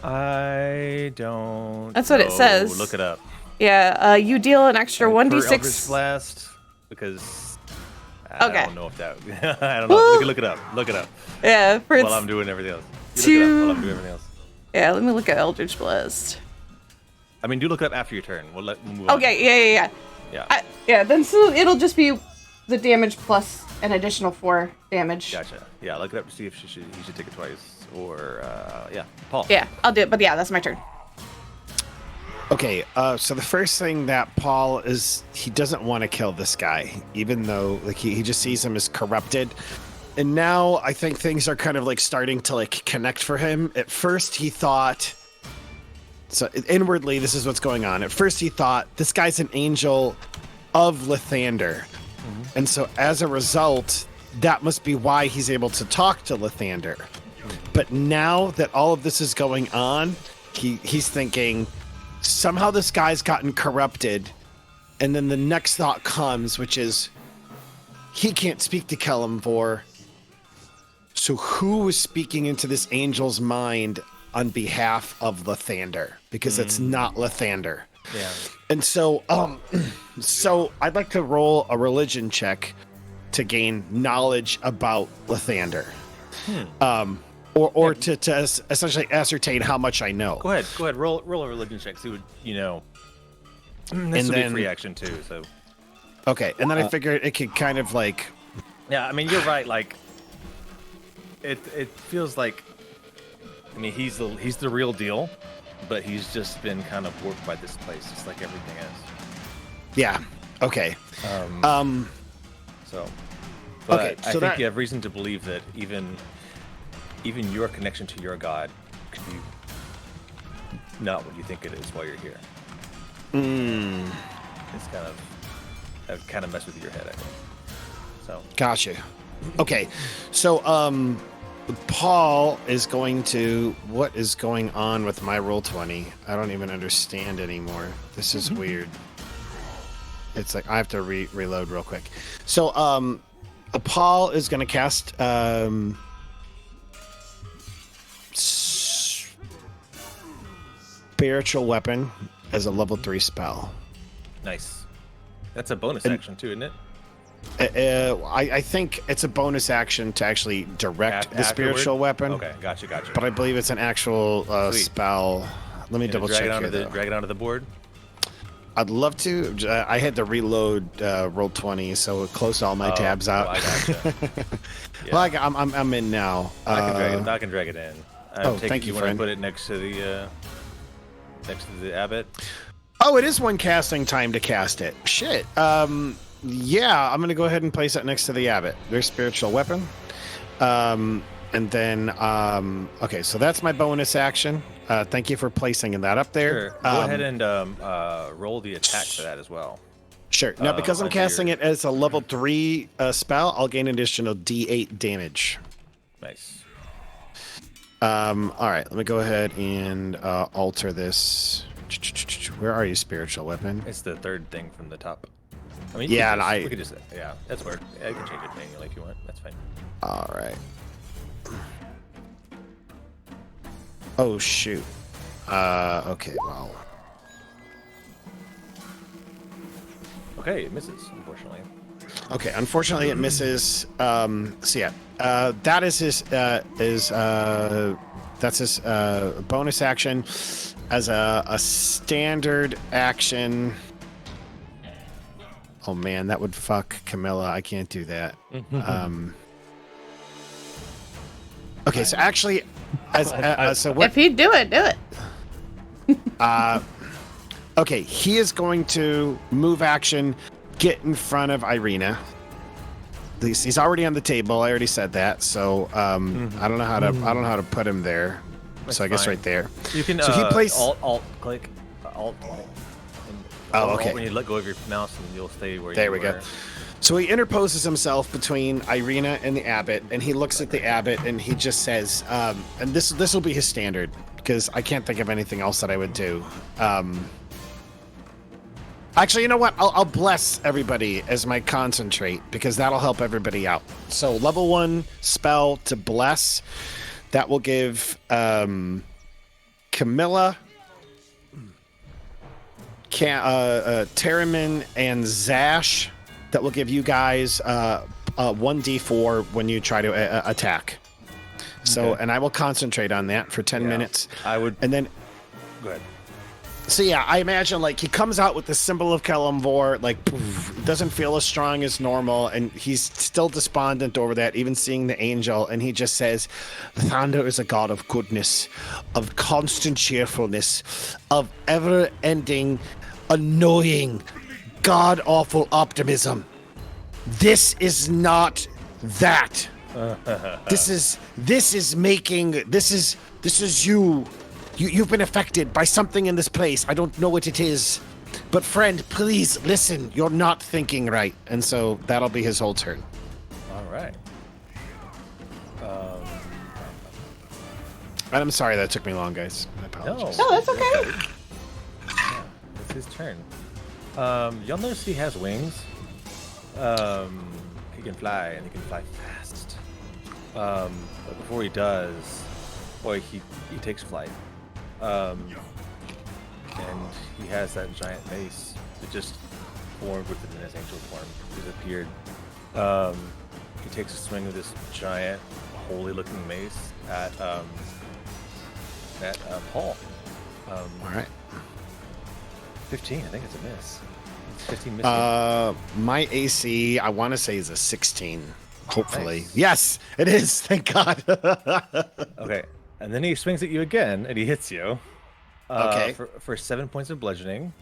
I don't. That's what it know. saup. Look it up. Yeah, you deal an extra Per Eldritch 1d6. Blast, because I Okay. don't know if that. I don't know. Look it up. Look it up. Yeah, for While its... I'm doing everything else. You look it up while I'm doing everything else. Yeah, let me look at Eldritch Blast. I mean, do look it up after your turn. We'll move on. Okay, yeah. Yeah. Yeah, then so it'll just be the damage plus an additional 4 damage. Gotcha. Yeah, look it up to see if he should take it twice, or yeah, Paul. Yeah, I'll do it, but yeah, that's my turn. Okay, so the first thing that Paul is, he doesn't want to kill this guy, even though like he just sees him as corrupted. And now I think things are kind of like starting to like connect for him. At first he thought, so inwardly this is what's going on. At first he thought this guy's an angel of Lathander. Mm-hmm. And so as a result, that must be why he's able to talk to Lathander. But now that all of this is going on, he's thinking somehow this guy's gotten corrupted, and then the next thought comes, which is he can't speak to Kelemvor. So who is speaking into this angel's mind on behalf of Lathander? Because it's not Lathander. Yeah. And so, so I'd like to roll a religion check to gain knowledge about Lathander, or to essentially ascertain how much I know. Go ahead. Roll a religion check. See what you know. This will be a free action too. So. Okay, and then I figured it could kind of like. Yeah, I mean you're right. Like, it feels like. I mean he's the real deal, but he's just been kind of warped by this place, just like everything is. Yeah. Okay. So. But okay. So I think you have reason to believe that even your connection to your god could be not what you think it is while you're here. It's kind of mess with your head, I think. So. Gotcha. Okay. So, Paul is going to. What is going on with my Roll20? I don't even understand anymore. This is weird. It's like I have to reload real quick. So, Paul is going to cast Spiritual Weapon as a level 3 spell. Nice. That's a bonus action too, isn't it? I think it's a bonus action to actually direct the spiritual weapon. Okay, gotcha. But I believe it's an actual spell. Let me double check here. Drag it onto the board. I'd love to. I had to reload Roll20, so it closed all my tabs out. I gotcha. Yeah. Well, I'm in now. I can drag it in. Thank you, want friend. to put it next to the Abbot? Oh, it is one casting time to cast it. Shit. Yeah, I'm gonna go ahead and place it next to the Abbot. Their spiritual weapon. And then okay, so that's my bonus action. Thank you for placing that up there. Sure. Go ahead and roll the attack for that as well. Sure. Now, because I'm casting it as a level 3 spell, I'll gain an additional D8 damage. Nice. All right, let me go ahead and alter this. Where are you, spiritual weapon? It's the third thing from the top. I mean, yeah, we could just that's weird. Yeah, you can change it manually if you want. That's fine. All right. Oh shoot. Okay, well. Okay, it misses, unfortunately. Okay, unfortunately it misses. So yeah, that is his that's his bonus action. As a standard action. Oh man, that would fuck Camila. I can't do that. Okay, so actually, if he'd do it. Okay, he is going to move action, get in front of Irina. He's already on the table. I already said that, so I don't know how to put him there. That's so I guess fine. right there. You can so he plays alt click. Oh, okay. When you let go of your mouse, and you'll stay where there you we were. go. So he interposes himself between Irina and the Abbot, and he looks at the Abbot and he just says, and this will be his standard because I can't think of anything else that I would do. Actually, you know what? I'll bless everybody as my concentrate because that'll help everybody out. So level 1 spell to bless, that will give Camila, Terramyn, and Zash. That will give you guys 1d4 when you try to attack. So, Okay. and I will concentrate on that for 10 minutes. I would. And then, Go ahead. so yeah, I imagine like he comes out with the symbol of Kelemvor, like poof, doesn't feel as strong as normal, and he's still despondent over that, even seeing the angel, and he just says, "Thunder is a god of goodness, of constant cheerfulness, of ever-ending, annoying, god-awful optimism. This is not that. This is you. You've been affected by something in this place. I don't know what it is. But friend, please listen. You're not thinking right." And so that'll be his whole turn. All right. I'm sorry that took me long, guys. I apologize. No, that's okay. Yeah, it's his turn. Y'all notice he has wings. He can fly, and he can fly fast. But before he does, boy, he takes flight. And he has that giant mace that just formed within his angel form, disappeared. He takes a swing of this giant, holy-looking mace at Pall. All right. 15, I think it's a miss. It's 15 missing. My AC, I want to say, is a 16. Hopefully. Nice. Yes, it is. Thank God. Okay, and then he swings at you again, and he hits you. Okay. For 7 points of bludgeoning.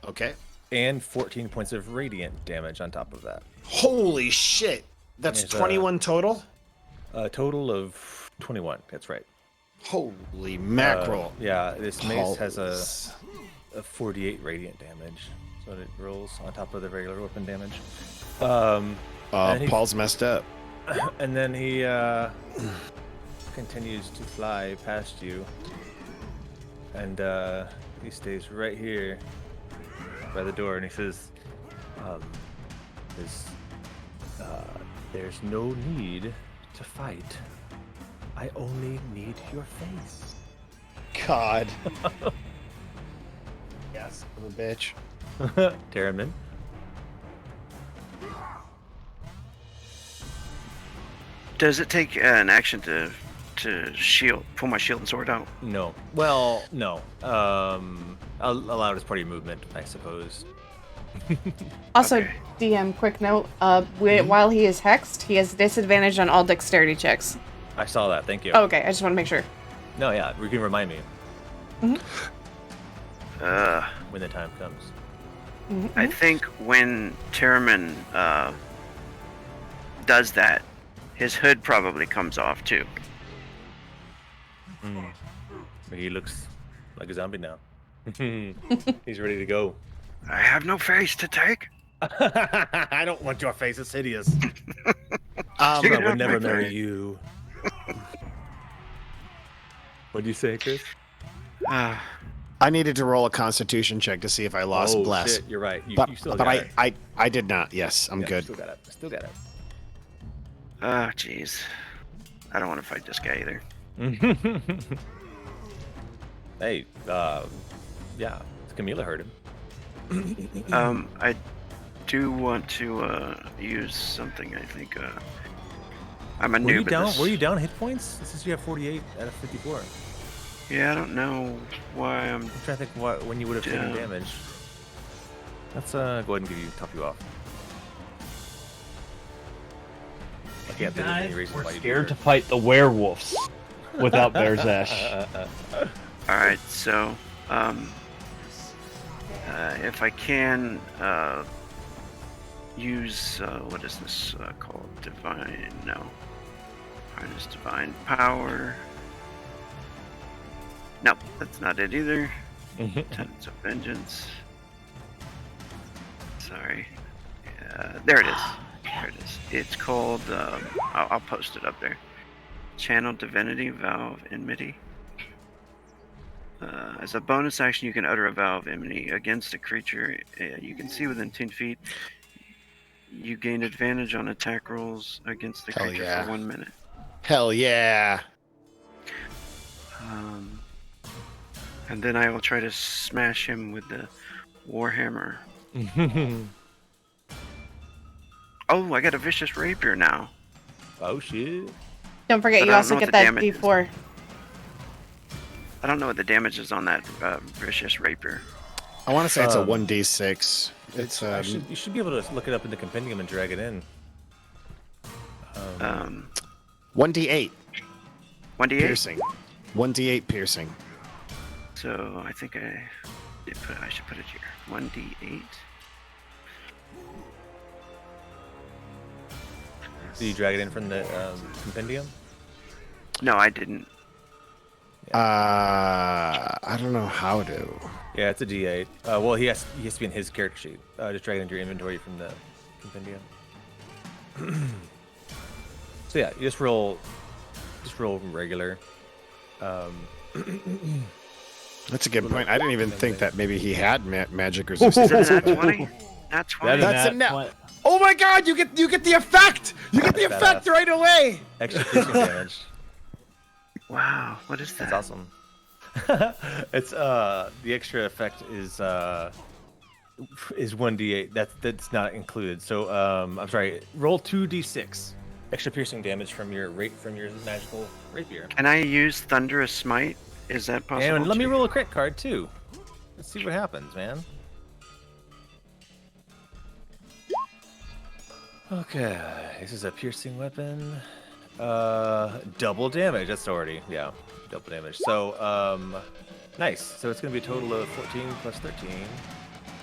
Okay. And 14 points of radiant damage on top of that. Holy shit. That's There's, 21 total? A total of 21, that's right. Holy mackerel. Yeah, this mace Paul has is- a 48 radiant damage. So it rolls on top of the regular weapon damage. And he- Paul's messed up. And then he continues to fly past you. And he stays right here by the door, and he says, there's no need to fight. I only need your face. God. Yes, little bitch. Terramyn. Does it take an action to pull my shield and sword out? No. Well, no. I'll allow it as part of your movement, I suppose. Also, Okay. DM, quick note. While he is hexed, he has disadvantage on all dexterity checks. I saw that. Thank you. Oh, okay, I just want to make sure. No, yeah. You can remind me Uh, when the time comes. I think when Terramyn does that, his hood probably comes off too. He looks like a zombie now. He's ready to go. I have no face to take. I don't want your face. It's hideous. I You can would have never my marry face. you. What'd you say, Chris? I needed to roll a constitution check to see if I lost Oh, bless. shit, you're right. You still But got it. I did not. Yes, I'm Yeah, good. Still got it. Still got it. Jeez. I don't want to fight this guy either. Hey, yeah, Camila heard him. I do want to use something. I think I'm a Were you noob at down? this. Were you down hit points? Since you have 48 out of 54. Yeah, I don't know why I'm. I'm trying to think when you would have taken Yeah. damage. Let's go ahead and top you off. I can't think of any reason why you Scared to fight the werewolves without Bear Zash. All right, so if I can use what is this called? Divine? No. Harness divine power. No, that's not it either. Tenets of vengeance. Sorry. There it is. There it is. It's called. I'll post it up there. Channel Divinity Vow of Enmity. As a bonus action, you can utter a vow of enmity against a creature you can see within 10 feet. You gain advantage on attack rolls against the Hell creature yeah. for 1 minute. Hell yeah. And then I will try to smash him with the Warhammer. Oh, I got a vicious rapier now. Oh shit! Don't forget, But you I don't also know what get the that damage is. D4. I don't know what the damage is on that vicious rapier. I want to say it's a Um, 1d6. It's You should be able to look it up in the compendium and drag it in. 1d8 1d8. piercing. 1d8 piercing. So I think I should put it here. 1d8. Do you drag it in from the compendium? No, I didn't. I don't know how to. Yeah, it's a D8. Well, he has to be in his character sheet. Just drag it into your inventory from the compendium. So yeah, you just roll regular. That's a good point. I didn't even think that maybe he had magic Is resistance. it at 20? At 20? That's a net. Oh my god, you get the effect! You get the effect right away! Extra piercing damage. Wow, what is that? That's awesome. It's the extra effect is 1d8. That's not included. So I'm sorry. Roll 2d6 extra piercing damage from your magical rapier. Can I use Thunderous Smite? Is that possible? And let me roll a crit card too. Let's see what happens, man. Okay, this is a piercing weapon. Double damage. That's already double damage. So nice. So it's gonna be a total of 14 plus 13.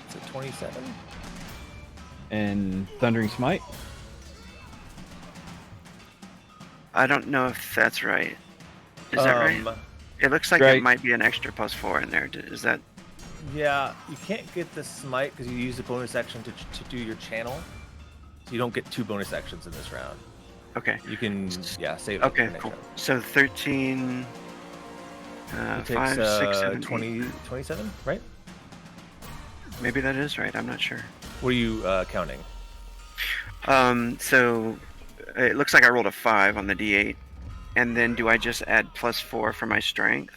So 27. And Thundering Smite. I don't know if that's right. Is that right? It looks like Right. it might be an extra +4 in there. Is that? Yeah, you can't get the smite because you use the bonus action to do your channel. So you don't get 2 bonus actions in this round. Okay. You can save it. Okay, for next cool. round. So 13, It 5, takes 6, 7, 20, 8. 27, right? Maybe that is right. I'm not sure. What are you counting? So it looks like I rolled a 5 on the D8, and then do I just add +4 for my strength?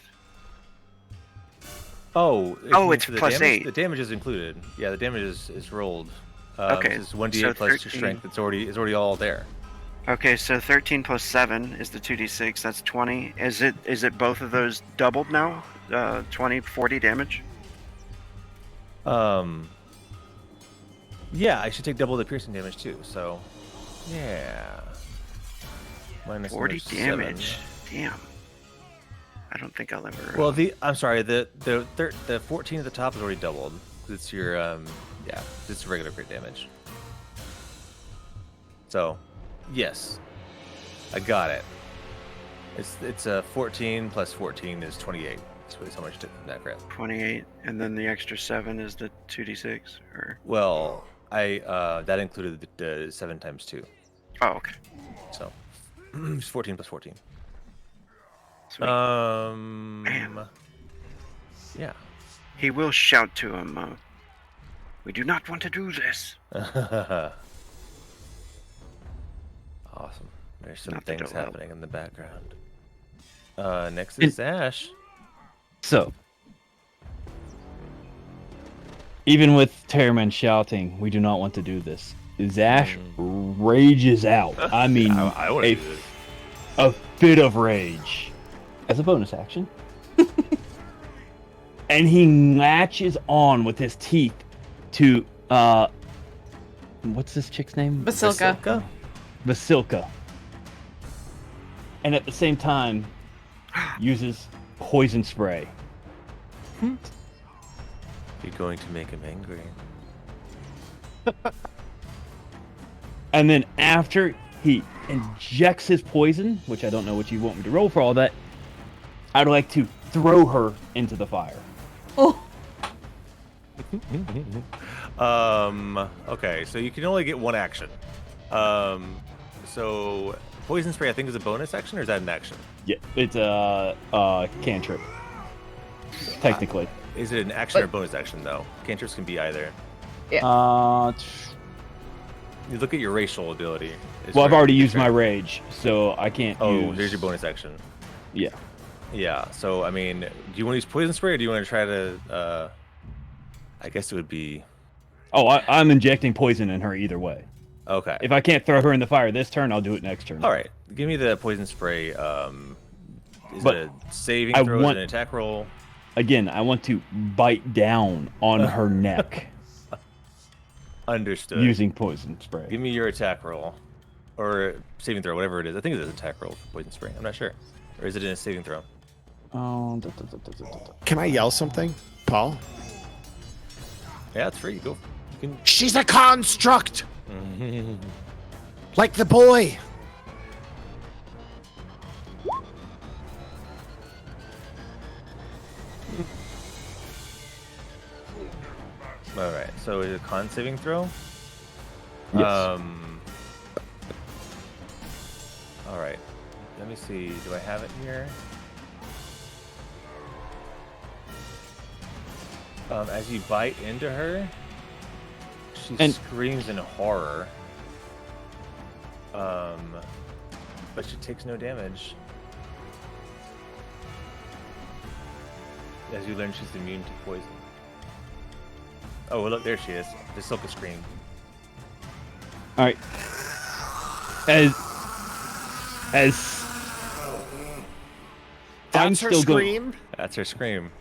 Oh, it's for the plus damage? 8. The damage is included. Yeah, the damage is rolled. Okay, This is 1d8 so plus your 13. strength. It's already all there. Okay, so 13 plus 7 is the 2d6. That's 20. Is it both of those doubled now? 20, 40 damage? Yeah, I should take double the piercing damage too. So, yeah. Minus 40 another damage. 7. Damn. I don't think I'll ever. Well, I'm sorry. The 14 at the top is already doubled. It's your it's regular crit damage. So, yes, I got it. It's 14 plus 14 is 28. That's how much you took from that crit. 28, and then the extra 7 is the 2d6, or. Well, that included the 7 times 2. Oh, okay. So, it's 14 plus 14. Sweet. Yeah. He will shout to him. We do not want to do this. Awesome. There's some Not that things it'll help. happening in the background. Next is Zash. So, even with Terramyn shouting, we do not want to do this. Zash rages out. I mean, I want to do this. a fit of rage as a bonus action. And he latches on with his teeth to what's this chick's name? Basilka. Basilka. And at the same time uses poison spray. You're going to make him angry. And then after he injects his poison, which I don't know what you want me to roll for all that, I'd like to throw her into the fire. Oh, Okay, so you can only get one action. So poison spray I think is a bonus action, or is that an action? Yeah, it's a cantrip. Technically. Is it an action or bonus action though? Cantrips can be either. Well, You look at your racial ability. I've already used my rage, so I can't Oh, use... there's your bonus action. Yeah. Yeah, so I mean, do you want to use poison spray or do you want to try to I guess it would be Oh, I'm injecting poison in her either way. okay. If I can't throw her in the fire this turn, I'll do it next turn. All right, give me the poison spray. Is But it a saving I throw? want- Is it an attack roll? Again, I want to bite down on her neck Understood. using poison spray. Give me your attack roll, or saving throw, whatever it is. I think it is an attack roll for poison spray. I'm not sure, or is it in a saving throw? Oh, Can I yell something, Paul? Yeah, it's free. Go. You She's a construct, can. like the boy. All right. So is it a con saving throw? Yes. All right. Let me see. Do I have it here? As you bite into her, she screams in horror. But she takes no damage. As you learn, she's immune to poison. Oh, well, look, there she is. The Silka Scream. All right. As I'm That's her still going. scream. That's her scream.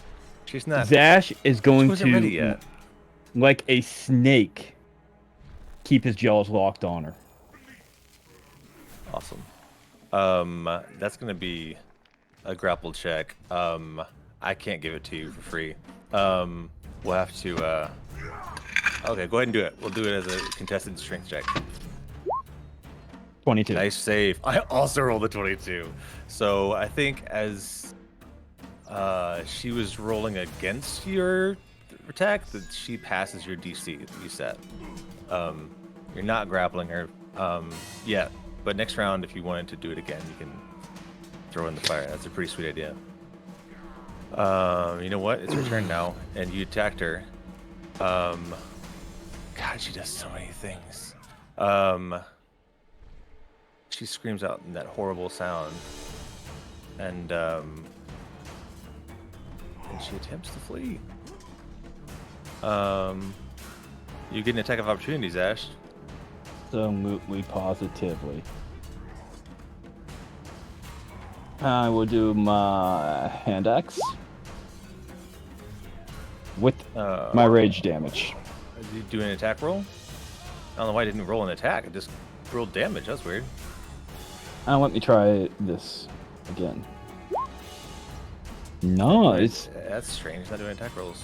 She's not. Zash is going wasn't ready to, yet. like a snake, keep his jaws locked on her. Awesome. That's gonna be a grapple check. I can't give it to you for free. We'll have to. Okay, go ahead and do it. We'll do it as a contested strength check. 22. Nice save. I also rolled a 22. So I think as she was rolling against your attack, that she passes your DC that you set. You're not grappling her yet, but next round, if you wanted to do it again, you can throw in the fire. That's a pretty sweet idea. You know what? It's her turn now, and you attacked her. God, she does so many things. She screams out in that horrible sound, and she attempts to flee. You get an attack of opportunity, Zash. So mootly positively. I will do my hand axe with my rage damage. Did you do an attack roll? I don't know why I didn't roll an attack. I just rolled damage. That's weird. Let me try this again. Nice. That's strange. Not doing attack rolls.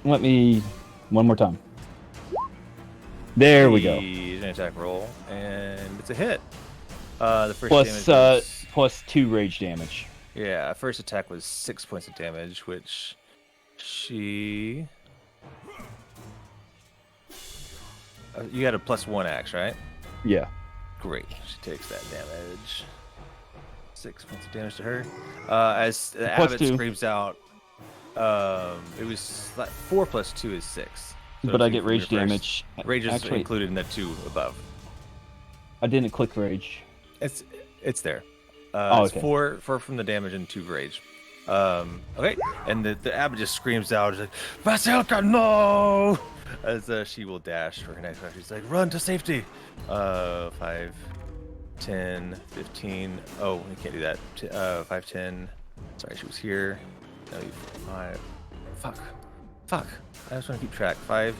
Let me one more time. There we go. An attack roll, and it's a hit. The first Plus, damage was, plus 2 rage damage. yeah, first attack was 6 points of damage, which she. You had a +1 axe, right? Yeah. Great. She takes that damage. 6 points of damage to her. As the Plus Abbot 2. screams out, it was like 4 + 2 is 6. So But I two get from your rage first. damage. Rage is Actually, included in the 2 above. I didn't click rage. It's there. Okay. It's 4 from the damage and 2 rage. Okay, and the Abbot just screams out, she's like, Vasilka, no! As she will dash for her next round. She's like, run to safety. 5, 10, 15. Oh, we can't do that. 5, 10. Sorry, she was here. No, 5. Fuck. I just want to keep track. 5,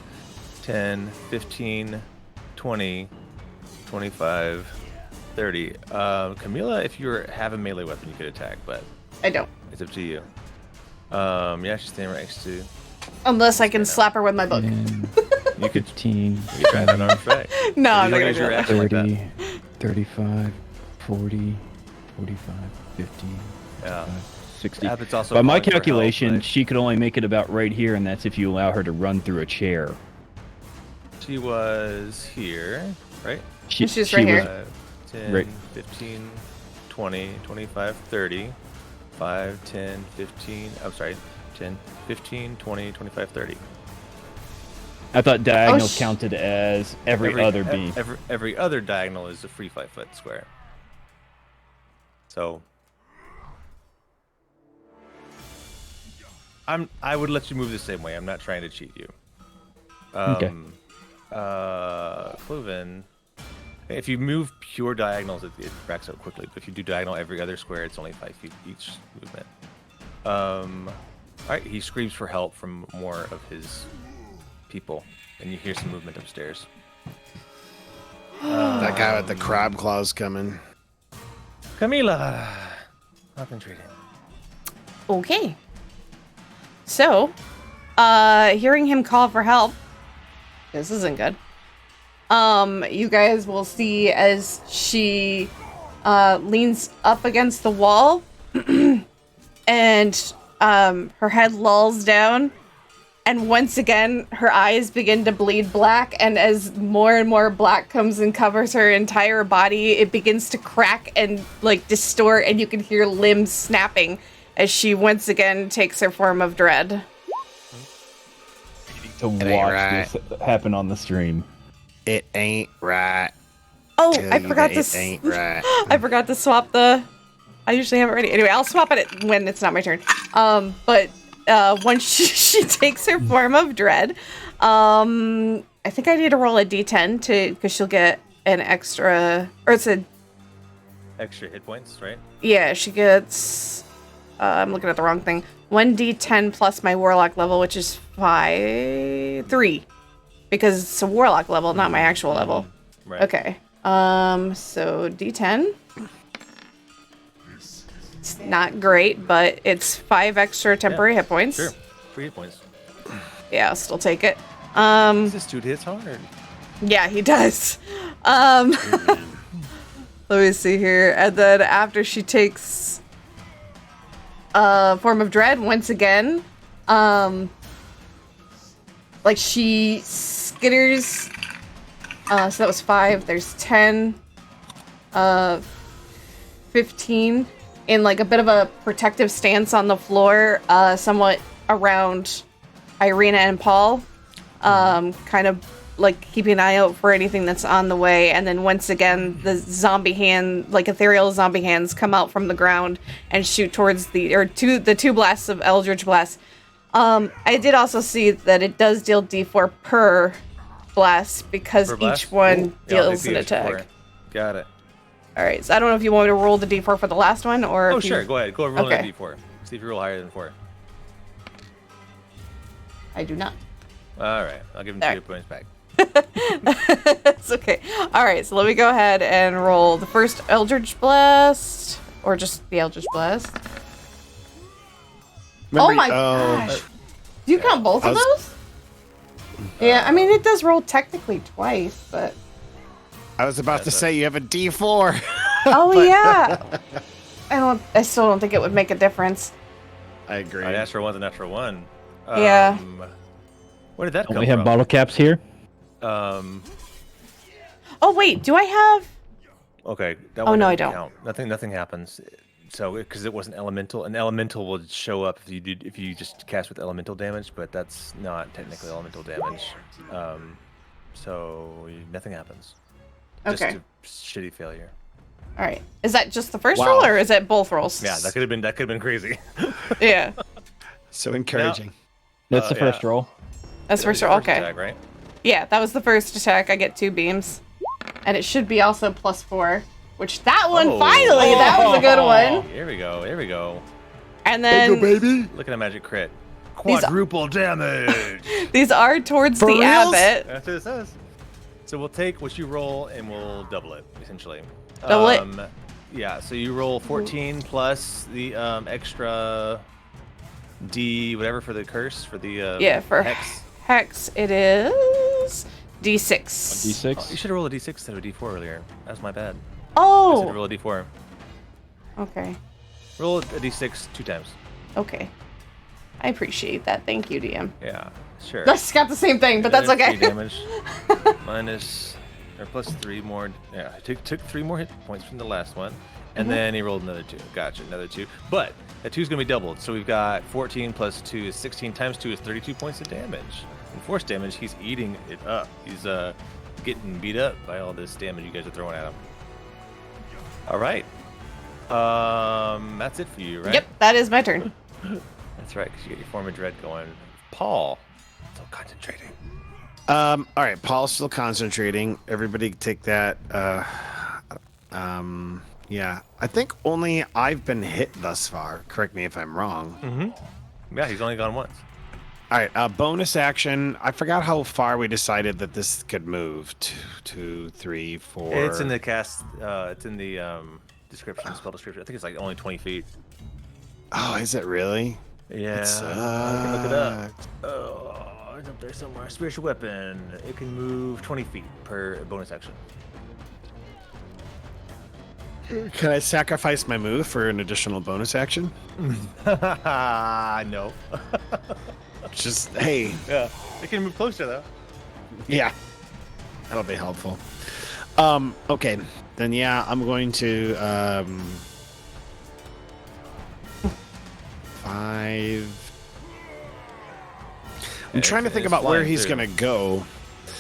10, 15, 20, 25, 30. Camila, if you have a melee weapon, you could attack, but I don't. it's up to you. Yeah, she's standing right next to. Unless I can slap her with my book. You could 15, you try that arm effect. No, I'm not Use gonna do your that. action like that. 30, 35, 40, 45, 50, Yeah. 60. Abbot's also By my calling for help, calculation, right? she could only make it about right here, and that's if you allow her to run through a chair. She was here, right? She's right here. 5, 10, Right. 15, 20, 25, 30. 5, 10, 15. I'm sorry. 10, 15, 20, 25, 30. I thought diagonals sh- counted as every other beam. Every other diagonal is a free 5-foot square. So I would let you move the same way. I'm not trying to cheat you. Okay. Cloven. If you move pure diagonals, it racks up quickly. But if you do diagonal every other square, it's only 5 feet each movement. All right, he screams for help from more of his people, and you hear some movement upstairs. That guy with the crab claws coming. Camila, how can I treat him? Okay. So, hearing him call for help, this isn't good. You guys will see as she leans up against the wall and her head lolls down, and once again her eyes begin to bleed black, and as more and more black comes and covers her entire body, it begins to crack and like distort, and you can hear limbs snapping as she once again takes her form of dread. to ain't watch right. this happen on the stream. It ain't right. Oh, Tell I you forgot that to. It ain't right. I forgot to swap the. I usually have it ready. Anyway, I'll swap it when it's not my turn. But once she takes her form of dread, I think I need to roll a d10 because she'll get an extra, or it's a Extra hit points, right? yeah. She gets. I'm looking at the wrong thing. 1d10 plus my warlock level, which is 3, because it's a warlock level, not my actual level. Right. Okay. So d10. It's not great, but it's 5 extra temporary hit points. Sure. 3 hit points. Yeah, I'll still take it. This dude hits hard. Yeah, he does. Let me see here. And then after she takes form of dread once again, like she skitters. So that was 5. There's 10, 15 in like a bit of a protective stance on the floor, somewhat around Irina and Pall, kind of like keeping an eye out for anything that's on the way. And then once again, the zombie hand, like ethereal zombie hands, come out from the ground and shoot towards the two blasts of Eldritch Blast. I did also see that it does deal D4 per blast because Per blast? each one Ooh. Yeah, I'll deals take an the attack. D4. Got it. All right, so I don't know if you want me to roll the D4 for the last one or. Oh, if you... sure. Go ahead. Go roll Okay. a D4. See if you roll higher than 4. I do not. All right. I'll give him 2 There. hit points back. It's okay. All right, so let me go ahead and roll the first Eldritch Blast, or just the Eldritch Blast. Remember, oh my gosh! Do you count both of those? Yeah, I mean it does roll technically twice, but. I was about to say you have a D4. Oh yeah. I still don't think it would make a difference. I agree. Alright, natural 1's a natural 1. Yeah. Where did that Don't come we have from? bottle caps here? Oh wait, do I have? Okay. That Oh, one no, I doesn't don't. count. Nothing happens. So, because it wasn't elemental, an elemental will show up if you just cast with elemental damage, but that's not technically elemental damage. So nothing happens. Okay. Just a shitty failure. All right. Is that just the first Wow. roll, or is it both rolls? Yeah, that could have been crazy. Yeah. So encouraging. That's the first yeah. roll. That's first Your roll. Okay. attack, right? Yeah, that was the first attack. I get 2 beams, and it should be also +4. Which that one finally, that was a good one. Here we go. Here we go. And then baby. Look at a magic crit. These- Quadruple damage. these are towards For the reals? abbot. That's what it says. So we'll take what you roll and we'll double it, essentially. Double it? Yeah, so you roll 14 plus the extra D whatever for the curse, for the Yeah, for hex. Hex, it is D6. D6. Oh, you should have rolled a D6 instead of a D4 earlier. That's my bad. I should Oh. roll a D4. Okay. Roll a D6 2 times. Okay. I appreciate that. Thank you, DM. Yeah, sure. That's got the same thing, but that's Another okay. 3 damage. Minus or plus 3 more. Yeah, I took 3 more hit points from the last one, and then he rolled another 2. Gotcha, another 2. But that 2 is gonna be doubled, so we've got 14 plus 2 is 16 times 2 is 32 points of damage. And force damage, he's eating it up. He's getting beat up by all this damage you guys are throwing at him. All right. That's it for you, right? Yep, that is my turn. That's right, because you get your form of dread going. Paul, still concentrating. All right, Paul's still concentrating. Everybody take that. Yeah, I think only I've been hit thus far. Correct me if I'm wrong. Mm-hmm. Yeah, he's only gone once. All right, bonus action. I forgot how far we decided that this could move. 2, 3, 4. It's in the cast. It's in the description, spell description. I think it's like only 20 feet. Oh, is it really? Yeah, It's, I can look it up. Oh, it's up there somewhere. Spiritual weapon. It can move 20 feet per bonus action. Can I sacrifice my move for an additional bonus action? No. Just, hey. Yeah, it can move closer though. Yeah. That'll be helpful. Okay. Then yeah, I'm going to 5. I'm trying to think about where he's going to go.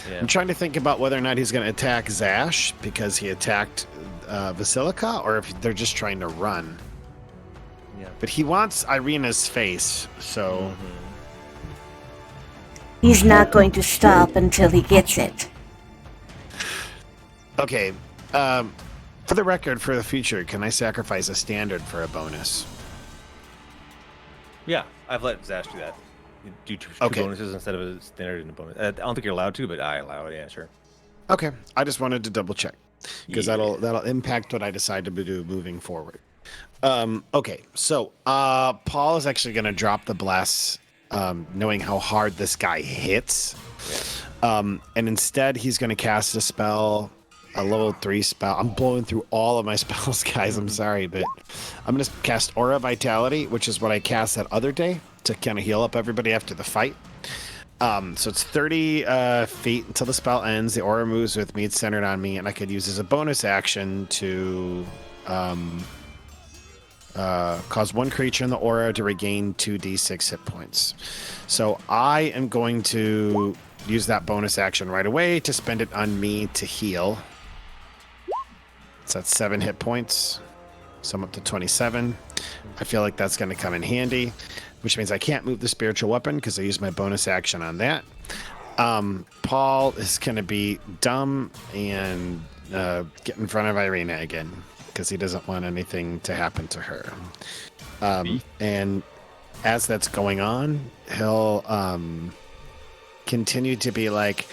Yeah. I'm trying to think about whether or not he's going to attack Zash because he attacked Basilica, or if they're just trying to run. Yeah. But he wants Irina's face, so... He's not going to stop until he gets it. Okay. For the record, for the future, can I sacrifice a standard for a bonus? Yeah, I've let Zash do that. You do two Okay. bonuses instead of a standard and a bonus. I don't think you're allowed to, but I allow it. Yeah, sure. Okay. I just wanted to double check because Yeah. that'll impact what I decide to do moving forward. Okay. So Paul is actually going to drop the bless, knowing how hard this guy hits. And instead, he's going to cast a spell, a level 3 spell. I'm blowing through all of my spells, guys. I'm sorry, but I'm going to cast Aura Vitality, which is what I cast that other day to kind of heal up everybody after the fight. So it's 30 feet until the spell ends. The aura moves with me. It's centered on me, and I could use as a bonus action to cause one creature in the aura to regain 2d6 hit points. So I am going to use that bonus action right away to spend it on me to heal. So that's 7 hit points. So I'm up to 27. I feel like that's going to come in handy, which means I can't move the spiritual weapon because I used my bonus action on that. Paul is going to be dumb and get in front of Irina again because he doesn't want anything to happen to her. And as that's going on, he'll continue to be like,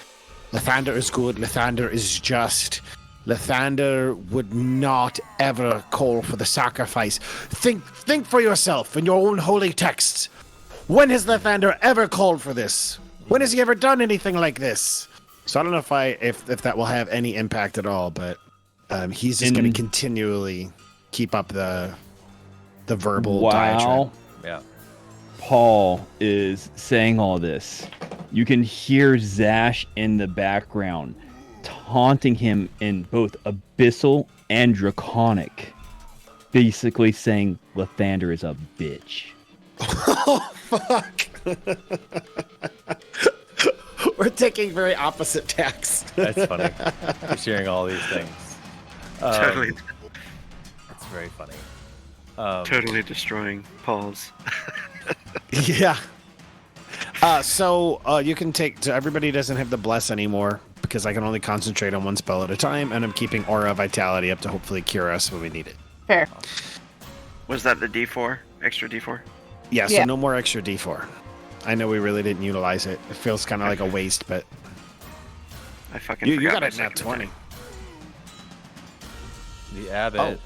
Lathander is good, Lathander is just. Lathander would not ever call for the sacrifice. Think for yourself in your own holy texts. When has Lathander ever called for this? When has he ever done anything like this? So I don't know if that will have any impact at all, but he's just going to continually keep up the verbal diatribe. Yeah. Paul is saying all this, you can hear Zash in the background taunting him in both abyssal and draconic, basically saying Lathander is a bitch. Oh, fuck. We're taking very opposite tacks. That's funny. You're sharing all these things. Totally, That's very funny. totally destroying Paul's. Yeah. So you can take. So everybody doesn't have the bless anymore because I can only concentrate on one spell at a time, and I'm keeping Aura Vitality up to hopefully cure us when we need it. Fair. Was that the D4? Extra D4? Yeah. So Yeah. no more extra D4. I know we really didn't utilize it. It feels kind of like a waste, but I fucking you forgot got my it nat second 20. attack. The Abbot.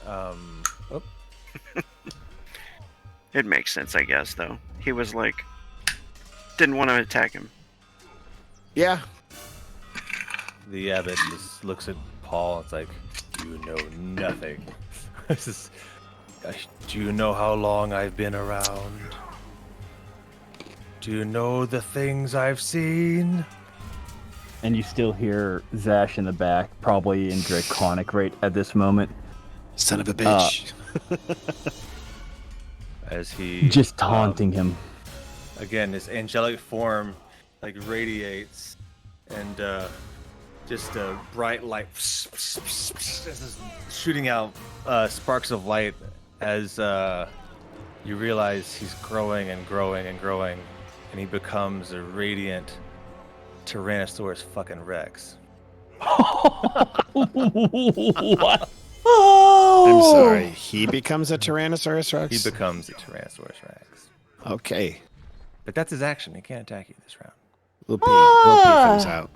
It makes sense, I guess, though. He was like, didn't want to attack him. Yeah. The Abbot just looks at Paul and it's like, you know nothing. This is, do you know how long I've been around? Do you know the things I've seen? And you still hear Zash in the back, probably in draconic right at this moment, Son of a bitch. As he just taunting him. again, his angelic form like radiates, and just a bright light is shooting out sparks of light as you realize he's growing and growing and growing, and he becomes a radiant Tyrannosaurus fucking Rex. What? I'm sorry. He becomes a Tyrannosaurus Rex? He becomes a Tyrannosaurus Rex. Okay. But that's his action. He can't attack you this round. Little P. Little P comes out.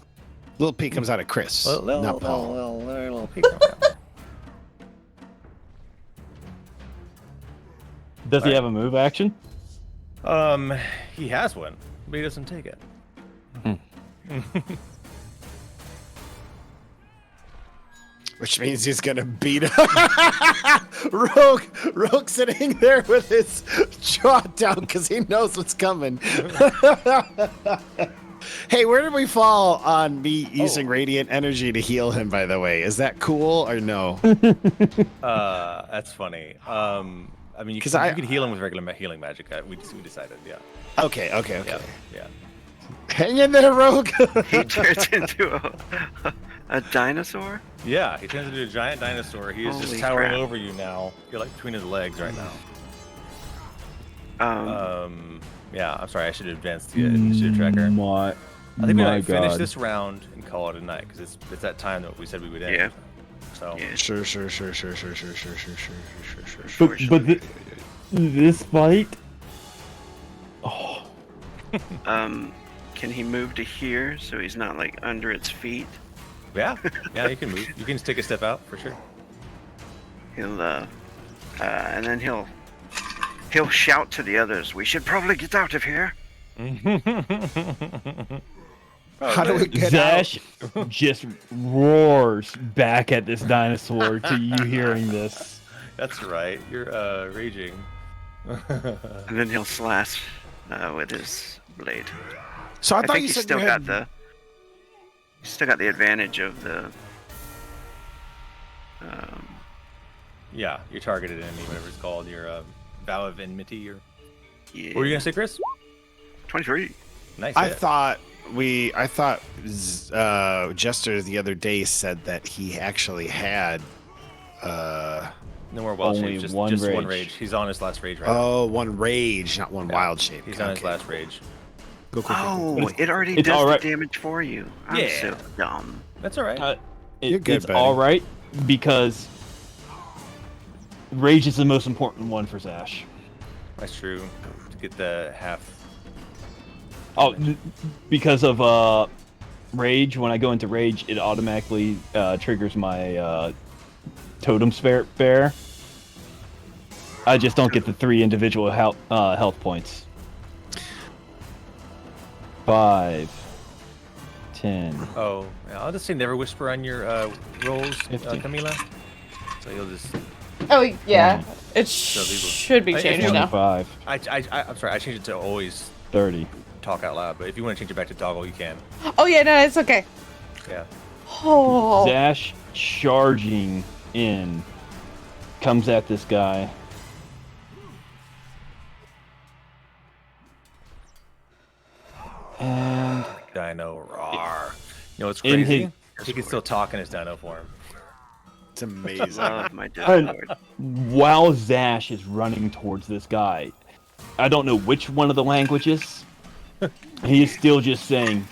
Little P comes out of Chris, not Paul. Little peek around. Does he have a move action? He has one, but he doesn't take it. Which means he's gonna beat Rogue sitting there with his jaw down because he knows what's coming. Hey, where did we fall on me using radiant energy to heal him, by the way? Is that cool or no? That's funny. I mean, you could heal him with regular healing magic. We decided, yeah. Okay. Yeah. Hang in there, Rogue. He turns into a dinosaur? Yeah, he turns into a giant dinosaur. He is just Holy towering crap. over you now. You're like between his legs right now. Yeah, I'm sorry. I should have advanced the initiative tracker. I think we might finish this round and call it a night because it's that time that we said we would end. Yeah. So. Yeah. Sure. But this fight. Oh. Can he move to here so he's not like under its feet? Yeah, you can move. You can just take a step out for sure. He'll and then he'll shout to the others, "We should probably get out of here." How do we get Zash just roars back at this dinosaur to you hearing this. That's right. You're raging. And then he'll slash with his blade. So I thought think you he's said still you had... got the advantage of the. Yeah, you're targeted enemy, whatever it's called. Your vow of enmity, or Yeah. what were you gonna say, Chris? 23. Nice. I hit. thought Jester the other day said that he actually had No more wild Only shapes, just one one rage. rage. He's on his last rage right now. one rage, not one wild shape. He's on his last rage. Go. Oh, it already it's does all right. the damage for you. I'm Yeah. so dumb. That's all right. You're good, it's buddy. all right because rage is the most important one for Zash. That's true. To get the half. Oh, because of rage. When I go into rage, it automatically triggers my totem bear. I just don't get the 3 individual health points. 5, 10. Oh, yeah, I'll just say never whisper on your rolls, 15. Camila. So you'll just. Oh yeah, it people- should be If changed you- now. 25, I'm sorry. I changed it to always 30. talk out loud. But if you want to change it back to toggle, you can. Oh yeah, no, it's okay. Yeah. Oh, Zash charging in comes at this guy. And Dino roar. You know what's In crazy? He can still talk in his dino form. It's amazing. Love my And- Discord. while Zash is running towards this guy, I don't know which one of the languages, he is still just saying,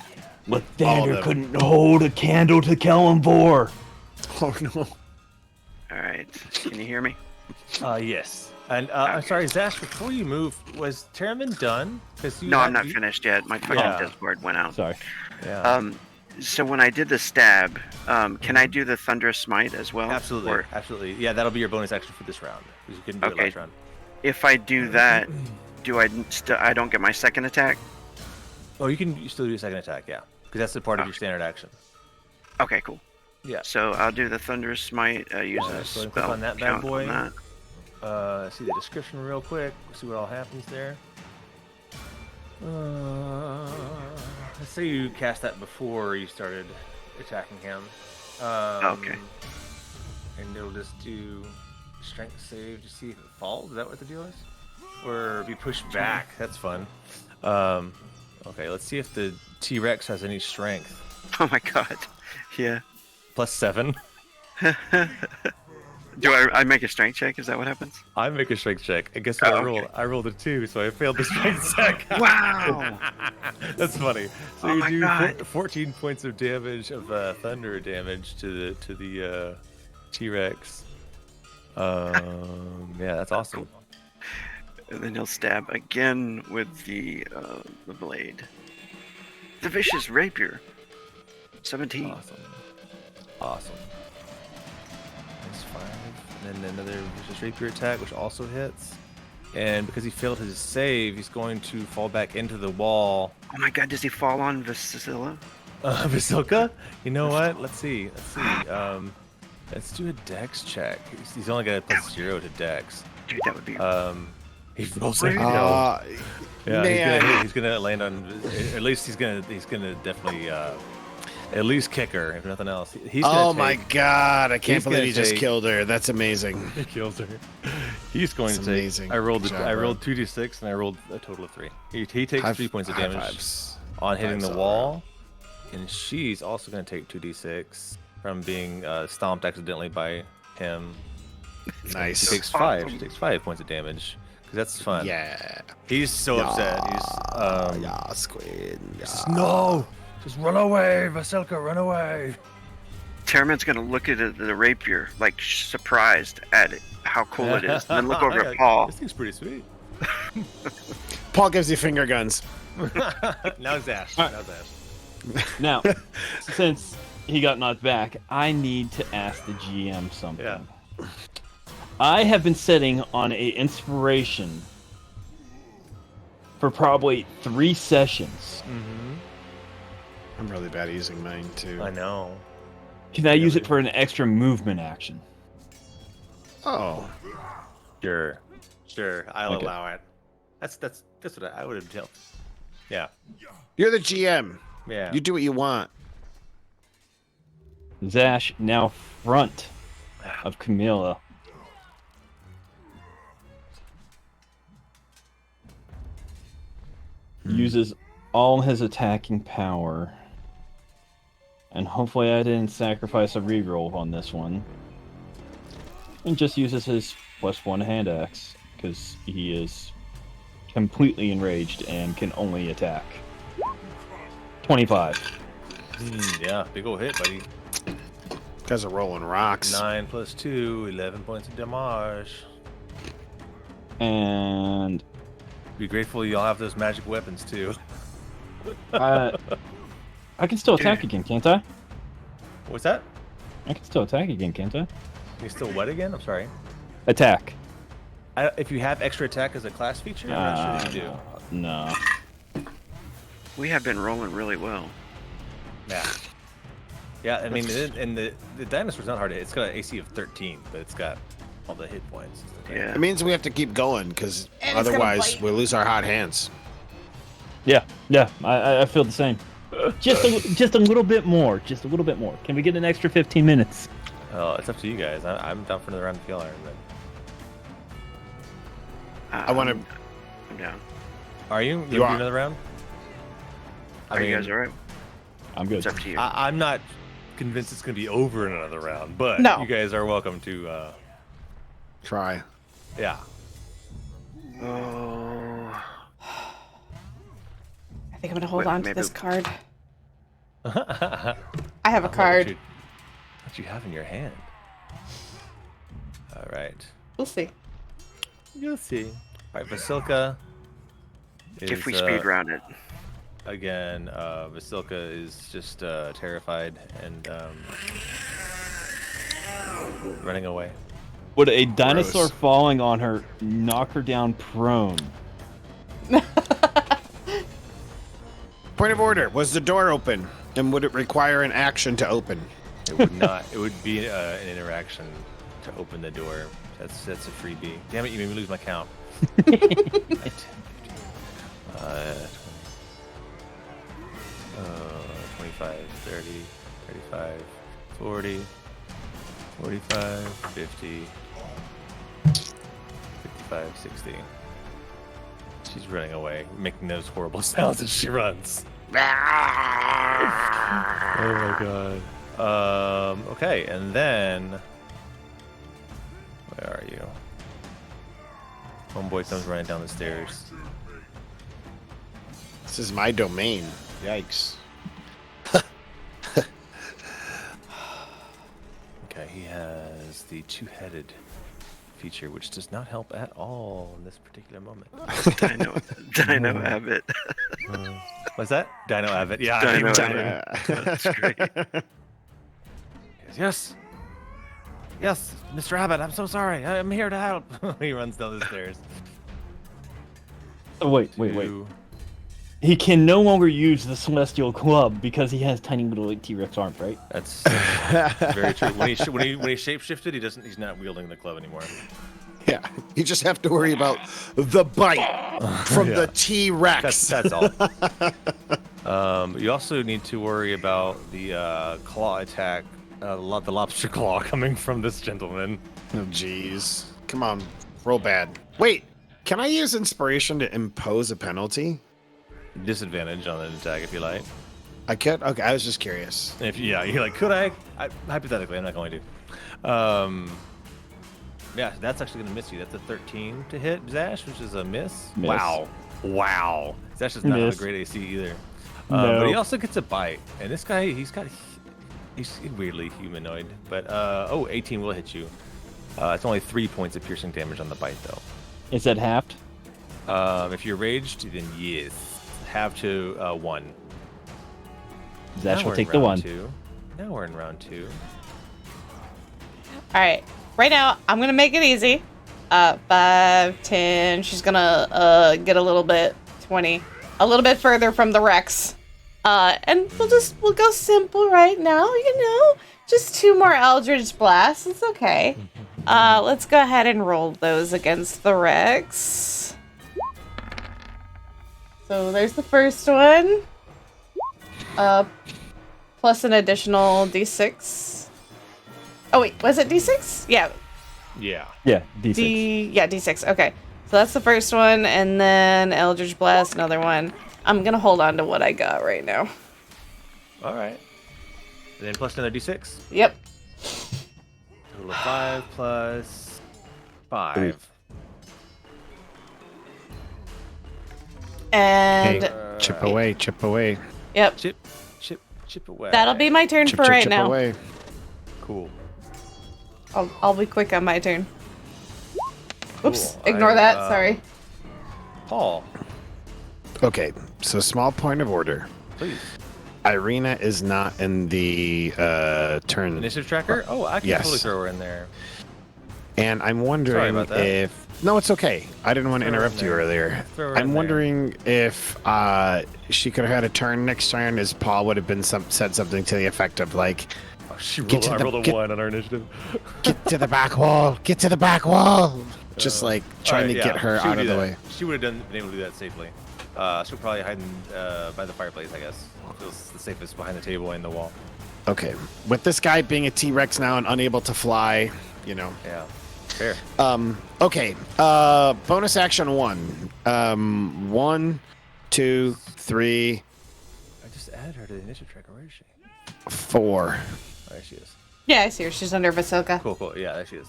All Lathander of them. couldn't hold a candle to Kalimvor. Oh no. All right, can you hear me? Yes. And I'm sorry, Zash. Before you move, was Terramyn done? Because No, I'm not finished yet. My fucking Yeah. Discord went out. Sorry. Yeah. So when I did the stab, can I do the Thunderous Smite as well? Absolutely. Or Absolutely. Yeah, that'll be your bonus action for this round. Because you couldn't do it Okay. last round. if I do that, do I I don't get my second attack? Oh, you can still do a second attack, yeah. Because that's a part of your standard action. Okay, cool. Yeah. So I'll do the Thunderous Smite. Use Yeah, a so click spell on that bad count boy. on that. See the description real quick. See what all happens there. Let's say you cast that before you started attacking him. Okay. And it'll just do strength save to see if it falls. Is that what the deal is? Or be pushed back. That's fun. Okay, let's see if the T-Rex has any strength. Oh my god. Yeah. +7. Do I make a strength check? Is that what happens? I make a strength check, and guess what Oh, I rolled? okay. I rolled a 2, so I failed the strength check. Wow. That's funny. So Oh you my do God. 14 points of damage of thunder damage to the T-Rex. Yeah, that's awesome. And then he'll stab again with the blade. The vicious rapier. 17. Awesome. That's 5. And then another vicious rapier attack, which also hits. And because he failed his save, he's going to fall back into the wall. Oh my god, does he fall on Vasilla? Vasilka? You know what? Let's see. Let's do a dex check. He's only got a +0 to dex. Dude, that would be. He rolls like Man. he's gonna land on. At least he's gonna definitely at least kick her, if nothing else. He's gonna Oh my god, I can't he's believe gonna he just take- killed her. That's amazing. He kills her. He's going That's to take. amazing. I rolled. Good job, I bro. rolled 2d6 and I rolled a total of 3. He takes 3 points of High damage. fives. on hitting the That's wall, and she's also going to take 2d6 from being stomped accidentally by him. Nice. She takes 5. She takes 5 points of damage because that's fun. Yeah. He's so upset. He's Yeah, squid. Yeah. no, just run away, Vasilka, run away. Terramyn's gonna look at the rapier, like surprised at it, how cool it is. And then look over at Paul. This thing's pretty sweet. Paul gives you finger guns. Now Zash. All right. Now Zash. Now, since he got knocked back, I need to ask the GM something. Yeah. I have been sitting on a inspiration for probably 3 sessions. Mm-hmm. I'm really bad at using mine too. I know. Can I use it for an extra movement action? Oh. Sure. I'll Okay. allow it. That's what I would have told. Yeah. You're the GM. Yeah. You do what you want. Zash now front of Camila. Uses all his attacking power. And hopefully I didn't sacrifice a reroll on this one. And just uses his +1 hand axe. Because he is completely enraged and can only attack. 25. Yeah, big ol' hit, buddy. Guys are rolling rocks. 9 plus 2, 11 points of damage. And Be grateful y'all have those magic weapons too. I can still attack again, can't I? What's that? I can still attack again, can't I? You still what again? I'm sorry. Attack. If you have extra attack as a class feature, I'm not sure you do. No. We have been rolling really well. Yeah. Yeah, I mean, and the dinosaur's not hard to hit. It's got an AC of 13, but it's got all the hit points. and stuff like Yeah. It means we have to keep going because And it's gonna otherwise bite. we'll lose our hot hands. Yeah, I feel the same. Just a little bit more. Just a little bit more. Can we get an extra 15 minutes? that. Oh, it's up to you guys. I'm down for another round of killer. But... I want to. I'm down. Are you? You do are. another round? Are you guys alright? I'm good. It's up to you. I'm not convinced it's going to be over in another round, but No. you guys are welcome to. Try. Yeah. Oh. I think I'm gonna hold Wait, on to maybe- this card. I I have a card. What you have in your hand? All right. We'll see. You'll see. All right, Vasilka. If we is, speed round it. Again, Vasilka is just terrified and running away. Would a dinosaur Gross. falling on her knock her down prone? Point of order. Was the door open? And would it require an action to open? It would not. It would be an interaction to open the door. That's a freebie. Damn it! You made me lose my count. 10, 15, 25, 30, 35, 40, 45, 50, 55, 60. She's running away, making those horrible sounds as she runs. Oh my god. Okay, and then where are you? Homeboy comes running down the stairs. This is my domain. Yikes. Okay, he has the two-headed feature, which does not help at all in this particular moment. Dino Abbot. What's that? Dino Abbot. Yeah, Dino Abbot. That's great. Yes. Yes, Mr. Abbott, I'm so sorry. I'm here to help. He runs down the stairs. Oh, wait. He can no longer use the Celestial Club because he has tiny little like, T-Rex arms, right? That's very true. When he shapeshifted, he's not wielding the club anymore. Yeah. You just have to worry about the bite from Yeah. the T-Rex. That's all. You also need to worry about the claw attack, the lobster claw coming from this gentleman. Oh, jeez. Come on. Roll bad. Wait. Can I use inspiration to impose a penalty? disadvantage on an attack if you like. I could. Okay, I was just curious. If you're like, could I? Hypothetically, I'm not going to. Yeah, that's actually going to miss you. That's a 13 to hit Zash, which is a miss. Miss. Wow. Zash does not have a great AC either. No. But he also gets a bite. And this guy, he's weirdly humanoid. But 18 will hit you. It's only 3 points of piercing damage on the bite, though. Is that halved? If you're raged, then yes. Half to 1. Zash Now will we're take in the round 1. 2. Now we're in round 2. All right. Right now, I'm gonna make it easy. 5, 10. She's gonna get a little bit 20, a little bit further from the Rex. And we'll go simple right now. Just 2 more Eldritch Blasts. It's okay. Let's go ahead and roll those against the Rex. So there's the first one. Plus an additional D6. Oh wait, was it D6? Yeah. Yeah. Yeah, D6. D6. Okay. So that's the first one, and then Eldritch Blast, another one. I'm gonna hold on to what I got right now. All right. And then plus another D6. Yep. Total of 5 plus 5. And Hey, chip away, chip away. yep. Chip away. That'll be my turn Chip, for chip, right chip now. away. Cool. I'll be quick on my turn. Oops. Cool. Ignore that. Sorry. Paul, Okay, so small point of order. please. Irina is not in the turn, Initiative tracker? Oh, I can Yes. totally throw her in there. and I'm Sorry wondering about that. if. No, it's okay. I didn't want to Throw her in interrupt you there. earlier. Throw her in I'm there. wondering if she could have had a turn next turn, as Paul would have been said something to the effect of like, Oh, she Get to I the- rolled a get- 1 on our initiative. "Get to the back wall, get to the back wall," just like trying Alright, to get her she would out of do the that. way. She would have been able to do that safely. She'll probably hide by the fireplace, I guess. Feels the safest behind the table and the wall. Okay, with this guy being a T-Rex now and unable to fly, Yeah. Fair. Okay. Bonus action 1. 1, 2, 3, I just added her to the initiative tracker. Where is she? 4. Oh, there she is. Yeah, I see her. She's under Vasilka. Cool. Yeah, there she is.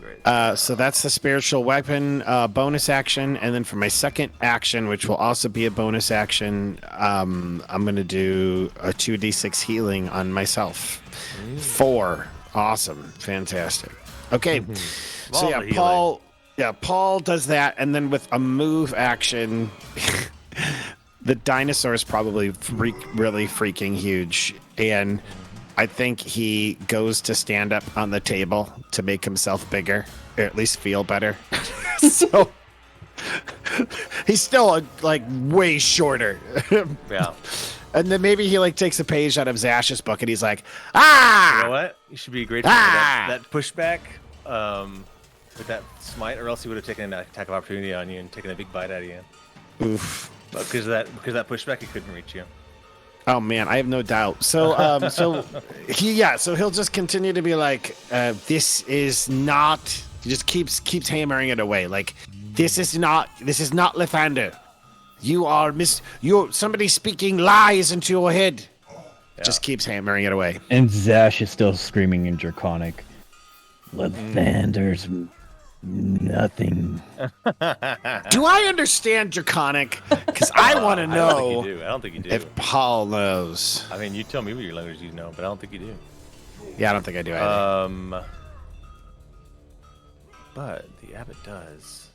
Great. So that's the spiritual weapon bonus action, and then for my second action, which will also be a bonus action, I'm gonna do a 2d6 healing on myself. 4. Awesome. Fantastic. Okay. So Love yeah, the healing. Paul does that, and then with a move action, the dinosaur is probably really freaking huge, and I think he goes to stand up on the table to make himself bigger, or at least feel better. So he's still like way shorter. Yeah. And then maybe he like takes a page out of Zash's book, and he's like, You "Ah!" know what? You should be grateful for that pushback with that smite, or else he would have taken an attack of opportunity on you and taken a big bite out of you. Oof. But because of that pushback, he couldn't reach you. Oh man, I have no doubt. So, so he'll just continue to be like, "This is not." He just keeps hammering it away. Like, this is not Lathander. You are you're somebody speaking lies into your head. Yeah. Just keeps hammering it away. And Zash is still screaming in Draconic. Lathander's nothing. Do I understand Draconic? Because I want to I don't know think you do. I don't think you do. if Paul knows. I mean, you tell me what your language you know, but I don't think you do. Yeah, I don't think I do either. But the Abbot does.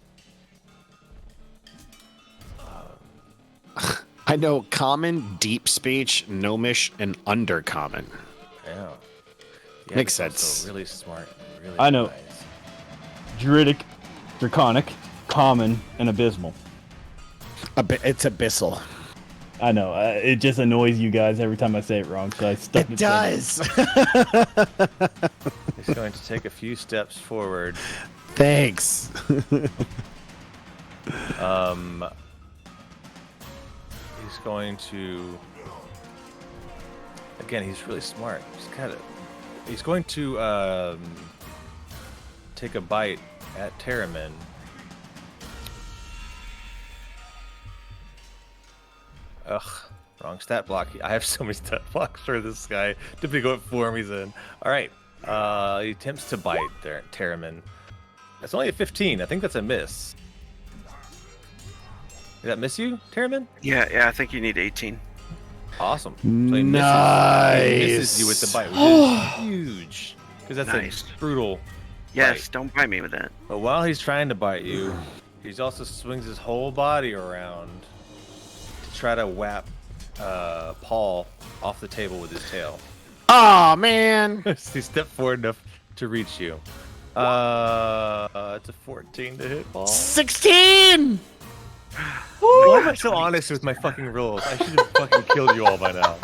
I know common, deep speech, gnomish, and undercommon. Yeah. The Makes Abbot's sense. also really smart. Really I know. wise. Druidic, Draconic, Common, and Abysmal. It's abyssal. I know. It just annoys you guys every time I say it wrong, so I stuck It to does. He's going to take a few steps forward. Thanks. He's going to. Again, he's really smart. He's going to take a bite at Terramyn. Ugh, wrong stat block. I have so many stat blocks for this guy, depending on what form he's in. All right, he attempts to bite there, Terramyn. That's only a 15. I think that's a miss. Did that miss you, Terramyn? Yeah, I think you need 18. Awesome. So he misses you with the bite, which is huge. Because that's Nice. a brutal Yes, bite. don't bite me with that. But while he's trying to bite you, he also swings his whole body around to try to whap Pall off the table with his tail. Oh man! He stepped forward enough to reach you. It's a 14 to hit, Pall. 16. Why am I so honest with my fucking rolls? I should have fucking killed you all by now.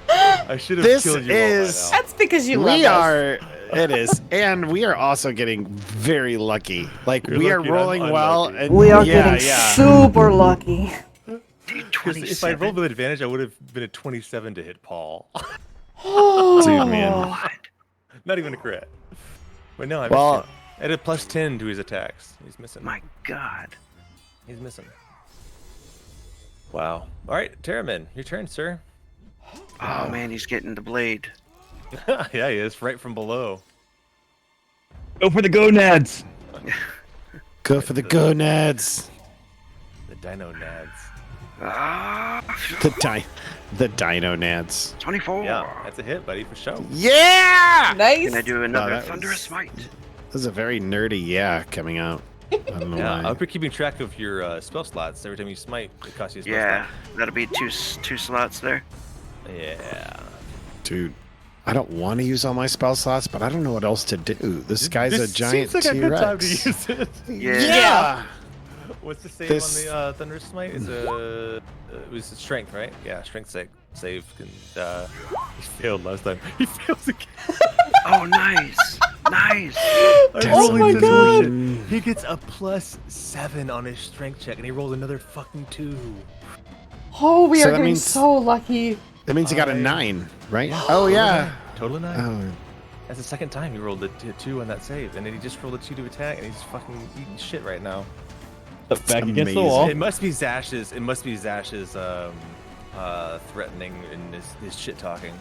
I should have This killed you is- all by now. That's because you love We us. are. It is, and we are also getting very lucky. Like You're we are lucky and I'm rolling well. unlucky. And We are yeah, getting yeah. super lucky. Dude, Because if I rolled with advantage, I would have been a 27 to hit Pall. Dude, man. What? Not even a crit. But no, I missed Well- him. I had a plus 10 to his attacks. He's missing. My God. He's missing. Wow. All right, Terramyn, your turn, sir. Oh man, he's getting the blade. Yeah, he is right from below. Go for the gonads. Go for the gonads. The Dino Nads. Ah, The dino nads. 24. Yeah, that's a hit, buddy, for sure. Yeah. Nice. Can I do another that thunderous was- smite? This is a very nerdy yeah coming out. I don't know Yeah, I why. hope you're keeping track of your spell slots. Every time you smite, it costs you a spell Yeah, that'll be two slots there. slot. Yeah. Dude, I don't want to use all my spell slots, but I don't know what else to do. This guy's a giant seems like a good time to T-Rex. use it. Yeah. What's the save This- on the Thunderous Smite? Is it was strength, right? Yeah, strength save. And he failed last time. He fails again. Oh, nice. Nice. Oh my God. He gets a +7 on his strength check, and he rolls another fucking 2. Oh, we So are that getting means- so lucky. That means he got a 9, right? Yeah, Oh yeah. Total 9. Oh, That's the second time he rolled a 2 on that save, and then he just rolled a 2 to attack, and he's fucking eating shit right now. Back against the amazing. wall. It must be Zash's. It must be Zash's threatening and his shit talking.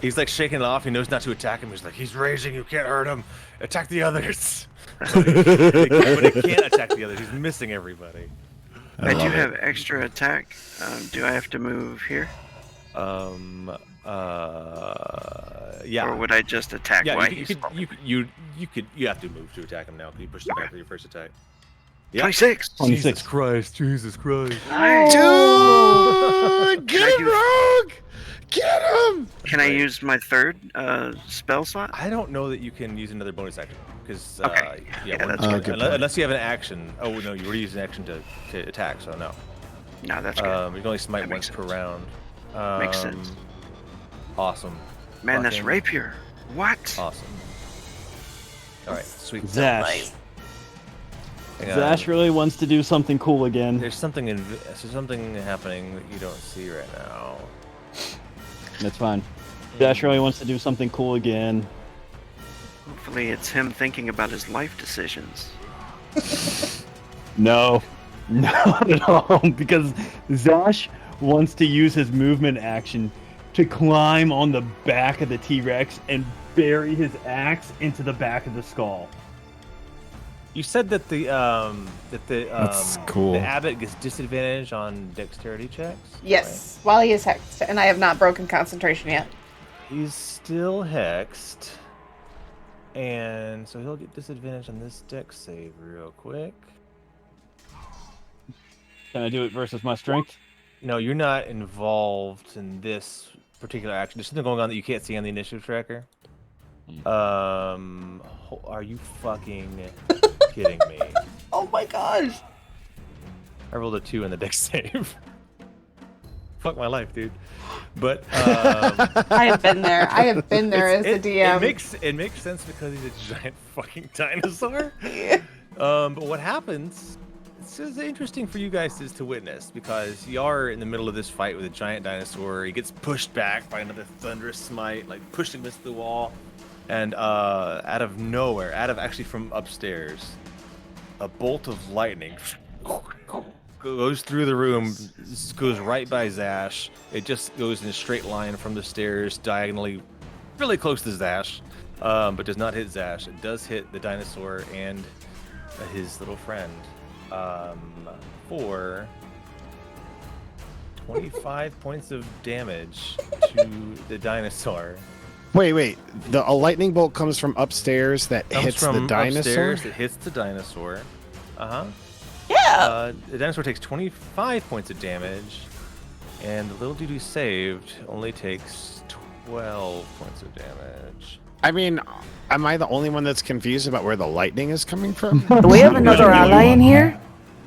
He's like shaking it off. He knows not to attack him. He's like, he's raging. You can't hurt him. Attack the others. But he can't attack the others. He's missing everybody. I do love it. have extra attack. Do I have to move here? Yeah. Or would I just attack Yeah, while you he's have to move to attack him now because you pushed him back for your first attack. Yeah. 26. 26. Jesus Christ! Jesus Christ! Nice. Dude, get Can I him, Rogue! Get him! Can I use my third spell slot? I don't know that you can use another bonus action because Okay. Yeah, that's good. Good point. unless you have an action. Oh no, you already used an action to attack, so no. No, that's good. You can only smite That once makes per sense. round. Makes sense. Awesome. Man, that's fucking rapier. What? Awesome. All right, sweet. Zash. Hang on. Zash really wants to do something cool again. There's something happening that you don't see right now. That's fine. Zash really wants to do something cool again. Hopefully it's him thinking about his life decisions. No, not at all. Because Zash wants to use his movement action to climb on the back of the T-Rex and bury his axe into the back of the skull. You said that That's cool. the Abbot gets disadvantage on dexterity checks. Yes, while he is hexed, and I have not broken concentration yet. Right? He's still hexed, and so he'll get disadvantage on this dex save real quick. Can I do it versus my strength? No, you're not involved in this particular action. There's something going on that you can't see on the initiative tracker. Are you fucking kidding me? Oh my gosh. I rolled a 2 in the dex save. Fuck my life, dude. But I have been there. I have been there as the DM. It makes sense because he's a giant fucking dinosaur. But what happens? This is interesting for you guys to witness because you are in the middle of this fight with a giant dinosaur. He gets pushed back by another thunderous smite, like pushed against the wall, and out of nowhere, actually from upstairs, a bolt of lightning goes through the room, goes right by Zash. It just goes in a straight line from the stairs, diagonally, really close to Zash, but does not hit Zash. It does hit the dinosaur and his little friend for 25 points of damage to the dinosaur. Wait. A lightning bolt comes from upstairs that hits the dinosaur? Upstairs, it hits the dinosaur. Yeah. The dinosaur takes 25 points of damage, and the little dude who saved only takes 12 points of damage. I mean, am I the only one that's confused about where the lightning is coming from? Do we have another ally in here?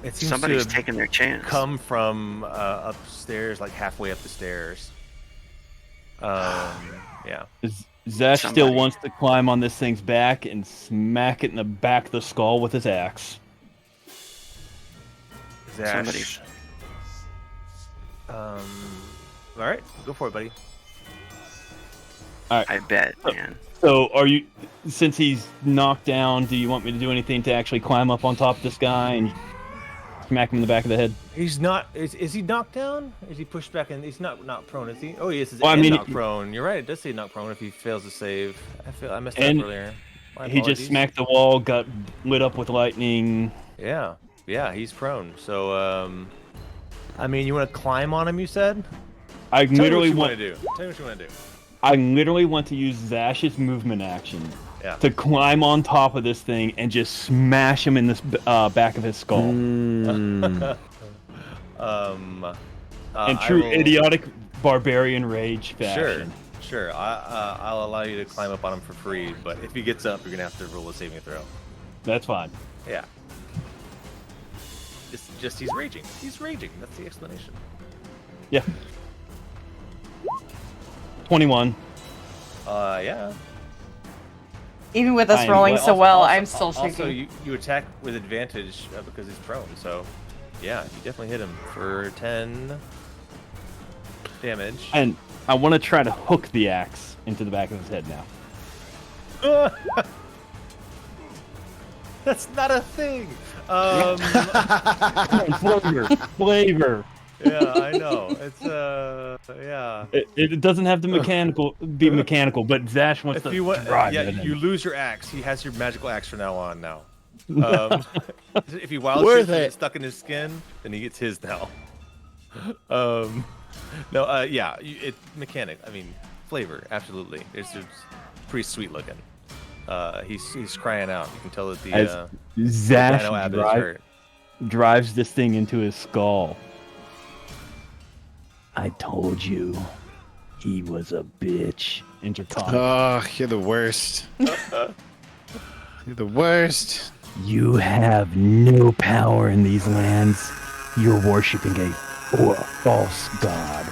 It seems Somebody's to taking their chance. come from upstairs, like halfway up the stairs. Yeah. Zash Somebody. still wants to climb on this thing's back and smack it in the back of the skull with his axe. Zash. All right, go for it, buddy. I bet, man. So, since he's knocked down, do you want me to do anything to actually climb up on top of this guy and smack him in the back of the head? He's not. Is he knocked down? Is he pushed back in? He's not prone, is he? Oh, yes, he's Well, knocked prone. You're right. It does say knocked prone if he fails to save. I messed up earlier. My He just apologies. smacked the wall, got lit up with lightning. Yeah, he's prone. So, I mean, you want to climb on him? You said. I Tell me literally what you want want to do. Tell me what you want to do. I literally want to use Zash's movement action Yeah. to climb on top of this thing and just smash him in the back of his skull. Mm. In true idiotic barbarian rage fashion. Sure. I'll allow you to climb up on him for free, but if he gets up, you're gonna have to roll a saving throw. That's fine. Yeah. Just he's raging. He's raging. That's the explanation. Yeah. 21. Yeah. Even with us I am rolling glad- so well, Also- I'm still shaking. Also, you attack with advantage because he's prone. So, yeah, you definitely hit him for 10 damage. And I want to try to hook the axe into the back of his head now. That's not a thing. Flavor. Yeah, I know. It's yeah. It doesn't have to be mechanical, but Zash wants If to you want, drive yeah, it in. you lose your axe. He has your magical axe from now on. Now, if he wild Worth shapes and it. gets stuck in his skin, then he gets his now. No, yeah, it mechanic. I mean, flavor, absolutely. It's pretty sweet looking. He's crying out. You can tell that the As Dino Zash Abbot is hurt. drives this thing into his skull. I told you he was a bitch. Intercom. Oh, you're the worst. You're the worst. You have no power in these lands. You're worshipping a false god.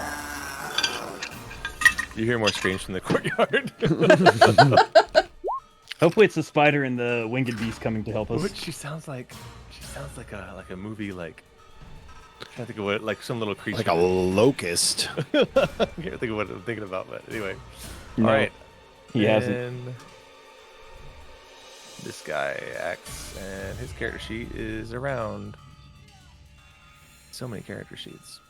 You hear more screams from the courtyard. Hopefully it's the spider and the winged beast coming to help us. What she sounds like a movie like. I'm trying to think of what, like some little creature. Like a locust. I can't think of what I'm thinking about, but anyway. No, All right. he hasn't. And this guy acts, and his character sheet is around. So many character sheets.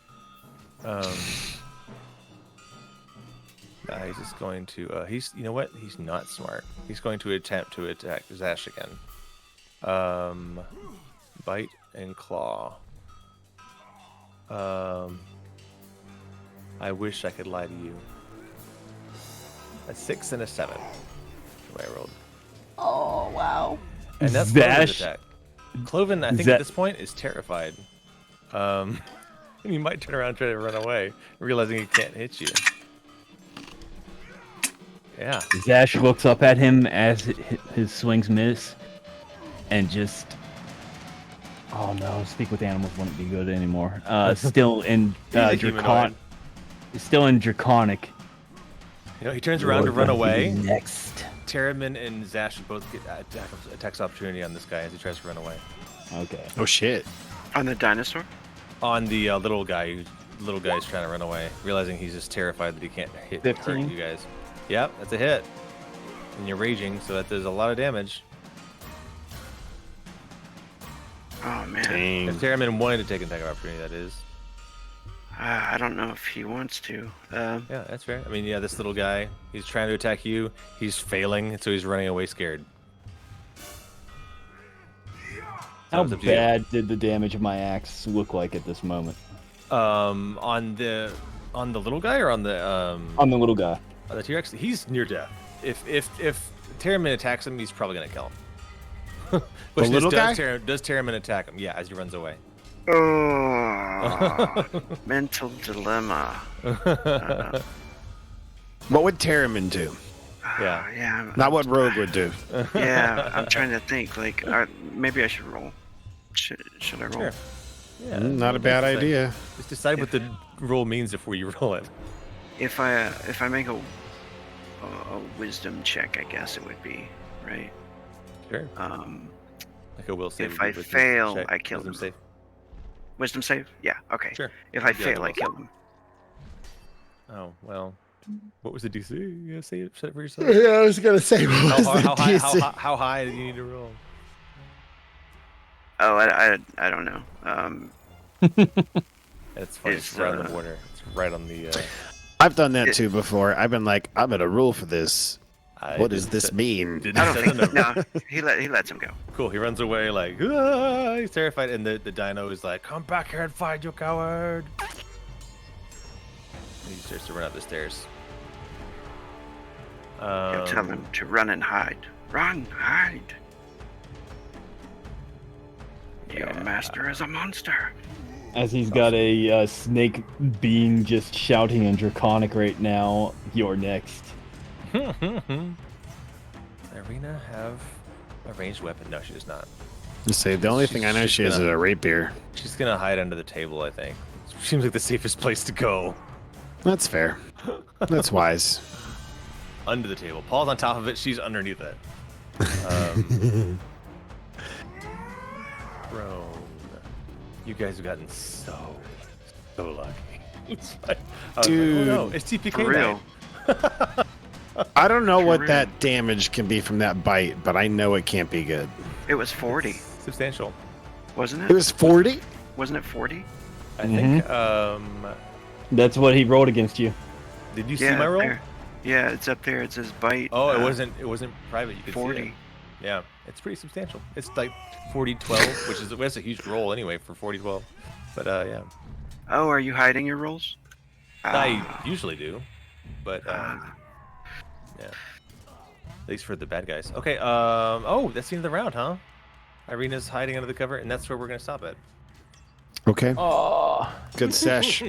He's just going to. You know what? He's not smart. He's going to attempt to attack Zash again. Bite and claw. I wish I could lie to you. A 6 and a 7. What I rolled. Oh, wow. And that's Cloven's Zash. attack. Cloven, I think at this point, is terrified. And he might turn around and try to run away, realizing he can't hit you. Yeah. Zash looks up at him as his swings miss, and just, oh no, speak with animals wouldn't be good anymore. Still in He's a humanoid. still in draconic. You know, he turns around to run away. Next. Terramyn and Zash both get attacks opportunity on this guy as he tries to run away. Okay. Oh shit. On the dinosaur? On the little guy, little guy's trying to run away, realizing he's just terrified that he can't hurt 15. you guys. Yep, that's a hit. And you're raging, so that does a lot of damage. Oh man. Dang. If Terramyn wanted to take an attack of opportunity, that is. I don't know if he wants to. Yeah, that's fair. I mean, yeah, this little guy, he's trying to attack you. He's failing, so he's running away scared. How it's up to you. bad did the damage of my axe look like at this moment? On the little guy or on the On the little guy. the T-Rex, he's near death. If Terramyn attacks him, he's probably gonna kill him. The little guy? Does Terramyn attack him? Yeah, as he runs away. Oh, mental dilemma. What would Terramyn do? Yeah. Yeah. Not what Rogue would do. Yeah, I'm trying to think. Like, maybe I should roll. Should I roll? Sure. Yeah, Not a bad idea. Just decide what the roll means before you roll it. If I make a wisdom check, I guess it would be right. Sure. Like a will save. If would be I wisdom fail, check, I kill wisdom him. save. Wisdom save? Yeah. Okay. Sure. If I Yeah, fail, the I will kill save. him. Oh well. What was the DC? You gotta say it for yourself. Yeah, I was gonna say. How high do you need to roll? Oh, I don't know. It's funny. It's right on the border. It's right on the. I've done that too before. I've been like, I'm gonna rule for this. What does this mean? I don't think. No, he lets him go. Cool. He runs away like, "Ah!" He's terrified, and the dino is like, "Come back here and fight, you coward!" And he starts to run up the stairs. You tell him to run and hide. Run, hide. Your master is a monster. As he's got a snake being just shouting in Draconic right now, you're next. Arena have a ranged weapon? No, she does not. Just say the only thing I know she has is a rapier. She's gonna hide under the table, I think. Seems like the safest place to go. That's fair. That's wise. Under the table. Paul's on top of it. She's underneath it. Prone. You guys have gotten so lucky. It's like, Dude, oh no, it's TPK For real. night. I don't know what real. that damage can be from that bite, but I know it can't be good. It was 40, Substantial. wasn't It it? was 40? Wasn't it 40? I think. That's what he rolled against you. Did you see my roll? there. Yeah, it's up there. It says bite. Oh, it wasn't private. You could 40. see it. Yeah, it's pretty substantial. It's like 40-12, which is that's a huge roll anyway for 40-12. But yeah, Oh, are you hiding your rolls? I usually do, but yeah, at least for the bad guys. Okay. Oh, that's the end of the round, huh? Irina's hiding under the cover, and that's where we're gonna stop it. Okay. Oh. Good sesh.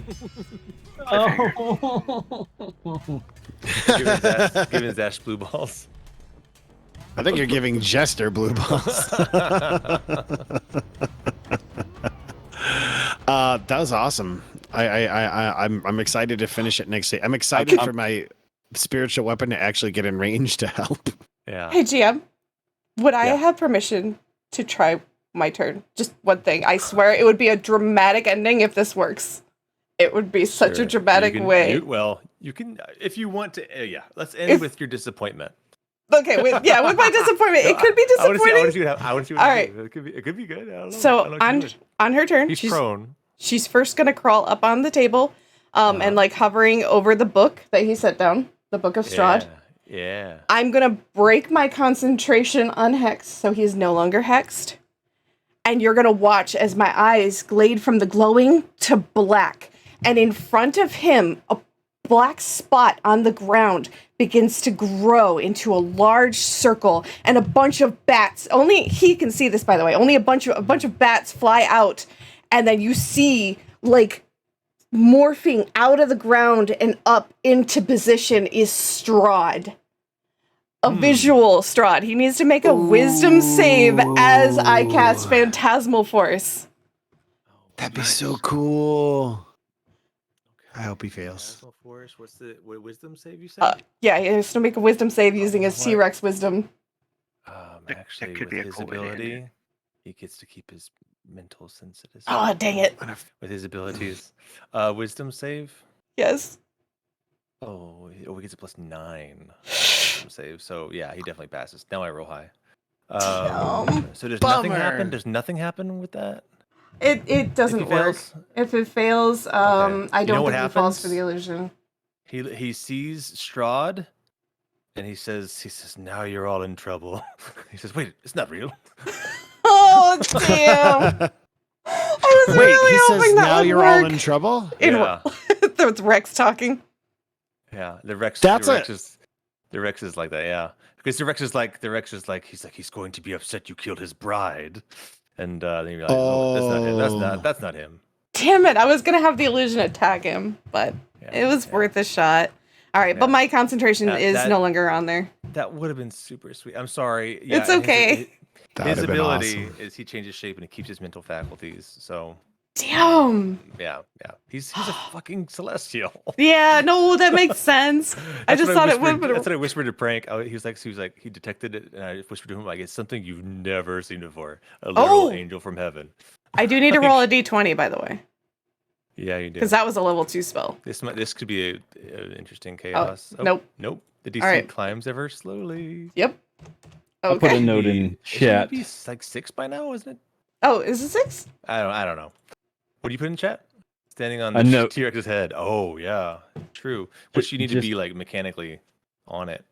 Giving Zash blue balls. I think you're giving Jester blue balls. That was awesome. I'm excited to finish it next day. I'm excited for my spiritual weapon to actually get in range to help. Yeah. Hey, GM, would I Yeah. have permission to try my turn? Just one thing. I swear it would be a dramatic ending if this works. It would be such Sure. a dramatic You can- way. you can if you want to. Yeah. Let's end with your disappointment. Okay, with my disappointment. It could be I want to disappointing. see what happens. All right. It could be good. I don't know. So I don't know what you on her turn, do. He's prone. she's first gonna crawl up on the table, and like hovering over the book that he set down, the Book of Strahd. Yeah. I'm gonna break my concentration on Hex, so he's no longer hexed. And you're gonna watch as my eyes glade from the glowing to black, and in front of him, a black spot on the ground begins to grow into a large circle, and a bunch of bats. Only he can see this, by the way. Only a bunch of bats fly out, and then you see like morphing out of the ground and up into position is Strahd. A visual Strahd. He needs to make a wisdom save as I cast Phantasmal Force. That'd be so cool. I hope he fails. National Force. What's the wisdom save you said? Yeah, he has to make a wisdom save using his What? T-Rex wisdom. That Actually, could with be a his cool way to end ability, he gets to keep his mental sensitivity. Oh, dang it. With his abilities, wisdom save. Yes. Oh, he gets a +9 wisdom save. So yeah, he definitely passes. Now I roll high. So does nothing Bummer. happen? Does nothing happen with that? It doesn't If he work. fails? If it fails, I You know don't what think he falls happens? for the illusion. He sees Strahd, and he says, now you're all in trouble. He says, wait, it's not real. Oh damn! I was Wait, really he hoping says that now would you're work. all in trouble? Yeah. That's Rex talking. Yeah, the Rex. That's the Rex is like that. Yeah, because the Rex is like he's going to be upset you killed his bride, and then you realize, oh, that's not him. That's not him. Damn it! I was gonna have the illusion attack him, but it was worth a shot. All right, but my concentration is no longer on there. That would have been super sweet. I'm sorry. Yeah, It's okay. His ability is he changes shape and he keeps his mental faculties. So damn. Yeah. He's a fucking celestial. Yeah, no, that makes sense. I just thought it would. That's what I whispered to Prank. He was like, he detected it, and I whispered to him like, it's something you've never seen before. A literal angel from heaven. I do need to roll a d20, by the way. Yeah, you do. Because that was a level 2 spell. This could be an interesting chaos. Nope. The DC climbs ever slowly. Yep. I'll put a note in chat. It should be like 6 by now, isn't it? Oh, is it 6? I don't know. What do you put in chat? Standing on the T-Rex's head. Oh yeah, true. Which you need to be like mechanically on it.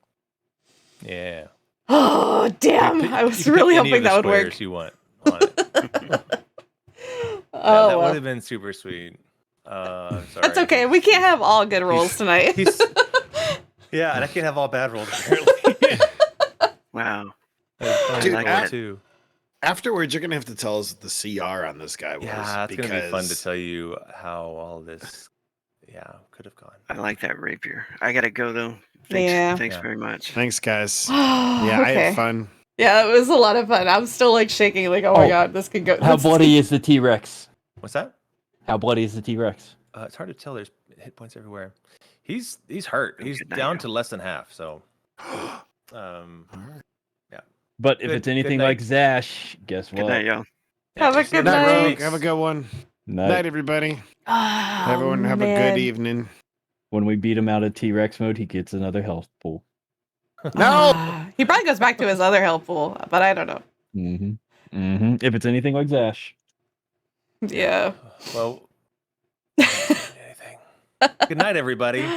Yeah. Oh damn! I was really hoping that would work. You want on it. That would have been super sweet. Sorry. That's okay. We can't have all good rolls tonight. Yeah, and I can't have all bad rolls apparently. Wow. Dude, like that too. Afterwards, you're gonna have to tell us what the CR on this guy was. Yeah, it's gonna be fun to tell you how all this, could have gone. I like that rapier. I gotta go though. Thanks very much. Thanks, guys. I had fun. Yeah, it was a lot of fun. I'm still like shaking, like, oh my god, this could go. How bloody is the T-Rex? What's that? How bloody is the T-Rex? It's hard to tell. There's hit points everywhere. He's hurt. He's down to less than half. So, But if it's anything like Zash, guess what? Good night, y'all. Have a good night. Have a good one. Night, everybody. Oh, Everyone have a good evening. When we beat him out of T-Rex mode, he gets another health pool. No! He probably goes back to his other health pool, but I don't know. If it's anything like Zash. Yeah. Well, anything. Good night, everybody.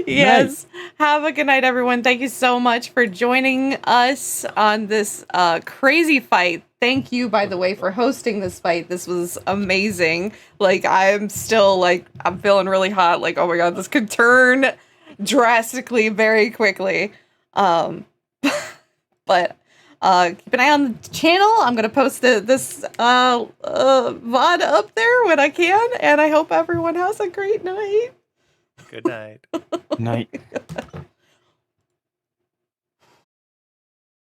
Yes. Have a good night, everyone. Thank you so much for joining us on this crazy fight. Thank you, by the way, for hosting this fight. This was amazing. Like, I'm still, I'm feeling really hot. Like, oh my god, this could turn drastically very quickly. But keep an eye on the channel. I'm going to post this VOD up there when I can. And I hope everyone has a great night. Good night. Night.